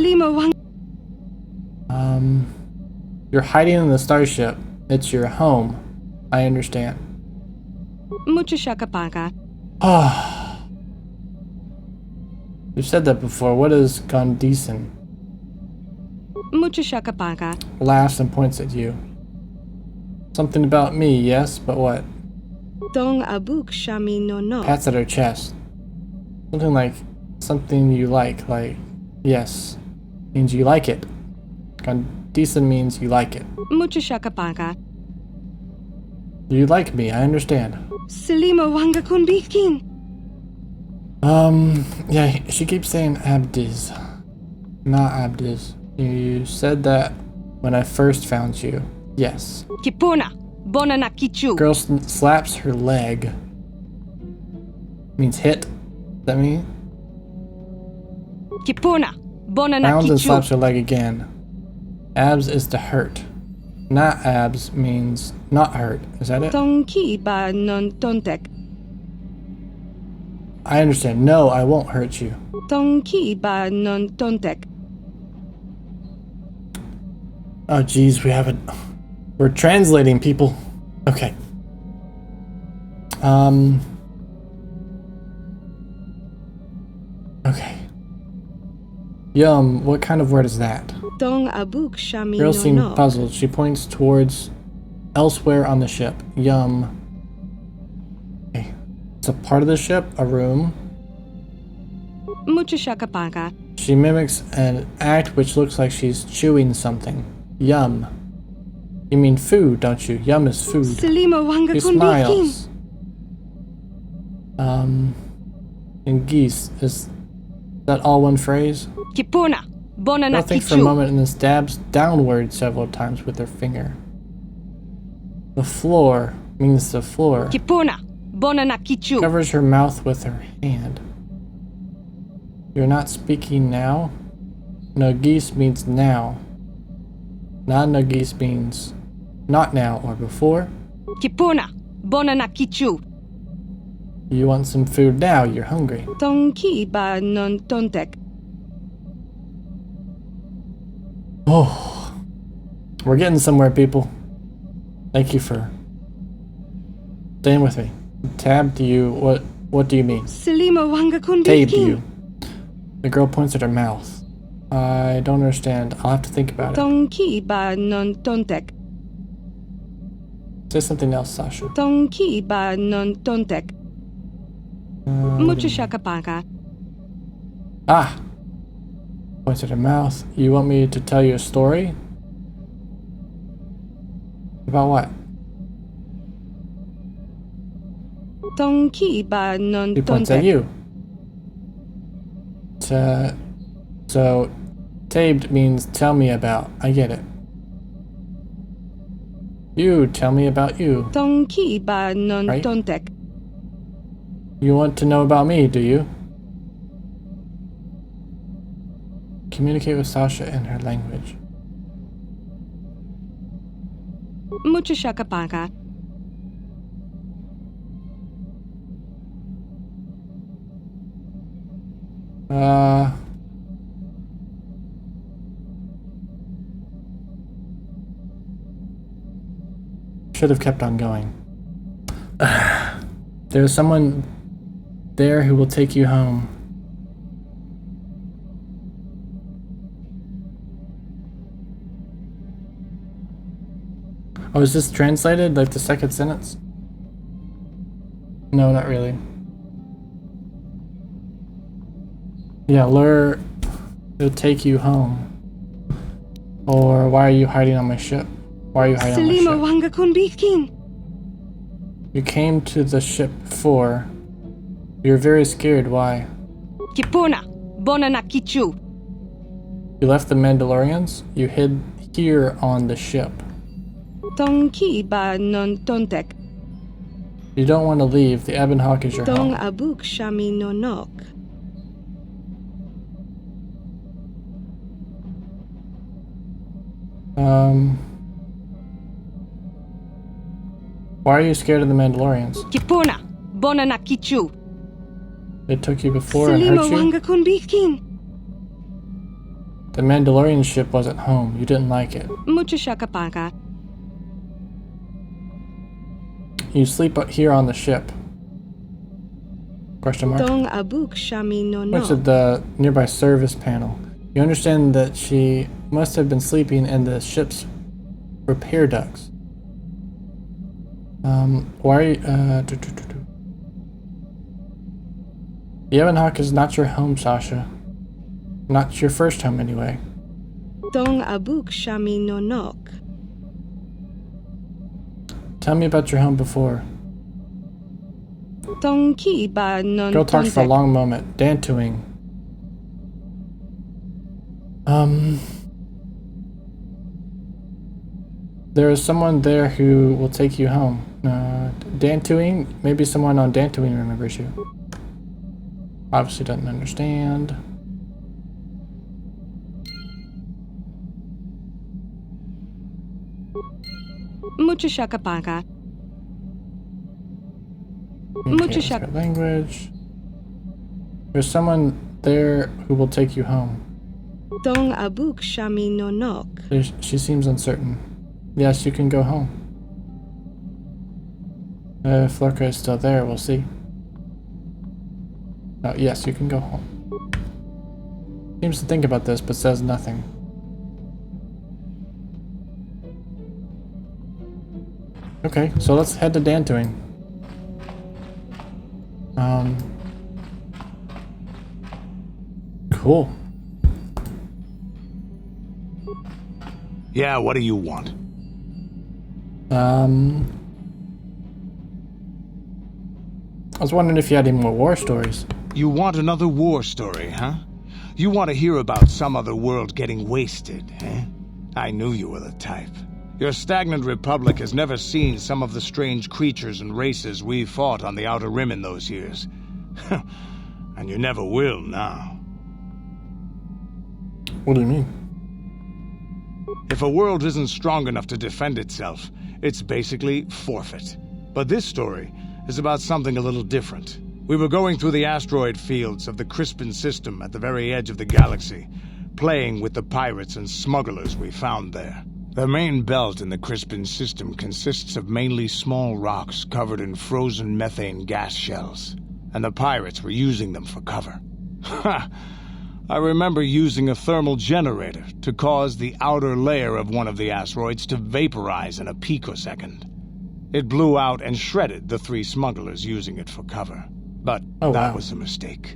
You're hiding in the starship. It's your home. I understand. You've said that before. What is Gondisan? Laughs and points at you. Something about me, yes, but what? Pats at her chest. Something like, something you like, yes. Means you like it. Gondisan means you like it. You like me, I understand. Yeah, she keeps saying Abdiz. Not Abdiz. You said that when I first found you. Yes. Girl slaps her leg. Means hit. That mean? Rounds and slaps her leg again. Abs is to hurt. Not abs means not hurt. Is that it? I understand. No, I won't hurt you. Tonki ba non tontek. Oh, geez, we're translating, people. Okay. Okay. Yum, what kind of word is that? Tong abuk shami Girl no seemed no. puzzled. She points towards elsewhere on the ship. Yum. Okay. It's a part of the ship, a room. Mucha shakapaka. She mimics an act which looks like she's chewing something. Yum. You mean food, don't you? Yum is food. Selima wanga She smiles. And geese, is that all one phrase? Kipuna. Bona na Girl thinks for a moment and then stabs downward several times with her finger. The floor means the floor. Kipuna. Bona na kichu. Covers her mouth with her hand. You're not speaking now? No geese means now. Not no geese means not now or before. Kipuna. Bona na kichu. You want some food now, you're hungry. Tonki ba non tontek. Oh, we're getting somewhere, people. Thank you for staying with me. Tab, do you, what do you mean? Selima wanga Tabe, kunbikin. you. The girl points at her mouth. I don't understand. I'll have to think about it. Tonki ba non tontek. Say something else, Sasha. Tonki ba non tontek. Mucha shakapaka. Ah! Points at her mouth. You want me to tell you a story? About what? Tonki ba non She points at tontek. you. So, tabed means tell me about. I get it. You tell me about you. Tonki ba non Right? tontek. You want to know about me, do you? Communicate with Sasha in her language. Mucha shakapaka. Should have kept on going. There's someone there who will take you home. Oh, is this translated, like the second sentence? No, not really. Yeah, lure will take you home. Or why are you hiding on my ship? Why are you hiding on my Selima ship? wanga kunbikin. You came to the ship before. You're very scared, why? Kipuna. Bona na kichu. You left the Mandalorians? You hid here on the ship. Tonki ba non tontek. You don't want to leave. The Ebon Hawk is your Tong home. abuk shami no nok. Why are you scared of the Mandalorians? Kipuna. Bona na kichu. They took you before and Selima hurt you? wanga kunbikin. The Mandalorian ship wasn't home. You didn't like it. Mucha shakapaka. You sleep here on the ship. Question mark? Tong abuk shami no Points nok. at the nearby service panel. You understand that she must have been sleeping in the ship's repair ducts. Why are you, The Ebon Hawk is not your home, Sasha. Not your first home, anyway. Tong abuk shami no nok. Tell me about your home before. Tonki ba non Girl talks for a tontek. long moment. Dantooing. There is someone there who will take you home. Dantooing? Maybe someone on Dantooing remembers you. Obviously doesn't understand. Mucha shakapaka. Okay, Mucha let's shak. go language. There's someone there who will take you home. Dong abuk shami nonok. She seems uncertain. Yes, you can go home. If Lorca is still there, we'll see. Oh, yes, you can go home. Seems to think about this, but says nothing. Okay, so let's head to Dantooine. Cool. Yeah, what do you want? I was wondering if you had any more war stories. You want another war story, huh? You want to hear about some other world getting wasted, eh? I knew you were the type. Your stagnant republic has never seen some of the strange creatures and races we fought on the Outer Rim in those years. And you never will now. What do you mean? If a world isn't strong enough to defend itself, it's basically forfeit. But this story is about something a little different. We were going through the asteroid fields of the Crispin system at the very edge of the galaxy, playing with the pirates and smugglers we found there. The main belt in the Crispin system consists of mainly small rocks covered in frozen methane gas shells, and the pirates were using them for cover. Ha! I remember using a thermal generator to cause the outer layer of one of the asteroids to vaporize in a picosecond. It blew out and shredded the 3 smugglers using it for cover. But that was a mistake.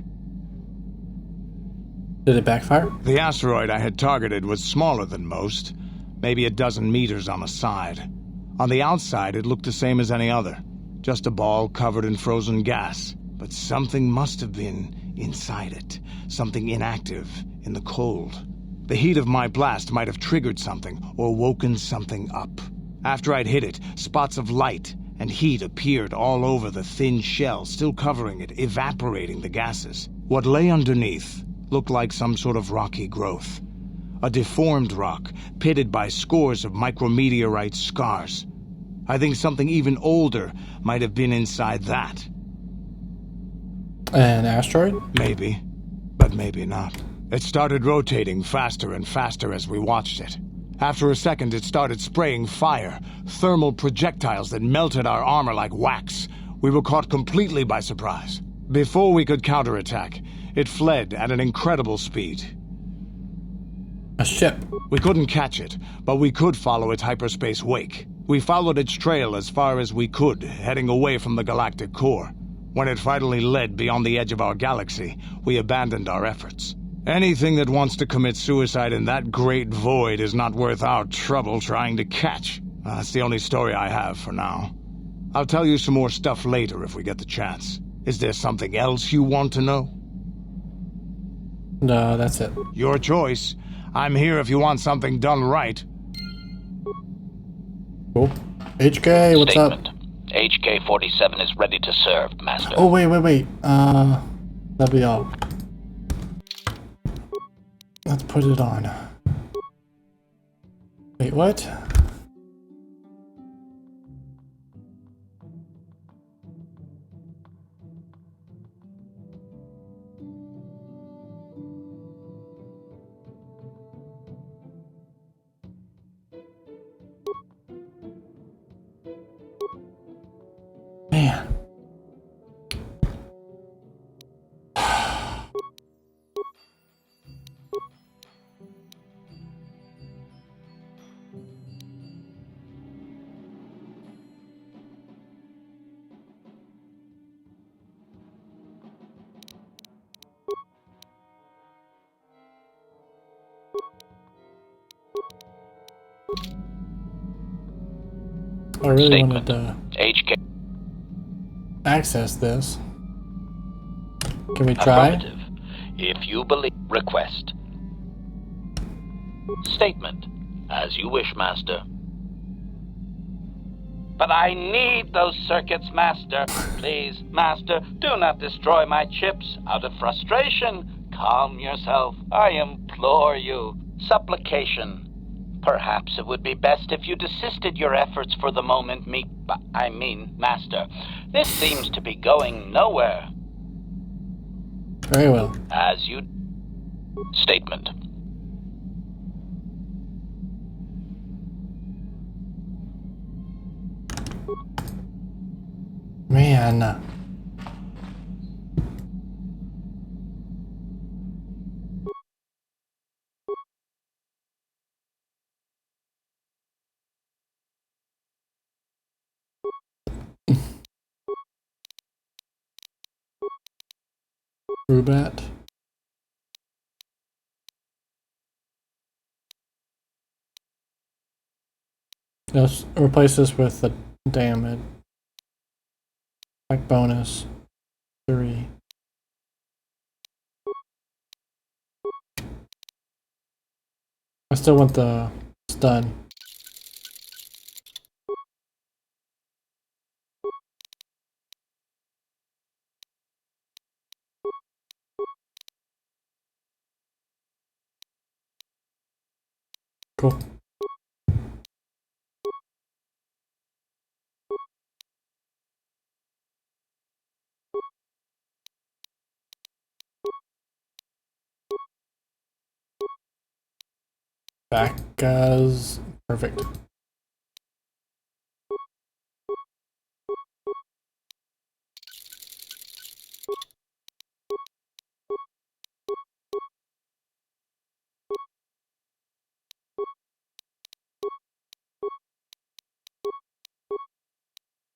Did it backfire? The asteroid I had targeted was smaller than most, maybe a dozen meters on a side. On the outside, it looked the same as any other, just a ball covered in frozen gas. But something must have been inside it, something inactive in the cold. The heat of my blast might have triggered something or woken something up. After I'd hit it, spots of light and heat appeared all over the thin shell, still covering it, evaporating the gases. What lay underneath looked like some sort of rocky growth. A deformed rock, pitted by scores of micrometeorite scars. I think something even older might have been inside that. An asteroid? Maybe, but maybe not. It started rotating faster and faster as we watched it. After a second, it started spraying fire, thermal projectiles that melted our armor like wax. We were caught completely by surprise. Before we could counterattack, it fled at an incredible speed. A ship. We couldn't catch it, but we could follow its hyperspace wake. We followed its trail as far as we could, heading away from the galactic core. When it finally led beyond the edge of our galaxy, we abandoned our efforts. Anything that wants to commit suicide in that great void is not worth our trouble trying to catch. That's the only story I have for now. I'll tell you some more stuff later if we get the chance. Is there something else you want to know? No, that's it. Your choice. I'm here if you want something done right. Cool. HK, what's Statement. up? HK-47 is ready to serve, Master. Oh, wait. That'll be all. Let's put it on. Wait, what? Man. I really wanted to access this. Can we try? Affirmative. If you believe, request. Statement. As you wish, Master. But I need those circuits, Master. Please, Master, do not destroy my chips out of frustration. Calm yourself. I implore you. Supplication. Perhaps it would be best if you desisted your efforts for the moment, Master. This seems to be going nowhere. Very well. As you... Statement. Man. Rubat. Let's replace this with the damage. Like bonus. 3. I still want the stun. Cool. Back as perfect.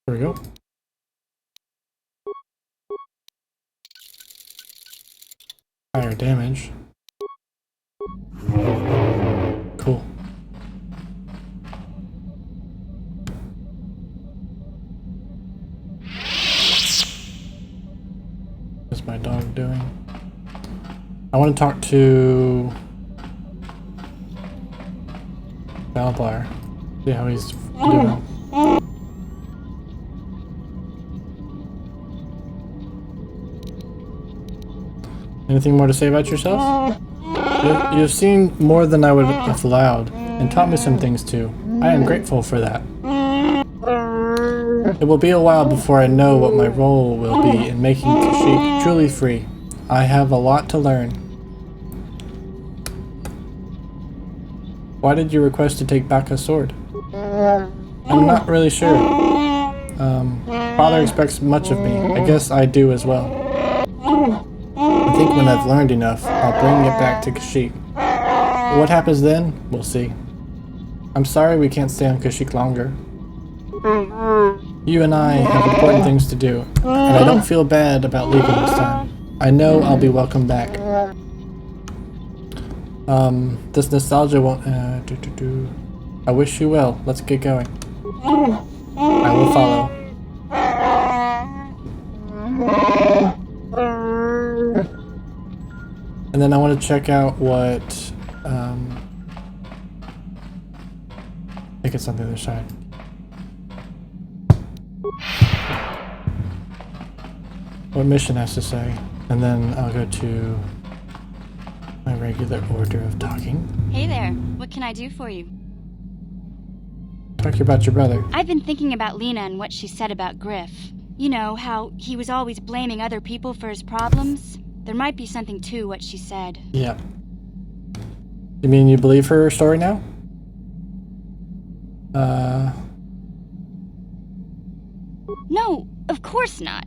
There we go. Higher damage. Cool. What's my dog doing? I want to talk to Zaalbar. See how he's doing. Anything more to say about yourself? You've seen more than I would have allowed, and taught me some things too. I am grateful for that. It will be a while before I know what my role will be in making Kashyyyk truly free. I have a lot to learn. Why did you request to take back a sword? I'm not really sure. Father expects much of me. I guess I do as well. I think when I've learned enough, I'll bring it back to Kashyyyk. What happens then, we'll see. I'm sorry we can't stay on Kashyyyk longer. You and I have important things to do, and I don't feel bad about leaving this time. I know I'll be welcome back. This nostalgia won't... I wish you well. Let's get going. I will follow. And then I want to check out what... I think it's on the other side. What mission has to say. And then I'll go to my regular order of talking. Hey there, what can I do for you? Talk about your brother. I've been thinking about Lena and what she said about Griff. You know, how he was always blaming other people for his problems? There might be something to what she said. Yeah. You mean you believe her story now? No, of course not.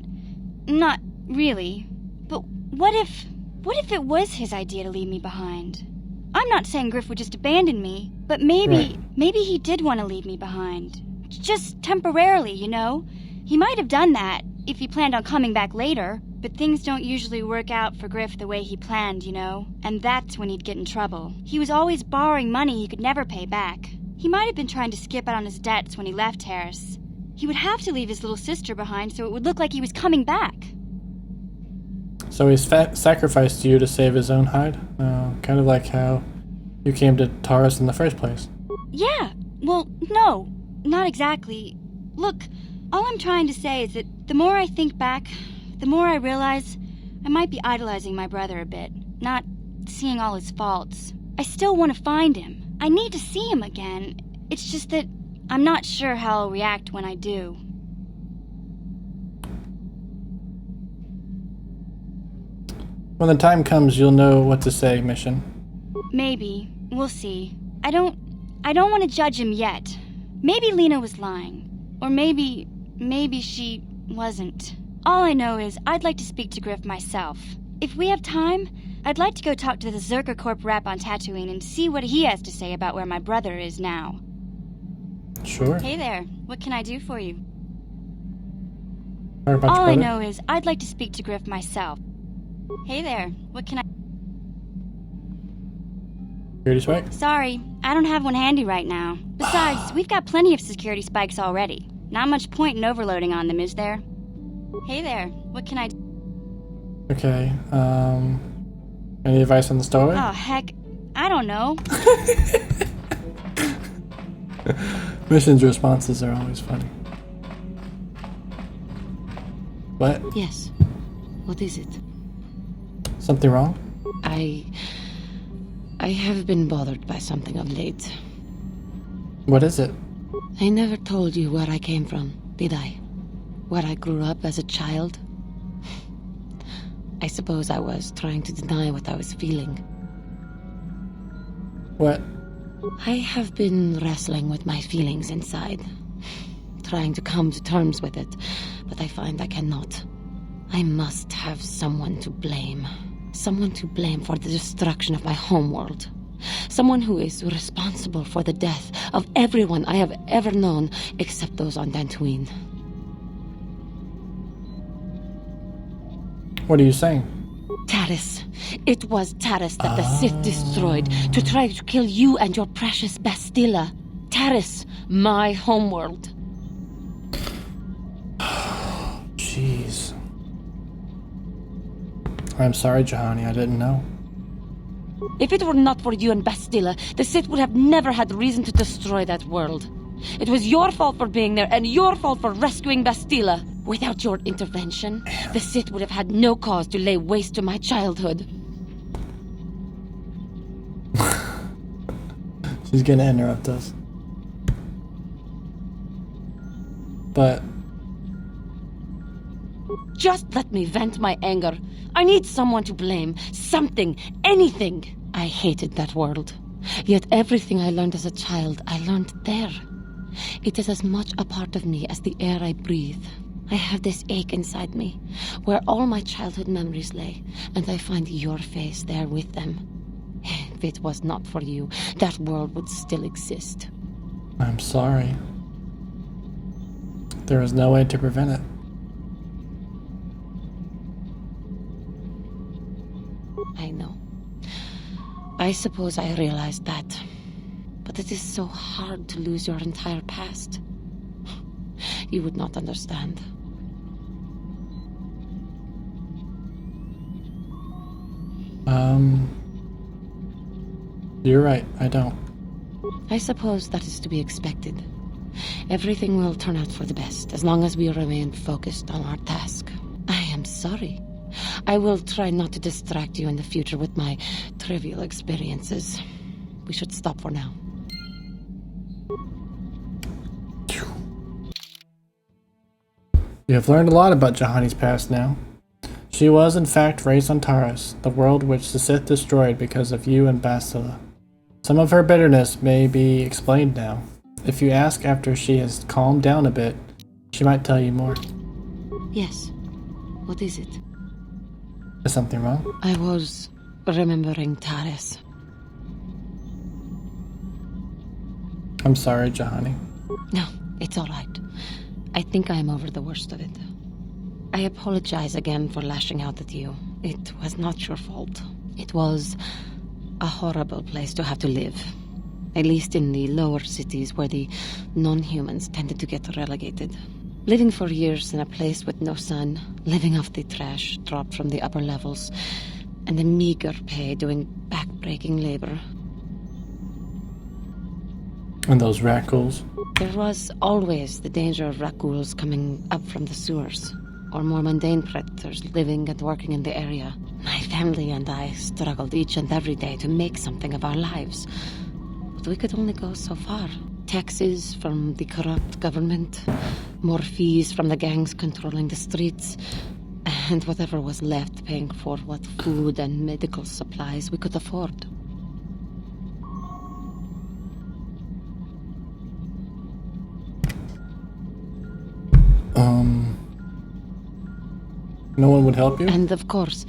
Not really. But what if it was his idea to leave me behind? I'm not saying Griff would just abandon me, but maybe he did want to leave me behind. Just temporarily, you know? He might have done that if he planned on coming back later, but things don't usually work out for Griff the way he planned, you know? And that's when he'd get in trouble. He was always borrowing money he could never pay back. He might have been trying to skip out on his debts when he left Harris. He would have to leave his little sister behind so it would look like he was coming back. So he's sacrificed you to save his own hide? Kind of like how you came to Taurus in the first place. Yeah, well, no, not exactly. Look, all I'm trying to say is that the more I think back, the more I realize I might be idolizing my brother a bit, not seeing all his faults. I still want to find him. I need to see him again. It's just that I'm not sure how I'll react when I do. When the time comes, you'll know what to say, Mission. Maybe. We'll see. I don't want to judge him yet. Maybe Lena was lying. Or maybe she wasn't. All I know is I'd like to speak to Griff myself. If we have time, I'd like to go talk to the Zerker Corp rep on Tatooine and see what he has to say about where my brother is now. Sure. Hey there. What can I do for you? All I know is I'd like to speak to Griff myself. Hey there. What can I... Security spike? Sorry, I don't have one handy right now. Besides, we've got plenty of security spikes already. Not much point in overloading on them, is there? Hey there. What can I do? Okay, any advice on the story? Oh, heck. I don't know. Mission's responses are always funny. What? Yes. What is it? Something wrong? I have been bothered by something of late. What is it? I never told you where I came from, did I? Where I grew up as a child? I suppose I was trying to deny what I was feeling. What? I have been wrestling with my feelings inside, trying to come to terms with it, but I find I cannot. I must have someone to blame. Someone to blame for the destruction of my homeworld. Someone who is responsible for the death of everyone I have ever known, except those on Dantooine. What are you saying? Taris. It was Taris that the Sith destroyed to try to kill you and your precious Bastilla. Taris, my homeworld. Jeez. I'm sorry, Juhani, I didn't know. If it were not for you and Bastilla, the Sith would have never had reason to destroy that world. It was your fault for being there, and your fault for rescuing Bastilla. Without your intervention, the Sith would have had no cause to lay waste to my childhood. She's gonna interrupt us. But... just let me vent my anger. I need someone to blame. Something. Anything. I hated that world. Yet everything I learned as a child, I learned there. It is as much a part of me as the air I breathe. I have this ache inside me, where all my childhood memories lay, and I find your face there with them. If it was not for you, that world would still exist. I'm sorry. There is no way to prevent it. I know. I suppose I realized that. But it is so hard to lose your entire past. You would not understand. You're right, I don't. I suppose that is to be expected. Everything will turn out for the best, as long as we remain focused on our task. I am sorry. I will try not to distract you in the future with my trivial experiences. We should stop for now. You have learned a lot about Juhani's past now. She was, in fact, raised on Taris, the world which the Sith destroyed because of you and Bastilla. Some of her bitterness may be explained now. If you ask after she has calmed down a bit, she might tell you more. Yes. What is it? Is something wrong? I was remembering Taris. I'm sorry, Juhani. No, it's all right. I think I'm over the worst of it. I apologize again for lashing out at you. It was not your fault. It was a horrible place to have to live. At least in the lower cities where the non-humans tended to get relegated. Living for years in a place with no sun, living off the trash dropped from the upper levels, and a meager pay doing back-breaking labor. And those rat-ghouls? There was always the danger of rat-ghouls coming up from the sewers, or more mundane predators living and working in the area. My family and I struggled each and every day to make something of our lives. But we could only go so far. Taxes from the corrupt government, more fees from the gangs controlling the streets, and whatever was left paying for what food and medical supplies we could afford. No one would help you? And of course,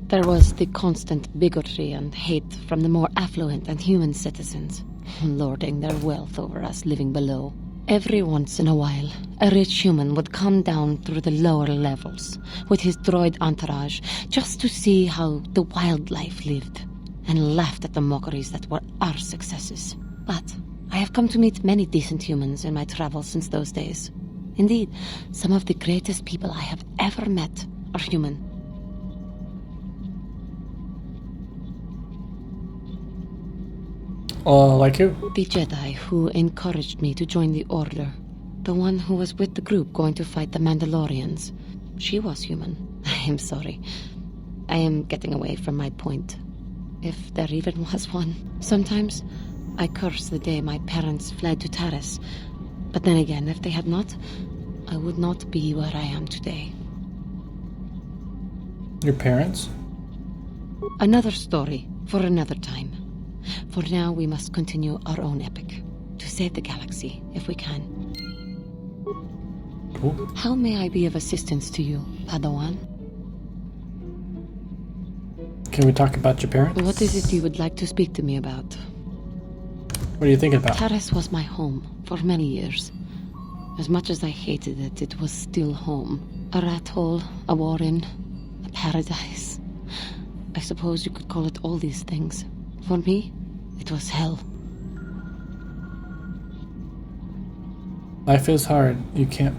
there was the constant bigotry and hate from the more affluent and human citizens, lording their wealth over us living below. Every once in a while, a rich human would come down through the lower levels with his droid entourage just to see how the wildlife lived, and laughed at the mockeries that were our successes. But I have come to meet many decent humans in my travels since those days. Indeed, some of the greatest people I have ever met are human. Like who? The Jedi who encouraged me to join the Order. The one who was with the group going to fight the Mandalorians. She was human. I am sorry. I am getting away from my point. If there even was one. Sometimes I curse the day my parents fled to Taris. But then again, if they had not, I would not be where I am today. Your parents? Another story for another time. For now, we must continue our own epic. To save the galaxy, if we can. Cool. How may I be of assistance to you, Padawan? Can we talk about your parents? What is it you would like to speak to me about? What are you thinking about? Taris was my home for many years. As much as I hated it, it was still home. A rat hole, a warren, a paradise. I suppose you could call it all these things. For me, it was hell. Life is hard. You can't,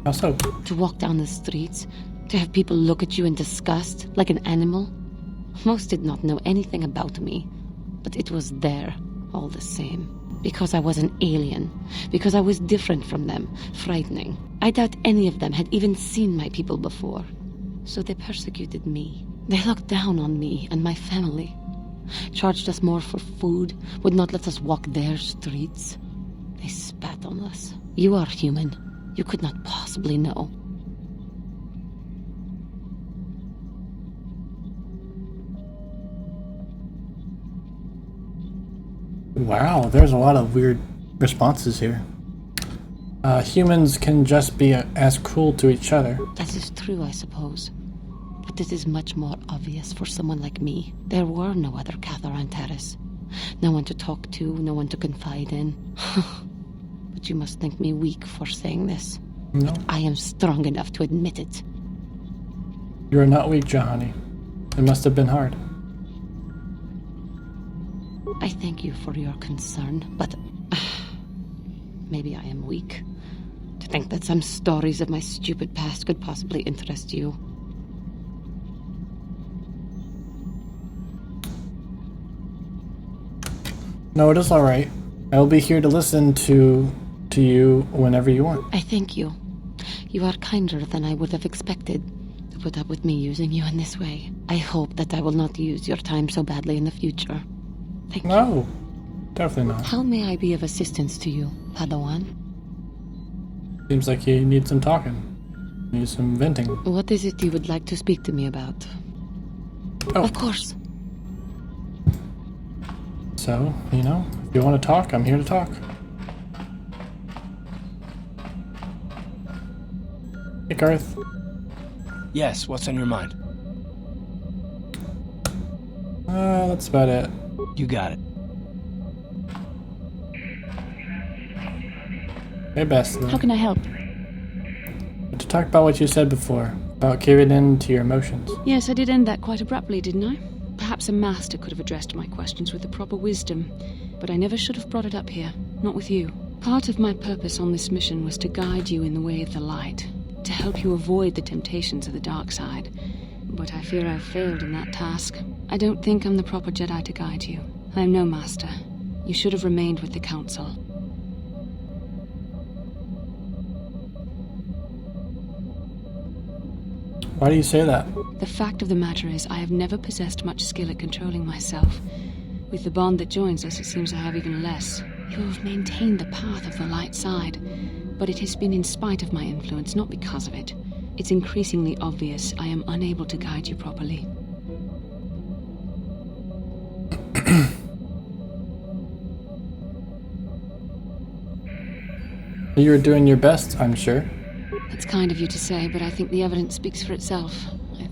how so? To walk down the streets, to have people look at you in disgust, like an animal. Most did not know anything about me, but it was there, all the same. Because I was an alien, because I was different from them, frightening. I doubt any of them had even seen my people before. So they persecuted me. They looked down on me and my family. Charged us more for food, would not let us walk their streets. They spat on us. You are human. You could not possibly know. Wow, there's a lot of weird responses here. Humans can just be as cruel to each other. That is true, I suppose. But it is much more obvious for someone like me. There were no other Cathar on Taris. No one to talk to, no one to confide in. But you must think me weak for saying this. No. I am strong enough to admit it. You are not weak, Jahani. It must have been hard. I thank you for your concern, but maybe I am weak. To think that some stories of my stupid past could possibly interest you. No, it is alright. I will be here to listen to you whenever you want. I thank you. You are kinder than I would have expected to put up with me using you in this way. I hope that I will not use your time so badly in the future. Thank you. No, definitely not. How may I be of assistance to you, Padawan? Seems like you need some talking. Need some venting. What is it you would like to speak to me about? Oh. Of course. So, you know, if you want to talk, I'm here to talk. Hey, Garth. Yes, what's on your mind? That's about it. You got it. Hey, Bastila. How can I help? To talk about what you said before, about giving in to your emotions. Yes, I did end that quite abruptly, didn't I? Perhaps a master could have addressed my questions with the proper wisdom, but I never should have brought it up here, not with you. Part of my purpose on this mission was to guide you in the way of the light, to help you avoid the temptations of the dark side. But I fear I've failed in that task. I don't think I'm the proper Jedi to guide you. I am no master. You should have remained with the Council. Why do you say that? The fact of the matter is, I have never possessed much skill at controlling myself. With the bond that joins us, it seems I have even less. You have maintained the path of the light side, but it has been in spite of my influence, not because of it. It's increasingly obvious I am unable to guide you properly. You were doing your best, I'm sure. It's kind of you to say, but I think the evidence speaks for itself. I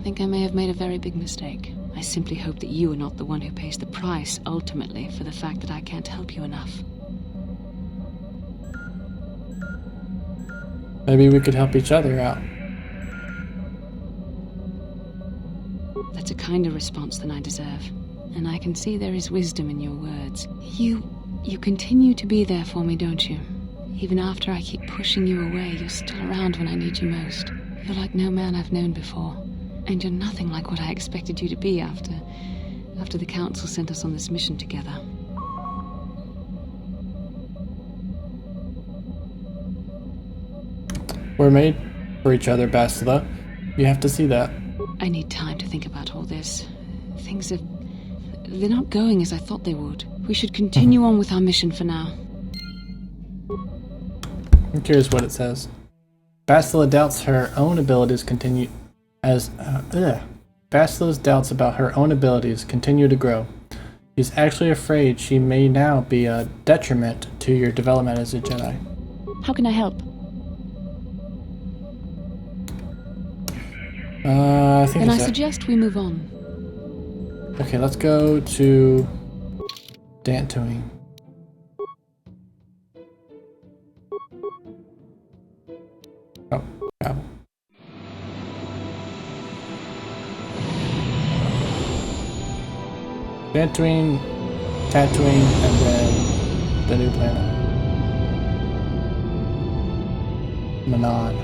think I may have made a very big mistake. I simply hope that you are not the one who pays the price, ultimately, for the fact that I can't help you enough. Maybe we could help each other out. That's a kinder response than I deserve. And I can see there is wisdom in your words. You continue to be there for me, don't you? Even after I keep pushing you away, you're still around when I need you most. You're like no man I've known before. And you're nothing like what I expected you to be after the Council sent us on this mission together. We're made for each other, Bastila. You have to see that. I need time to think about all this. They're not going as I thought they would. We should continue on with our mission for now. I'm curious what it says. Bastila doubts her own abilities Bastila's doubts about her own abilities continue to grow. She's actually afraid she may now be a detriment to your development as a Jedi. How can I help? I suggest we move on. Okay, let's go to Dantooine. Oh, travel. Dantooine, Tatooine, and then the new planet. Manon.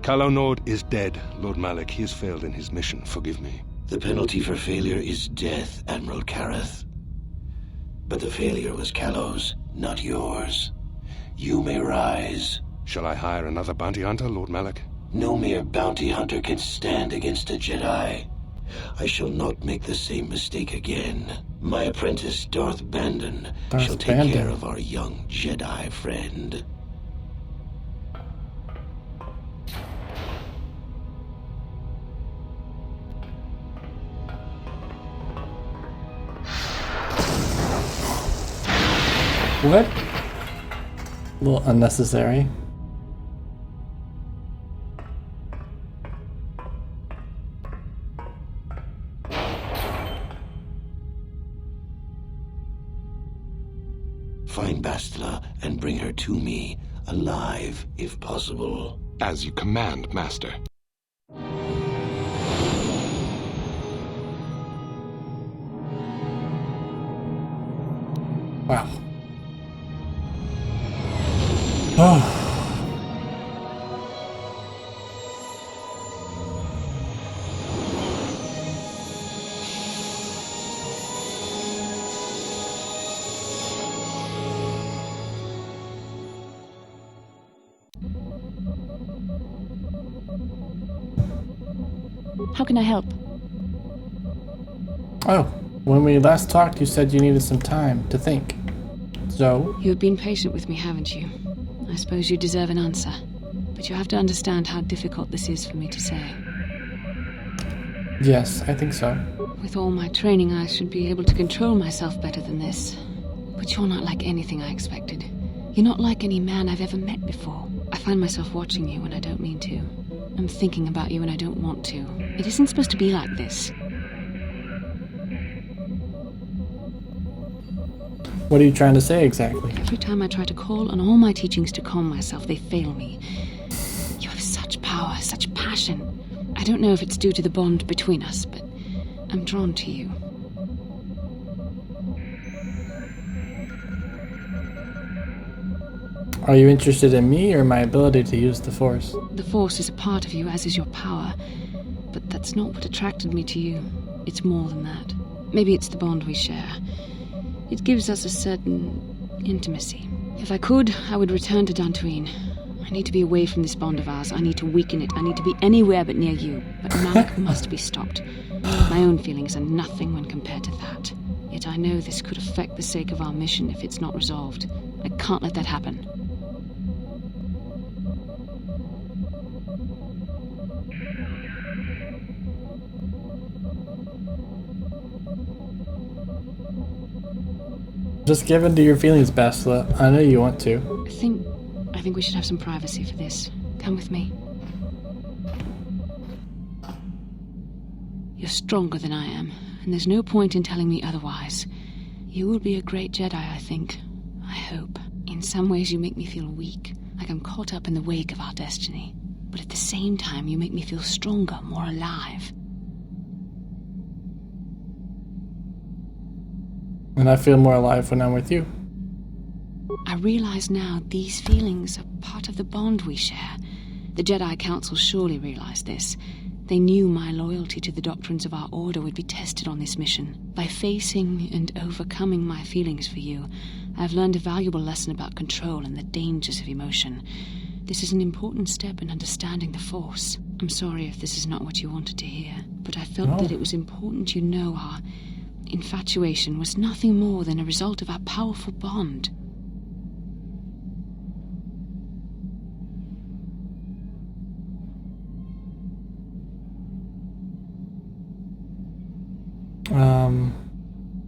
Calo Nord is dead, Lord Malak. He has failed in his mission. Forgive me. The penalty for failure is death, Admiral Kareth. But the failure was Calo's, not yours. You may rise. Shall I hire another bounty hunter, Lord Malak? No mere bounty hunter can stand against a Jedi. I shall not make the same mistake again. My apprentice, Darth Bandon, shall take care of our young Jedi friend. What? A little unnecessary. Find Bastila and bring her to me, alive, if possible. As you command, Master. Wow. Oh. How can I help? Oh, when we last talked, you said you needed some time to think. So? You have been patient with me, haven't you? I suppose you deserve an answer. But you have to understand how difficult this is for me to say. Yes, I think so. With all my training, I should be able to control myself better than this. But you're not like anything I expected. You're not like any man I've ever met before. I find myself watching you when I don't mean to. I'm thinking about you when I don't want to. It isn't supposed to be like this. What are you trying to say exactly? Every time I try to call on all my teachings to calm myself, they fail me. You have such power, such passion. I don't know if it's due to the bond between us, but I'm drawn to you. Are you interested in me or my ability to use the Force? The Force is a part of you, as is your power. But that's not what attracted me to you. It's more than that. Maybe it's the bond we share. It gives us a certain intimacy. If I could, I would return to Dantooine. I need to be away from this bond of ours. I need to weaken it. I need to be anywhere but near you. But Malik must be stopped. My own feelings are nothing when compared to that. Yet I know this could affect the sake of our mission if it's not resolved. I can't let that happen. Just give in to your feelings, Bastila. I know you want to. I think we should have some privacy for this. Come with me. You're stronger than I am, and there's no point in telling me otherwise. You will be a great Jedi, I think. I hope. In some ways you make me feel weak, like I'm caught up in the wake of our destiny. But at the same time you make me feel stronger, more alive. And I feel more alive when I'm with you. I realize now these feelings are part of the bond we share. The Jedi Council surely realized this. They knew my loyalty to the doctrines of our order would be tested on this mission. By facing and overcoming my feelings for you, I've learned a valuable lesson about control and the dangers of emotion. This is an important step in understanding the Force. I'm sorry if this is not what you wanted to hear, but I felt that it was important you know our infatuation was nothing more than a result of our powerful bond.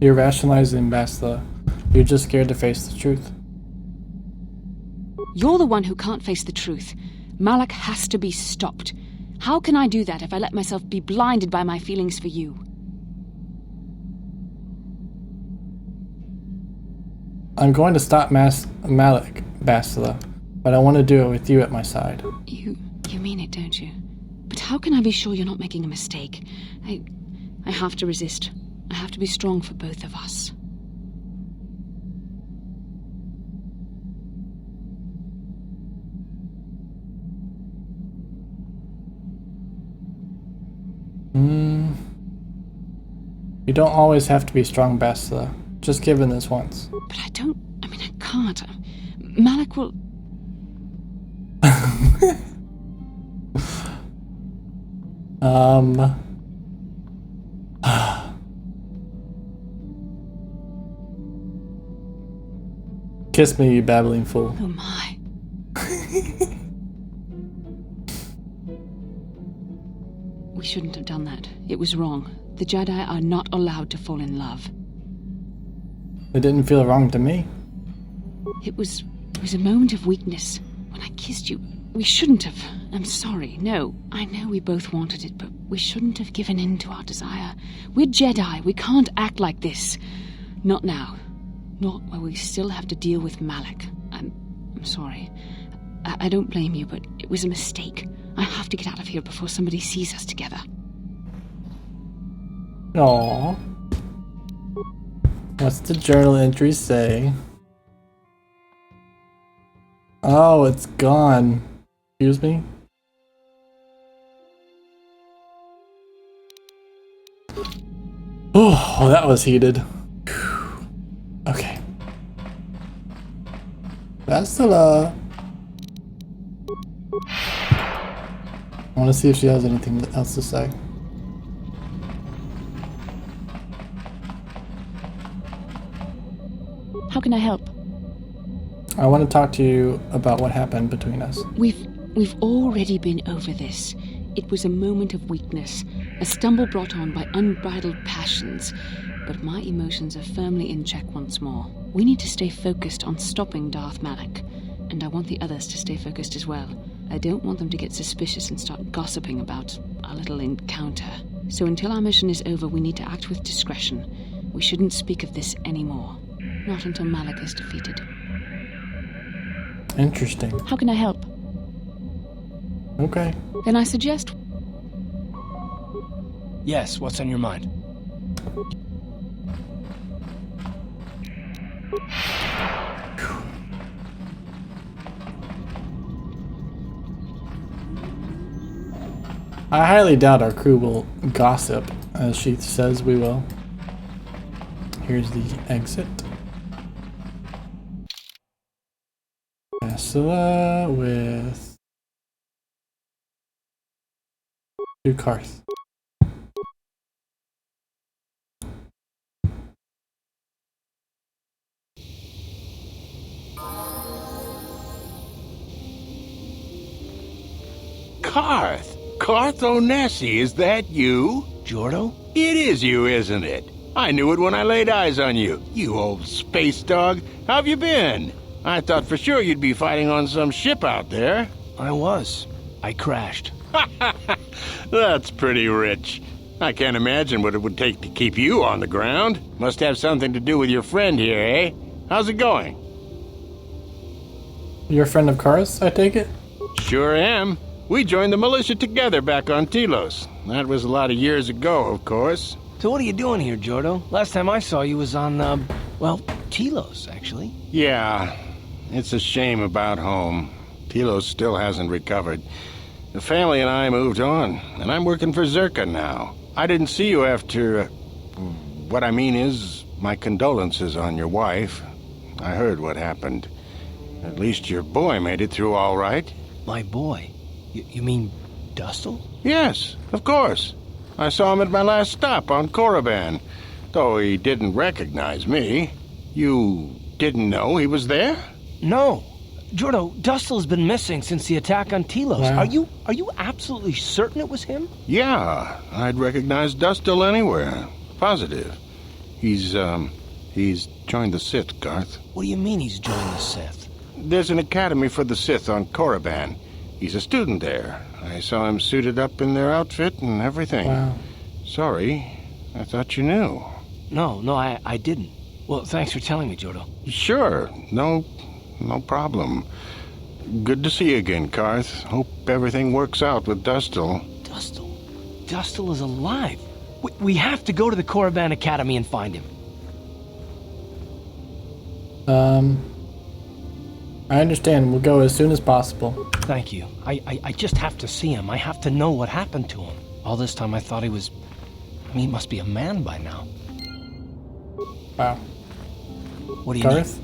You're rationalizing, Bastila. You're just scared to face the truth. You're the one who can't face the truth. Malak has to be stopped. How can I do that if I let myself be blinded by my feelings for you? I'm going to stop Malak, Bastila, but I want to do it with you at my side. You mean it, don't you? But how can I be sure you're not making a mistake? I have to resist. I have to be strong for both of us. You don't always have to be strong, Bastila. Just give in this once. But I can't. Malak will... Kiss me, you babbling fool. Oh my. We shouldn't have done that. It was wrong. The Jedi are not allowed to fall in love. It didn't feel wrong to me. It was a moment of weakness. When I kissed you, we shouldn't have. I'm sorry. No, I know we both wanted it, but we shouldn't have given in to our desire. We're Jedi. We can't act like this. Not now. Not while we still have to deal with Malak. I'm sorry. I don't blame you, but it was a mistake. I have to get out of here before somebody sees us together. Aww. What's the journal entry say? Oh, it's gone. Excuse me? Oh, that was heated. Okay. Bastila. I want to see if she has anything else to say. How can I help? I want to talk to you about what happened between us. We've already been over this. It was a moment of weakness, a stumble brought on by unbridled passions. But my emotions are firmly in check once more. We need to stay focused on stopping Darth Malak, and I want the others to stay focused as well. I don't want them to get suspicious and start gossiping about our little encounter. So until our mission is over, we need to act with discretion. We shouldn't speak of this anymore. Not until Malak is defeated. Interesting. How can I help? Okay. Then I suggest... Yes, what's on your mind? I highly doubt our crew will gossip, as she says we will. Here's the exit. Bastila with Karth. Karth Onesi, is that you? Jordo? It is you, isn't it? I knew it when I laid eyes on you. You old space dog. How have you been? I thought for sure you'd be fighting on some ship out there. I was. I crashed. That's pretty rich. I can't imagine what it would take to keep you on the ground. Must have something to do with your friend here, eh? How's it going? You're a friend of Karth's, I take it? Sure am. We joined the militia together back on Telos. That was a lot of years ago, of course. So what are you doing here, Jordo? Last time I saw you was on, well, Telos, actually. Yeah, it's a shame about home. Telos still hasn't recovered. The family and I moved on, and I'm working for Zerka now. I didn't see you after... what I mean is, my condolences on your wife. I heard what happened. At least your boy made it through all right. My boy? You mean Dustle? Yes, of course. I saw him at my last stop on Korriban, though he didn't recognize me. You didn't know he was there? No. Jordo, Dustle's been missing since the attack on Telos. Wow. Are you absolutely certain it was him? Yeah, I'd recognize Dustle anywhere. Positive. He's joined the Sith, Garth. What do you mean he's joined the Sith? There's an academy for the Sith on Korriban. He's a student there. I saw him suited up in their outfit and everything. Wow. Sorry, I thought you knew. No, I didn't. Well, thanks for telling me, Jordo. Sure, no problem. Good to see you again, Karth. Hope everything works out with Dustle. Dustle is alive. We have to go to the Korriban Academy and find him. I understand. We'll go as soon as possible. Thank you. I just have to see him. I have to know what happened to him. All this time I thought he was... I mean, he must be a man by now. Wow. What do you Garth?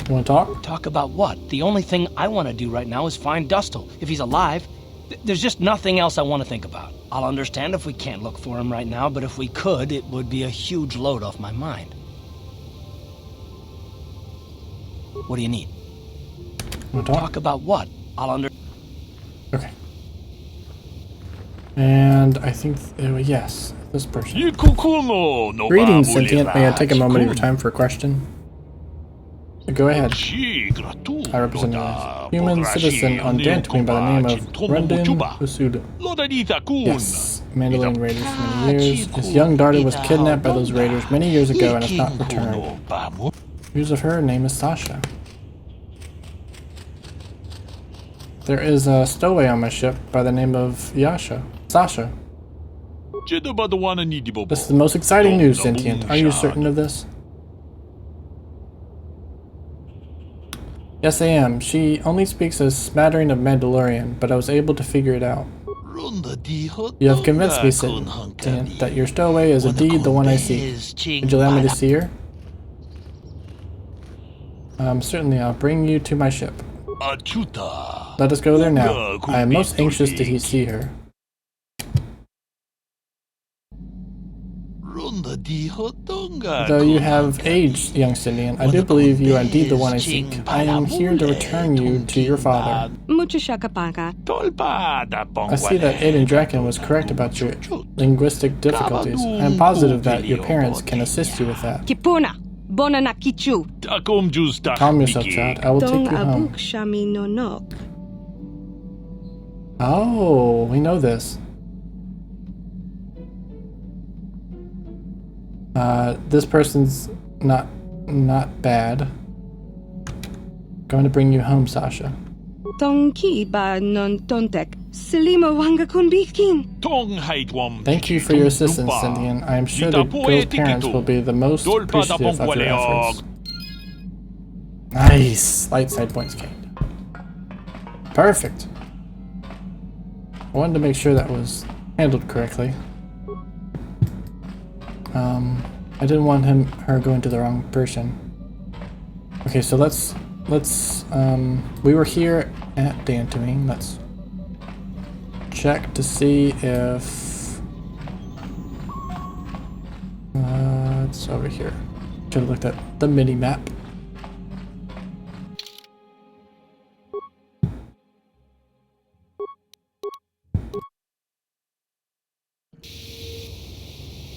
You want to talk? Talk about what? The only thing I want to do right now is find Dustle. If he's alive, there's just nothing else I want to think about. I'll understand if we can't look for him right now, but if we could, it would be a huge load off my mind. What do you need? Want to talk about what? Okay. And I think, yes, this person. Greetings, sentient. May I take a moment of your time for a question? Go ahead. I represent a human citizen on Dantooine by the name of Rendon Usuda. Yes, Mandalorian raiders for many years. His young daughter was kidnapped by those raiders many years ago and has not returned. News of her name is Sasha. There is a stowaway on my ship by the name of Sasha. This is the most exciting news, sentient. Are you certain of this? Yes, I am. She only speaks a smattering of Mandalorian, but I was able to figure it out. You have convinced me, sentient, that your stowaway is indeed the one I seek. Would you allow me to see her? Certainly, I'll bring you to my ship. Let us go there now. I am most anxious to see her. Though you have aged, young Scythian, I do believe you are indeed the one I seek. I am here to return you to your father. I see that Aiden Draken was correct about your linguistic difficulties. I am positive that your parents can assist you with that. Calm yourself, child. I will take you home. Oh, we know this. This person's not bad. Going to bring you home, Sasha. Thank you for your assistance, Scythian. I am sure the girl's parents will be the most appreciative of your efforts. Nice! Light side points gained. Perfect. I wanted to make sure that was handled correctly. I didn't want her going to the wrong person. Okay, so let's let's, we were here at Dantooine. Let's check to see if, it's over here. Should have looked at the mini map.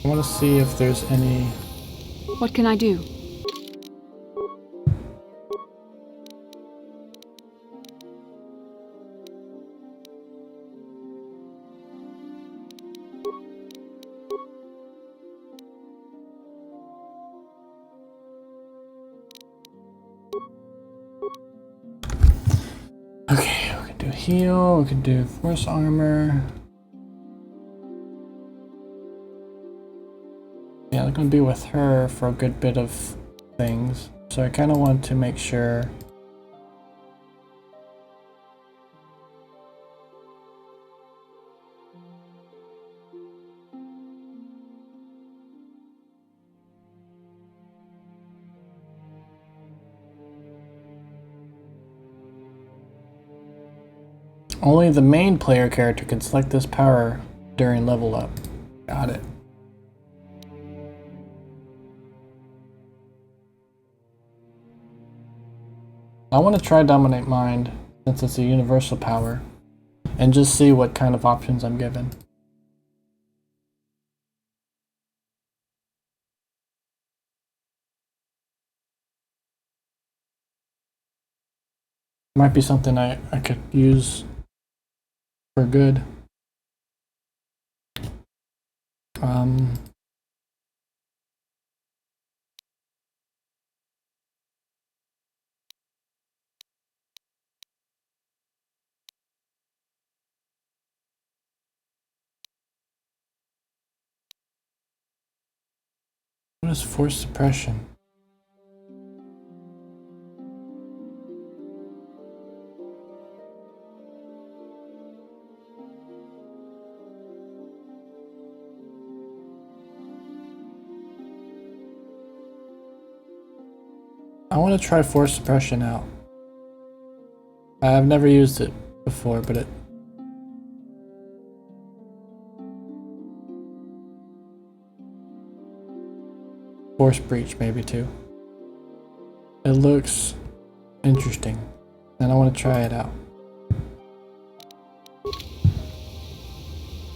I want to see if there's any... What can I do? Okay, we can do heal, we can do force armor. Yeah, I'm gonna be with her for a good bit of things, so I kind of want to make sure. Only the main player character can select this power during level up. Got it. I want to try Dominate Mind, since it's a universal power, and just see what kind of options I'm given. Might be something I could use for good. What is force suppression? I want to try force suppression out. I've never used it before, but it... Force breach maybe too. It looks interesting, and I want to try it out.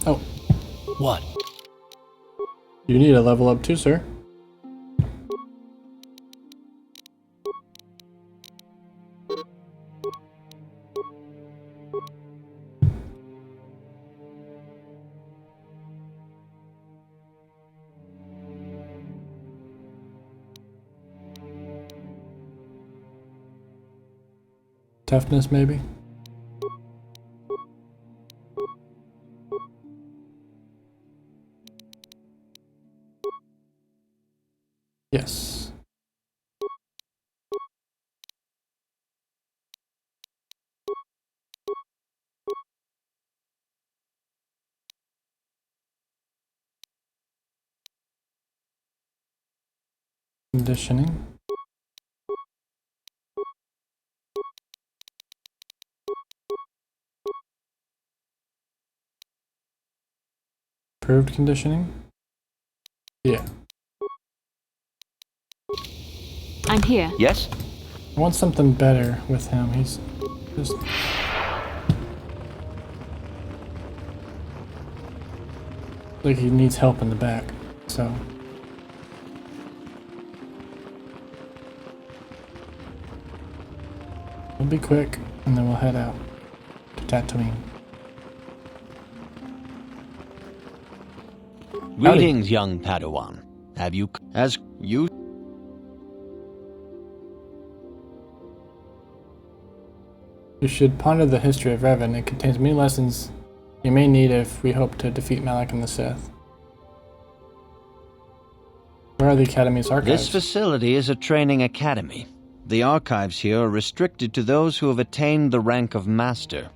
Oh. What? You need a level up too, sir. Toughness, maybe? Yes. Conditioning. Improved conditioning? Yeah. I'm here. Yes? I want something better with him. He's just... like he needs help in the back, so... We'll be quick, and then we'll head out to Tatooine. Greetings, young Padawan. Have you... as you... You should ponder the history of Revan. It contains many lessons you may need if we hope to defeat Malak and the Sith. Where are the Academy's archives? This facility is a training academy. The archives here are restricted to those who have attained the rank of Master.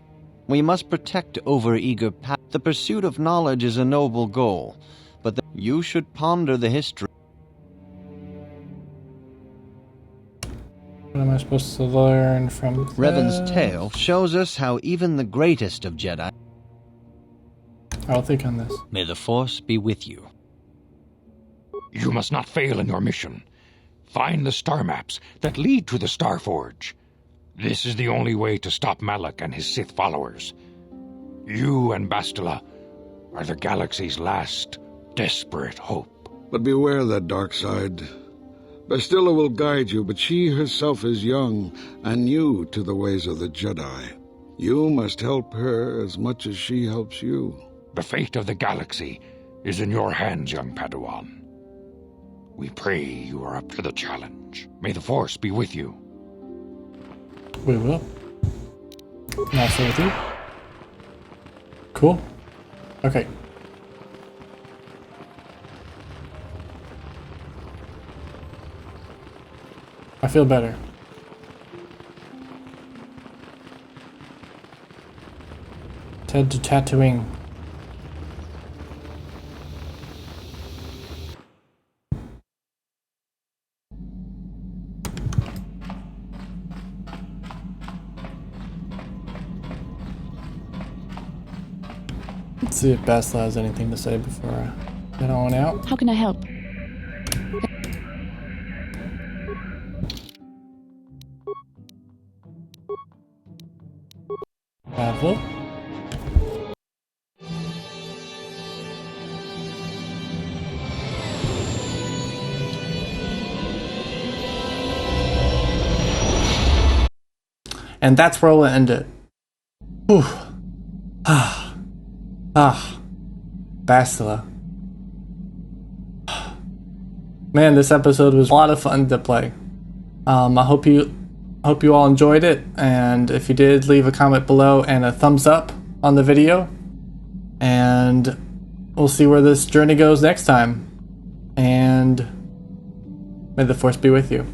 We must protect overeager The pursuit of knowledge is a noble goal, but you should ponder the history. What am I supposed to learn from this? Revan's tale shows us how even the greatest of Jedi... I'll think on this. May the Force be with you. You must not fail in your mission. Find the star maps that lead to the Star Forge. This is the only way to stop Malak and his Sith followers. You and Bastila are the galaxy's last desperate hope. But beware that dark side. Bastila will guide you, but she herself is young and new to the ways of the Jedi. You must help her as much as she helps you. The fate of the galaxy is in your hands, young Padawan. We pray you are up to the challenge. May the Force be with you. We will. Can I stay with you? Cool. Okay. I feel better. Head to Tatooine. Let's see if Bastila has anything to say before I head on out. How can I help? Travel. And that's where we'll end it. Whew. Bastila. Man, this episode was a lot of fun to play. I hope you all enjoyed it, and if you did, leave a comment below and a thumbs up on the video, and we'll see where this journey goes next time. And may the Force be with you.